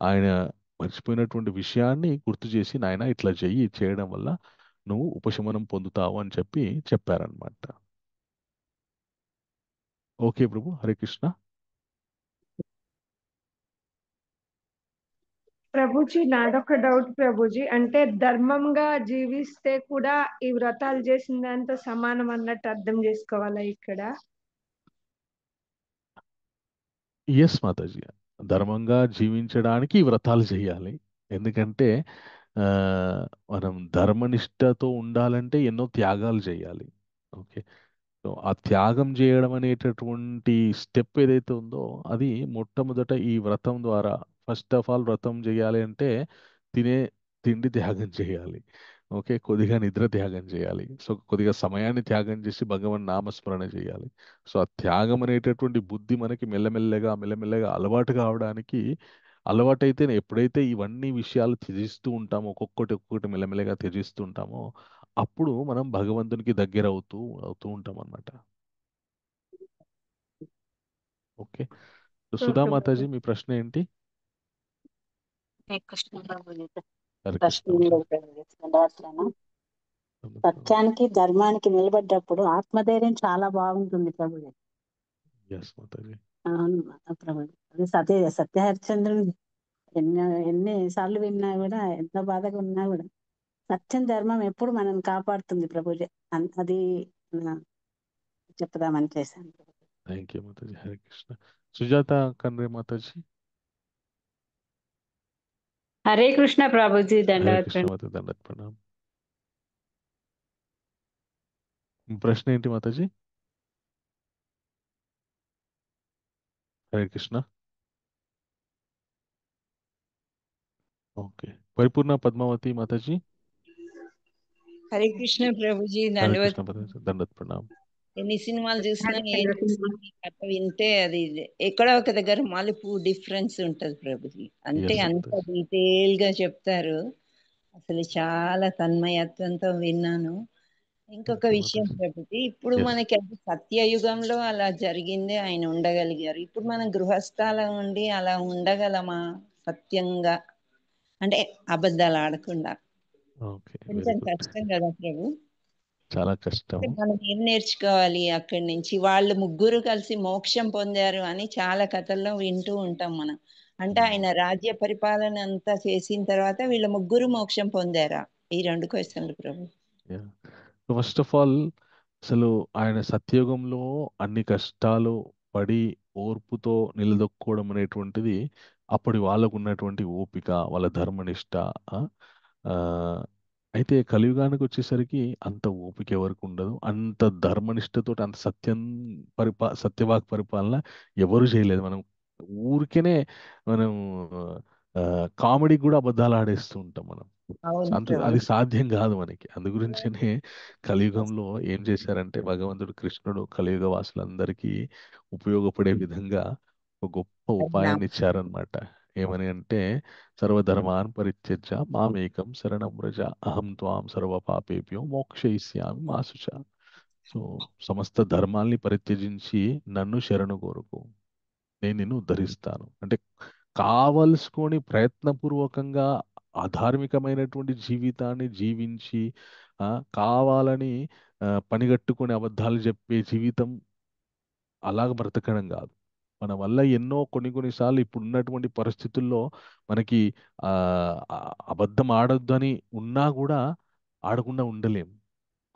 ఆయన మర్చిపోయినటువంటి విషయాన్ని గుర్తు చేసి, నాయన ఇట్లా చెయ్యి, చేయడం వల్ల నువ్వు ఉపశమనం పొందుతావు అని చెప్పి చెప్పారనమాట. ఓకే ప్రభు, హరే కృష్ణ. ప్రభుజీ నాదొక డౌట్ ప్రభుజీ, అంటే ధర్మంగా జీవిస్తే కూడా ఈ వ్రతాలు చేసిన దాంతో సమానం అన్నట్టు అర్థం చేసుకోవాలా ఇక్కడ? ఎస్ మాతాజీ, ధర్మంగా జీవించడానికి ఈ వ్రతాలు చేయాలి. ఎందుకంటే ఆ, మనం ధర్మనిష్టతో ఉండాలంటే ఎన్నో త్యాగాలు చేయాలి. ఓకే, సో ఆ త్యాగం చేయడం అనేటటువంటి స్టెప్ ఏదైతే ఉందో అది మొట్టమొదట ఈ వ్రతం ద్వారా. ఫస్ట్ ఆఫ్ ఆల్ వ్రతం చేయాలి అంటే తినే తిండి త్యాగం చేయాలి. ఓకే, కొద్దిగా నిద్ర త్యాగం చేయాలి. సో కొద్దిగా సమయాన్ని త్యాగం చేసి భగవన్ నామస్మరణ చేయాలి. సో ఆ త్యాగం అనేటటువంటి బుద్ధి మనకి మెల్లమెల్లగా మెల్లమెల్లగా అలవాటు కావడానికి, అలవాటైతే ఎప్పుడైతే ఇవన్నీ విషయాలు త్యజిస్తూ ఉంటామో, ఒక్కొక్కటి ఒక్కొక్కటి మెల్లమెల్లగా త్యజిస్తూ ఉంటామో, అప్పుడు మనం భగవంతునికి దగ్గర అవుతూ అవుతూ ఉంటాం అన్నమాట. ఓకే, సుధా ఓకే మాతాజీ, ప్రభు. మీ ప్రశ్న ఏంటి? హరే కృష్ణ ప్రభుజీ. హరే ప్రశ్న కృష్ణ ఏం మాతాజీ. లేదు ప్రభుజీ. దండవత్సలనా. సత్యానికి ధర్మానికి నిలబడ్డప్పుడు ఆత్మధైర్యం చాలా బాగుంటుంది ప్రభుజీ. ఎస్ మాతాజీ. అవును ప్రభుజీ. అది సత్య హరిశ్చంద్రుని ఎన్నిసార్లు విన్నా కూడా, ఎంత బాధగా ఉన్నా కూడా సత్యం ధర్మం ఎప్పుడు మనం కాపాడుతుంది ప్రభుజీ. అది ఆ, చెప్దామని చేశాను. థ్యాంక్ యూ మాతాజీ, హరే కృష్ణ. సుజాత కండ్రే మాతాజీ. హరే కృష్ణ ప్రభుజీ. హరే దండవత్ కృష్ణ మాతాజీ, దండత్ ప్రణామ్. మీ ప్రశ్న ఏంటి మాతాజీ? హరే కృష్ణ. ఓకే, పరిపూర్ణ పద్మావతి మాతాజీ. హరే కృష్ణ ప్రభుజీ. హరే దండవత్. కృష్ణ మాతాజీ, దండత్ ప్రణామ్. ఎన్ని సినిమాలు చూసినా ఏం చూసినా మీ కథ వింటే అది ఎక్కడో ఒక దగ్గర మలుపు డిఫరెన్స్ ఉంటది ప్రభుజీ. అంటే ఎస్ అంత మాతాజీ. డీటెయిల్ గా చెప్తారు. అసలు చాలా తన్మయత్వంతో విన్నాను. ఇంకొక థ్యాంక్ యూ విషయం మాతాజీ. ప్రభుజీ, ఇప్పుడు ఎస్. మనకి అది సత్యయుగంలో అలా జరిగింది, ఆయన ఉండగలిగారు. ఇప్పుడు మనం గృహస్థాల ఉండి అలా ఉండగలమా సత్యంగా? అంటే అబద్ధాలు ఆడకుండా. ఓకే, వెరీ కొంచెం గుడ్. కష్టం కదా ప్రభు. చాలా కష్టం. అంటే మనం ఏం నేర్చుకోవాలి అక్కడి నుంచి? వాళ్ళు ముగ్గురు కలిసి మోక్షం పొందారు అని చాలా కథల్లో వింటూ ఉంటాం మనం. అంటే ఆయన రాజ్య పరిపాలన అంతా చేసిన తర్వాత వీళ్ళ ముగ్గురు మోక్షం పొందారా? ఈ 2 క్వశ్చన్లు ప్రభు. ఫస్ట్ ఆఫ్ ఆల్, అసలు ఆయన సత్యయుగంలో అన్ని కష్టాలు పడి ఓర్పుతో నిలదొక్కుకోవడం అనేటువంటిది అప్పటి వాళ్ళకు ఉన్నటువంటి ఓపిక, వాళ్ళ ధర్మనిష్ట. ఆ, ఆ, అయితే కలియుగానికి వచ్చేసరికి అంత ఓపిక ఎవరికి ఉండదు. అంత ధర్మనిష్టతో అంత సత్యవాక్ పరిపాలన ఎవరు చేయలేదు. మనం ఊరికేనే మనం కామెడీ కూడా అబద్ధాలు ఆడేస్తూ ఉంటాం మనం. అవును అంత ప్రభు. అది సాధ్యం కాదు మనకి. అందు గురించనే కలియుగంలో ఏం చేశారంటే భగవంతుడు కృష్ణుడు కలియుగ వాసులందరికీ ఉపయోగపడే విధంగా ఒక గొప్ప ఉపాయాన్ని ఇచ్చారనమాట. ఏమని అంటే, సర్వధర్మాన్ పరిత్యజ్య మామేకం శరణం వ్రజ అహం త్వాం సర్వ పాపేభ్యో మోక్షయిష్యామి మా శుచ. సో సమస్త ధర్మాల్ని పరిత్యజించి నన్ను శరణు కోరుకో, నేను నిన్ను ఉద్ధరిస్తాను. అంటే కావలసుకొని ప్రయత్నపూర్వకంగా అధార్మికమైనటువంటి జీవితాన్ని జీవించి ఆ, కావాలని పనిగట్టుకొని అబద్ధాలు చెప్పే జీవితం అలాగ బ్రతకడం కాదు. మన వల్ల ఎన్నో కొన్నిసార్లు ఇప్పుడు ఉన్నటువంటి పరిస్థితుల్లో మనకి ఆ, అబద్ధం ఆడొద్దని ఉన్నా కూడా ఆడకుండా ఉండలేం.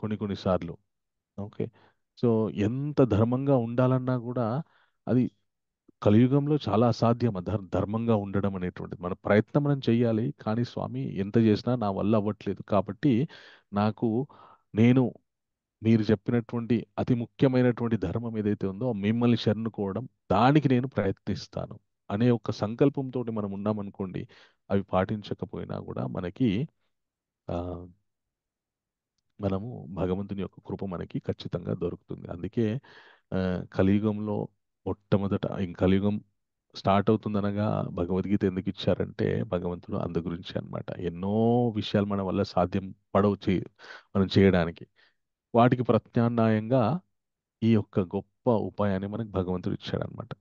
కొన్ని సార్లు. ఓకే. సో ఎంత ధర్మంగా ఉండాలన్నా కూడా అది కలియుగంలో చాలా అసాధ్యం ధర్మంగా ఉండడం అనేటువంటిది. మన ప్రయత్నం మనం చెయ్యాలి, కానీ స్వామి ఎంత చేసినా నా వల్ల అవ్వట్లేదు, కాబట్టి నాకు నేను మీరు చెప్పినటువంటి అతి ముఖ్యమైనటువంటి ధర్మం ఏదైతే ఉందో మిమ్మల్ని శరణుకోవడం, దానికి నేను ప్రయత్నిస్తాను అనే ఒక సంకల్పంతో మనం ఉన్నామనుకోండి, అవి పాటించకపోయినా కూడా మనకి ఆ, మనము భగవంతుని యొక్క కృప మనకి ఖచ్చితంగా దొరుకుతుంది. అందుకే ఆ, కలియుగంలో మొట్టమొదట కలియుగం స్టార్ట్ అవుతుందనగా భగవద్గీత ఎందుకు ఇచ్చారంటే భగవంతుడు అందు గురించి అన్నమాట. ఎన్నో విషయాలు మన వల్ల సాధ్యం పడవు మనం చేయడానికి, వాటికి ప్రత్యామ్నాయంగా ఈ యొక్క గొప్ప ఉపాయాన్ని మనకు భగవంతుడు ఇచ్చాడనమాట.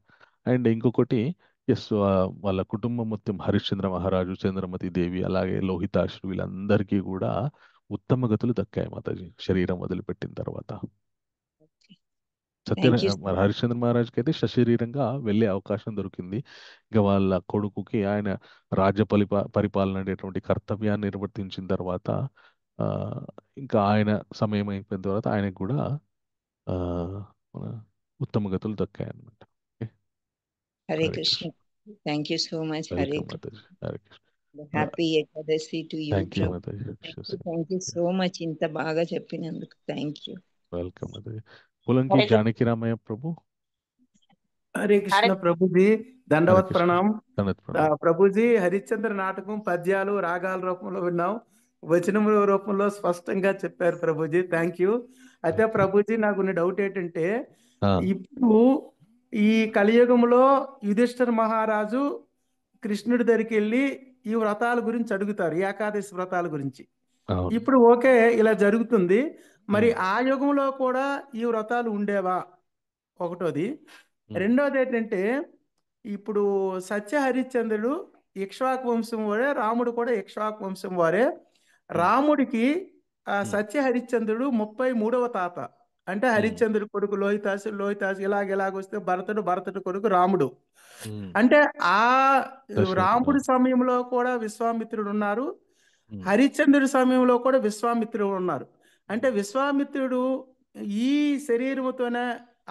అండ్ ఇంకొకటి, ఎస్, వాళ్ళ కుటుంబం మొత్తం హరిశ్చంద్ర మహారాజు, చంద్రమతి దేవి, అలాగే లోహితాశ్రు, వీళ్ళందరికీ కూడా ఉత్తమ గతులు దక్కాయి మాతాజీ శరీరం వదిలిపెట్టిన తర్వాత. Thank you. మరి హరిశ్చంద్ర మహారాజ్కి అయితే సశరీరంగా వెళ్ళే అవకాశం దొరికింది. ఇంకా వాళ్ళ కొడుకుకి ఆయన రాజ్య పరిపాలన అనేటువంటి కర్తవ్యాన్ని నిర్వర్తించిన తర్వాత ఆ, ఇంకా ఆయన సమయం అయిపోయిన తర్వాత ఆయనకు కూడా ఆ, మన ఉత్తమ గతులు దక్కాయి అన్నమాట. Okay. Hare Hare Krishna. Krishna. Thank you so much. Hare welcome Krishna. మాతాజీ. Hare Krishna. Happy Ekadashi to you thank you ప్రభు. మాతాజీ. థ్యాంక్ యూ సో మచ్ ఇంత బాగా చెప్పినందుకు. Thank you. వెల్కమ్ మాతాజీ. పులంకి హరే కృష్ణ జానకి రామయ్య ప్రభు. హరే కృష్ణ ప్రభుజీ, హరే దండవత్ కృష్ణ. ప్రణాం. తనత్ ప్రణాం. ప్రభుజీ, హరిశ్చంద్ర నాటకం పద్యాలు రాగాల రూపంలో విన్నాం, వచనముల రూపంలో స్పష్టంగా చెప్పారు ప్రభుజీ. Thank you. అయితే ప్రభుజీ, నాకు ఉన్న డౌట్ ఏంటంటే, ఆ, ఇప్పుడు ఈ కలియుగంలో యుధిష్ఠిర మహారాజు కృష్ణుడి దగ్గరికి వెళ్ళి ఈ వ్రతాల గురించి అడుగుతారు, ఏకాదశి వ్రతాల గురించి. అవును. ఇప్పుడు ఓకే, ఇలా జరుగుతుంది. మరి ఉమ్, ఆ యుగంలో కూడా ఈ వ్రతాలు ఉండేవా? ఒకటోది. ఉమ్, రెండోది ఏంటంటే, ఇప్పుడు సత్య హరిశ్చంద్రుడు ఇక్ష్వాకు వంశం వారే, రాముడు కూడా ఇక్ష్వాకు వంశం వారే. ఉమ్, రాముడికి ఉమ్, సత్య హరిశ్చంద్రుడు 33వ తాత. అంటే ఉమ్, హరిశ్చంద్రుడి కొడుకు లోహితాసు ఇలాగొస్తే భరతుడు కొడుకు రాముడు. ఉమ్. అంటే ఆ దశరథుడు. రాముడి సమయంలో కూడా విశ్వామిత్రుడు ఉన్నారు, ఉమ్, హరిశ్చంద్రుడి సమయంలో కూడా విశ్వామిత్రుడు ఉన్నారు. అంటే విశ్వామిత్రుడు ఈ శరీరముతోనే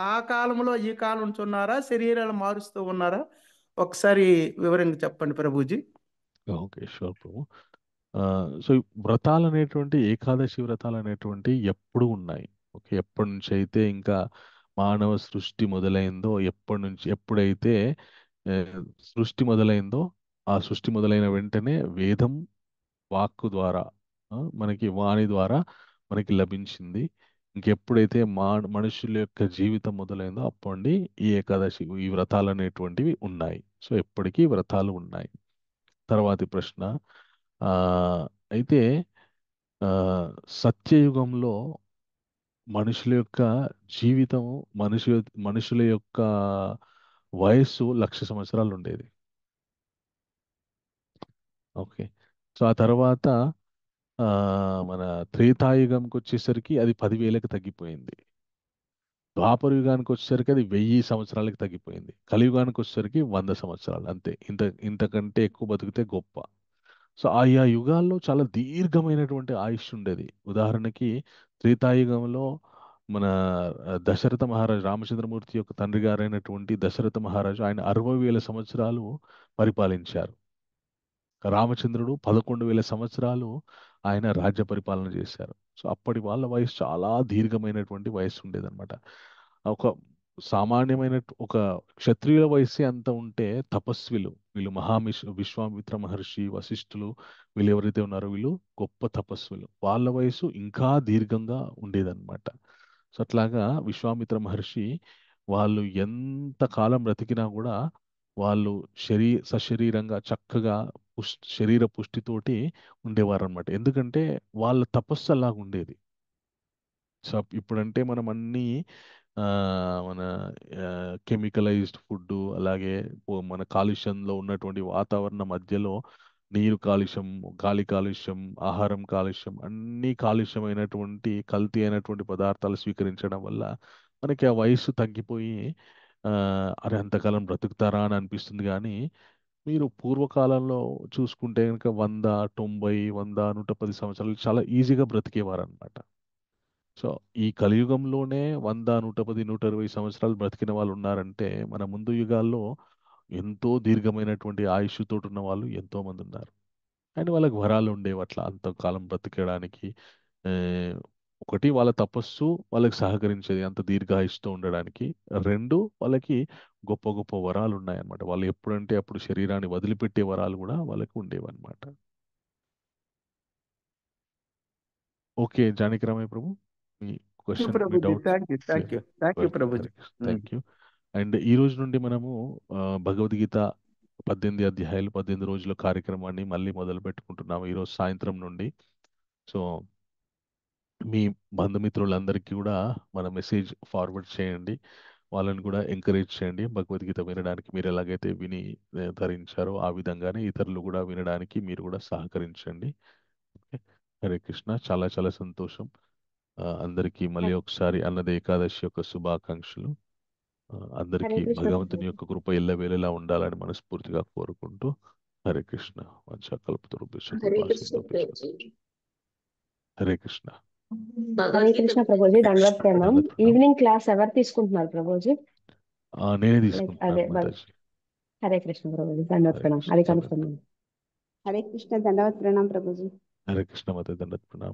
ఆ కాలంలో ఈ కాలం నుంచి ఉన్నారా, శరీరాలు మారుస్తూ ఉన్నారా? ఒకసారి వివరంగా చెప్పండి ప్రభుజీ. ఓకే, షూర్ ప్రభు. సో ఈ వ్రతాలు అనేటువంటి ఏకాదశి వ్రతాలు అనేటువంటి ఎప్పుడు ఉన్నాయి. ఓకే, ఎప్పటి నుంచి అయితే ఇంకా మానవ సృష్టి మొదలైందో, ఎప్పుడైతే ఆ, సృష్టి మొదలైందో, ఆ సృష్టి మొదలైన వెంటనే వేదం వాక్కు ద్వారా, మనకి వాణి ద్వారా మనకి లభించింది. ఇంకెప్పుడైతే మనుషుల యొక్క జీవితం మొదలైందో అప్పటి ఈ ఏకాదశి, ఈ వ్రతాలు అనేటువంటివి ఉన్నాయి. సో ఎప్పటికీ వ్రతాలు ఉన్నాయి. తర్వాతి ప్రశ్న, ఆ, అయితే ఆ, సత్యయుగంలో మనుషుల యొక్క జీవితం, మనుషుల యొక్క వయస్సు 1,00,000 సంవత్సరాలు ఉండేది. ఓకే. సో ఆ తర్వాత ఆ, మన త్రేతాయుగంకి వచ్చేసరికి అది 10,000కి తగ్గిపోయింది. ద్వాపర యుగానికి వచ్చేసరికి అది 1,000 సంవత్సరాలకి తగ్గిపోయింది. కలియుగానికి వచ్చేసరికి 100 సంవత్సరాలు, అంతే. ఇంతకంటే ఎక్కువ బతికితే గొప్ప. సో ఆయా యుగాల్లో చాలా దీర్ఘమైనటువంటి ఆయుష్ ఉండేది. ఉదాహరణకి త్రేతాయుగంలో మన దశరథ మహారాజు, రామచంద్రమూర్తి యొక్క తండ్రి గారైనటువంటి దశరథ మహారాజు, ఆయన 60,000 సంవత్సరాలు పరిపాలించారు. రామచంద్రుడు 11,000 సంవత్సరాలు ఆయన రాజ్య పరిపాలన చేశారు. సో అప్పటి వాళ్ళ వయసు చాలా దీర్ఘమైనటువంటి వయసు ఉండేదన్నమాట. ఒక సామాన్యమైన ఒక క్షత్రియుల వయస్సే అంత ఉంటే, తపస్విలు వీళ్ళు విశ్వామిత్ర మహర్షి, వశిష్ఠులు, వీళ్ళు ఎవరైతే ఉన్నారో వీళ్ళు గొప్ప తపస్సులు, వాళ్ళ వయసు ఇంకా దీర్ఘంగా ఉండేదన్నమాట. సో అట్లాగా విశ్వామిత్ర మహర్షి వాళ్ళు ఎంత కాలం బ్రతికినా కూడా వాళ్ళు సశరీరంగా చక్కగా శరీర పుష్టితోటి ఉండేవారు అనమాట. ఎందుకంటే వాళ్ళ తపస్సు అలాగ ఉండేది. సో ఇప్పుడంటే మనం అన్నీ ఆ, మన కెమికలైజ్డ్ ఫుడ్, అలాగే మన కాలుష్యంలో ఉన్నటువంటి వాతావరణ మధ్యలో నీరు కాలుష్యం, గాలి కాలుష్యం, ఆహారం కాలుష్యం, అన్ని కాలుష్యమైనటువంటి కల్తీ అయినటువంటి పదార్థాలు స్వీకరించడం వల్ల మనకి ఆ వయస్సు తగ్గిపోయి ఆ, అరే అంతకాలం బ్రతుకుతారా అని అనిపిస్తుంది. కానీ మీరు పూర్వకాలంలో చూసుకుంటే కనుక 100, 90, 100, 110 సంవత్సరాలు చాలా ఈజీగా బ్రతికేవారు అనమాట. సో ఈ కలియుగంలోనే 100, 110, 120 సంవత్సరాలు బ్రతికిన వాళ్ళు ఉన్నారంటే మన ముందు యుగాల్లో ఎంతో దీర్ఘమైనటువంటి ఆయుష్తోటి ఉన్న వాళ్ళు ఎంతో మంది ఉన్నారు. అండ్ వాళ్ళకి వరాలు ఉండేవి అట్లా అంతకాలం బ్రతికడానికి. ఆ, ఒకటి వాళ్ళ తపస్సు వాళ్ళకి సహకరించేది అంత దీర్ఘాయుష్తో ఉండడానికి. 2 వాళ్ళకి గొప్ప గొప్ప వరాలు ఉన్నాయన్నమాట. వాళ్ళు ఎప్పుడంటే అప్పుడు శరీరాన్ని వదిలిపెట్టే వరాలు కూడా వాళ్ళకి ఉండేవన్నమాట. Okay Janakiramaiah Prabhu, me question, me Prabhuji, doubt thank you Prabhuji. Thank you. And ఈ రోజు నుండి మనము భగవద్గీత 18 అధ్యాయాలు 18 రోజుల కార్యక్రమాన్ని మళ్ళీ మొదలు పెట్టుకుంటున్నాము ఈరోజు సాయంత్రం నుండి. సో మీ బంధుమిత్రులందరికీ కూడా మన మెసేజ్ ఫార్వర్డ్ చేయండి, వాళ్ళని కూడా ఎంకరేజ్ చేయండి. భగవద్గీత వినడానికి మీరు ఎలాగైతే విని ధరించారో ఆ విధంగానే ఇతరులు కూడా వినడానికి మీరు కూడా సహకరించండి. ఓకే, హరే కృష్ణ. చాలా చాలా సంతోషం. అందరికీ మళ్ళీ ఒకసారి అన్నది ఏకాదశి యొక్క శుభాకాంక్షలు. అందరికీ హరే కృష్ణ భగవంతుని యొక్క కృప ఎల్లవేళలా ఉండాలని మనస్ఫూర్తిగా కోరుకుంటూ హరే కృష్ణ. హరే కృష్ణ ప్రభుజీ. హరే కృష్ణ. హరే కృష్ణ ప్రభుజీ, దండవత్ ప్రణాం. దండవత్ ప్రణాం. ఈవినింగ్ క్లాస్ ఎవరు తీసుకుంటున్నారు ప్రభుజీ? నేనే అదే తీసుకుంటున్నాను మాతాజీ. హరే కృష్ణ ప్రభుజీ, దండవత్ హరే ప్రణాం. కృష్ణ అది దండవత్ కనుక్కున్నాను. హరే కృష్ణ దండవత్ ప్రణాం ప్రభుజీ. హరే కృష్ణ మాత దండవత్ ప్రణాం.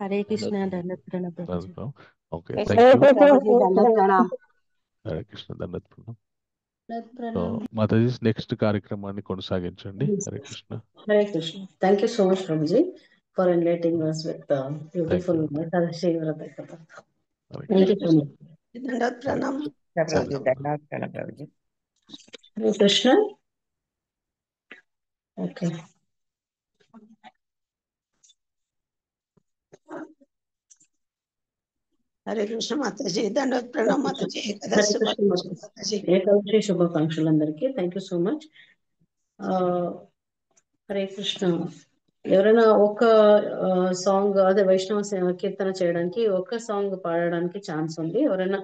హరే కృష్ణ దండవత్ ప్రణాం ప్రభుజీ. Okay, Krishna thank you. ప్రభుజీ దండవత్ ప్రణాం. హరే కృష్ణ దండవత్ ప్రణాం. సో ప్రణాం. మాతాజీ నెక్స్ట్ కార్యక్రమాన్ని కొనసాగించండి. Hare Krishna. Hare Krishna. Thank you so much ప్రభుజీ for enlightening us with the thank beautiful you. Ekadashi వ్రత కథ. Hare thank Krishna. You so much. దండవత్ హరే ప్రణామం. కృష్ణ. ప్రభుజీ దండవత్ ప్రణాం. దండవత్ ప్రణాం ప్రభుజీ. హరే కృష్ణ. ఓకే, హరే కృష్ణ మాతాజీ. దండవత్ ప్రణాం మాతాజీ. హరే ఏకాదశి కృష్ణ శుభాకాంక్షలు మాతాజీ. ఏకాదశి శుభాకాంక్షలు అందరికీ. Thank you so much. Hare Krishna. ఎవరైనా ఒక సాంగ్ అదే వైష్ణవ కీర్తన చేయడానికి ఒక సాంగ్ పాడడానికి ఛాన్స్ ఉంది. ఎవరైనా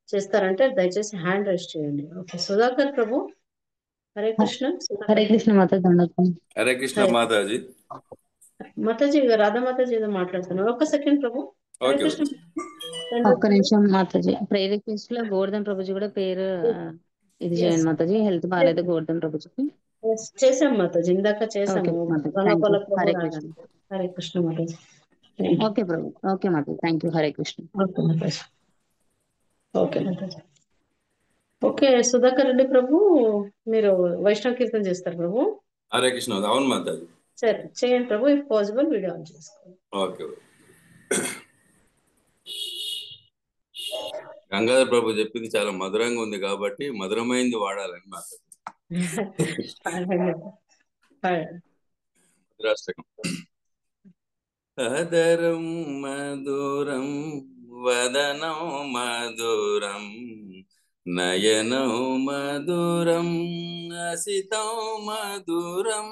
చేస్తారంటే దయచేసి హ్యాండ్ రైజ్ చేయండి. ఓకే, సుధాకర్ ప్రభు. హరే కృష్ణ. హరే సుధాకర్ కృష్ణ మాత దండవత్. హరే కృష్ణ హరే మాతాజీ. మాతాజీ, రాధా మాతాజీ ఏదో మాట్లాడుతున్నారు. ఒక్క సెకండ్ ప్రభు. హరే ఓకే కృష్ణ. ఒక్క నిమిషం మాతాజీ. ప్రేయర్ రిక్వెస్ట్ లో గోవర్ధన్ ప్రభుజీ కూడా పేరు ఇది చేయండి మాతాజీ. హెల్త్ బాగాలేదు గోవర్ధన్ ప్రభుజీకి. చేసాం మాతాజీ, ఇందాక ఓకే చేసాము. మాతాజీ, థ్యాంక్ యూ. ప్రణాపాల ప్రభు హరే కృష్ణ. రాగానే. హరే కృష్ణ మాతాజీ. Thank you. ఓకే ప్రభు. ఓకే మాతాజీ, thank you. Hare Krishna. Okay మాతాజీ. ఓకే మాతాజీ. ఓకే, సుధాకర్ రెడ్డి ప్రభు, మీరు వైష్ణవ కీర్తన చేస్తారు ప్రభు. హరే కృష్ణ. అవును మాతాజీ. సరే చేయండి ప్రభు. ఇఫ్ పాసిబుల్ వీడియో ఆన్ చేసుకోండి. ఓకే. గంగాధర్ ప్రభు చెప్పింది చాలా మధురంగా ఉంది కాబట్టి మధురమైంది వాడాలని మాతాజీ. మధురాష్టకం. అదరం మధురం వదనం మధురం నయనం మధురం అసితం మధురం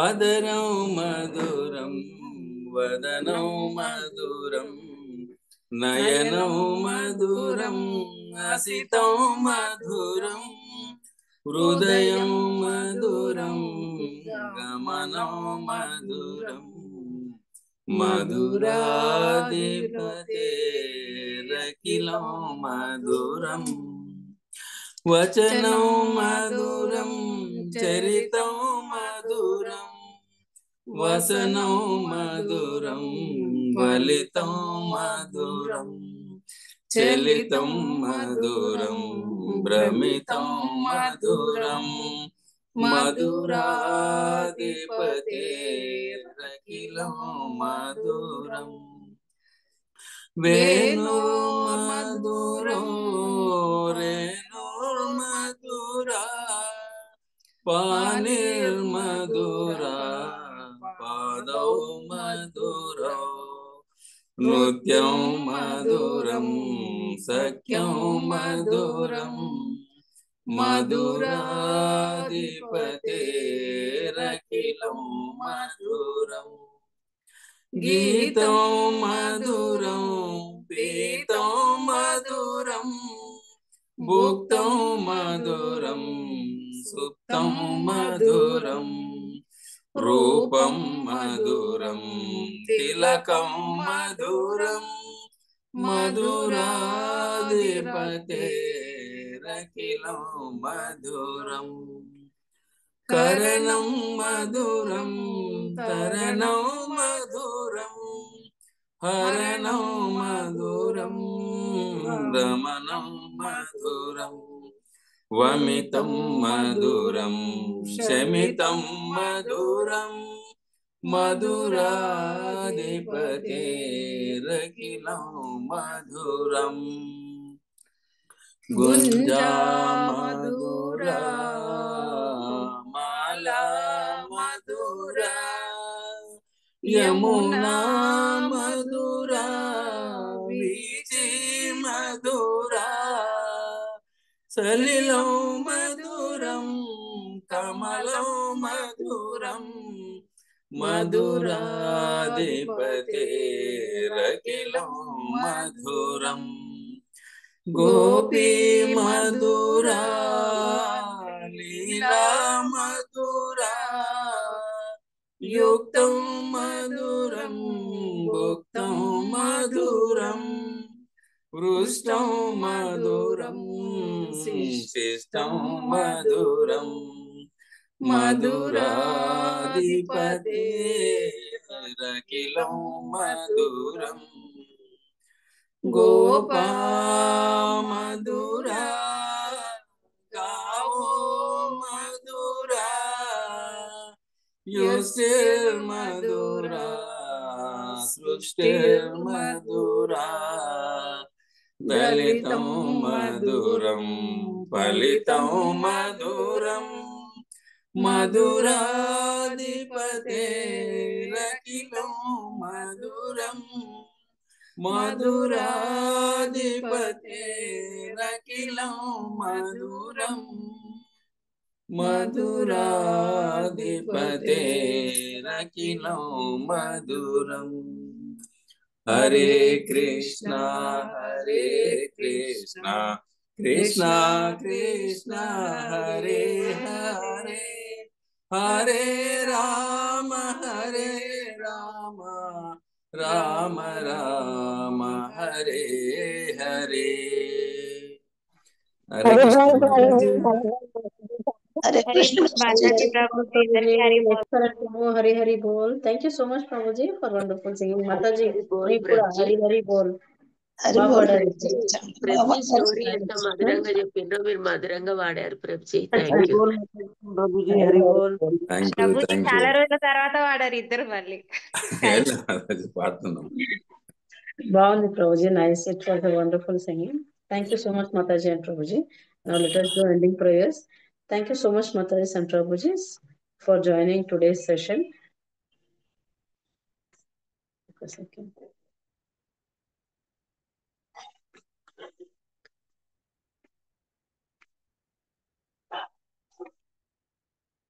అదరం మధురం వదనం మధురం నయనం మధురం అసితం మధురం హృదయం మధురం గమనం మధురం మధురాధిపతేరఖిలం మధురం వచనం మధురం చరితం మధురం వసనం మధురం ఫలితం మధురం చలితం మధురం భ్రమితం మధురం మధురాధిపతేరఖిలం మధురం వేణుర్మధురం రేణుర్మధురా పానిర్మధురా పాదౌ మధురౌ నృత్యం మధురం సఖ్యం మధురం మధురాధిపతేరఖిలం మధురం గీతం మధురం పీతం మధురం భుక్తం మధురం సుప్తం మధురం రూపం మధురం తిలకం మధురం మధురాధిపతేరఖిలం మధురం కరణం మధురం తరణం మధురం హరణం మధురం రమణం మధురం వమితం మధురం శమితం మధురం మధురాధిపతేరఖిలం మధురం గుంజా మధురా మాలా మధురా యమునా మధురా వీచి మధురా సలిలం మధురం కమలం మధురం మధురాధిపతేరఖిలం మధురం గోపీ మధురా లీలా మధురా యుక్తం మధురం భుక్తం మధురం పృష్టం మధురం శిష్టం మధురం మధురాధిపతేరఖిలం మధురం గోపా మధురా గావో మధురా యుష్టిర్మధురా సృష్టిర్మధురా దళితం మధురం ఫలితం మధురం మధురాధిపతేరఖిలం మధురం మధురాధిపతేరఖిలం మధురం మధురాధిపతేరఖిలం మధురం Hare Krishna Krishna Krishna Hare Hare Hare Rama Rama Rama Hare Hare Hare Krishna Hare Krishna Hari Hari Bol. Thank you so much, Prabhuji, for wonderful singing. Mataji, Hari Hari Bol. Prabhuji story ఎంత మధురంగా చెప్పిండ్రో మీరు మధురంగా వాడారు ప్రభుజీ. థ్యాంక్ యూ ప్రభుజీ చాలా రోజుల తర్వాత వాడారు ఇద్దరు మళ్ళీ. పాడుతున్నాం. Bhavani Prabhuji, nice. It was a wonderful singing. Thank you so much, Mataji and Prabhuji. Now let us do ending prayers. Thank you so much, Mataji and Prabhuji, for joining today's session.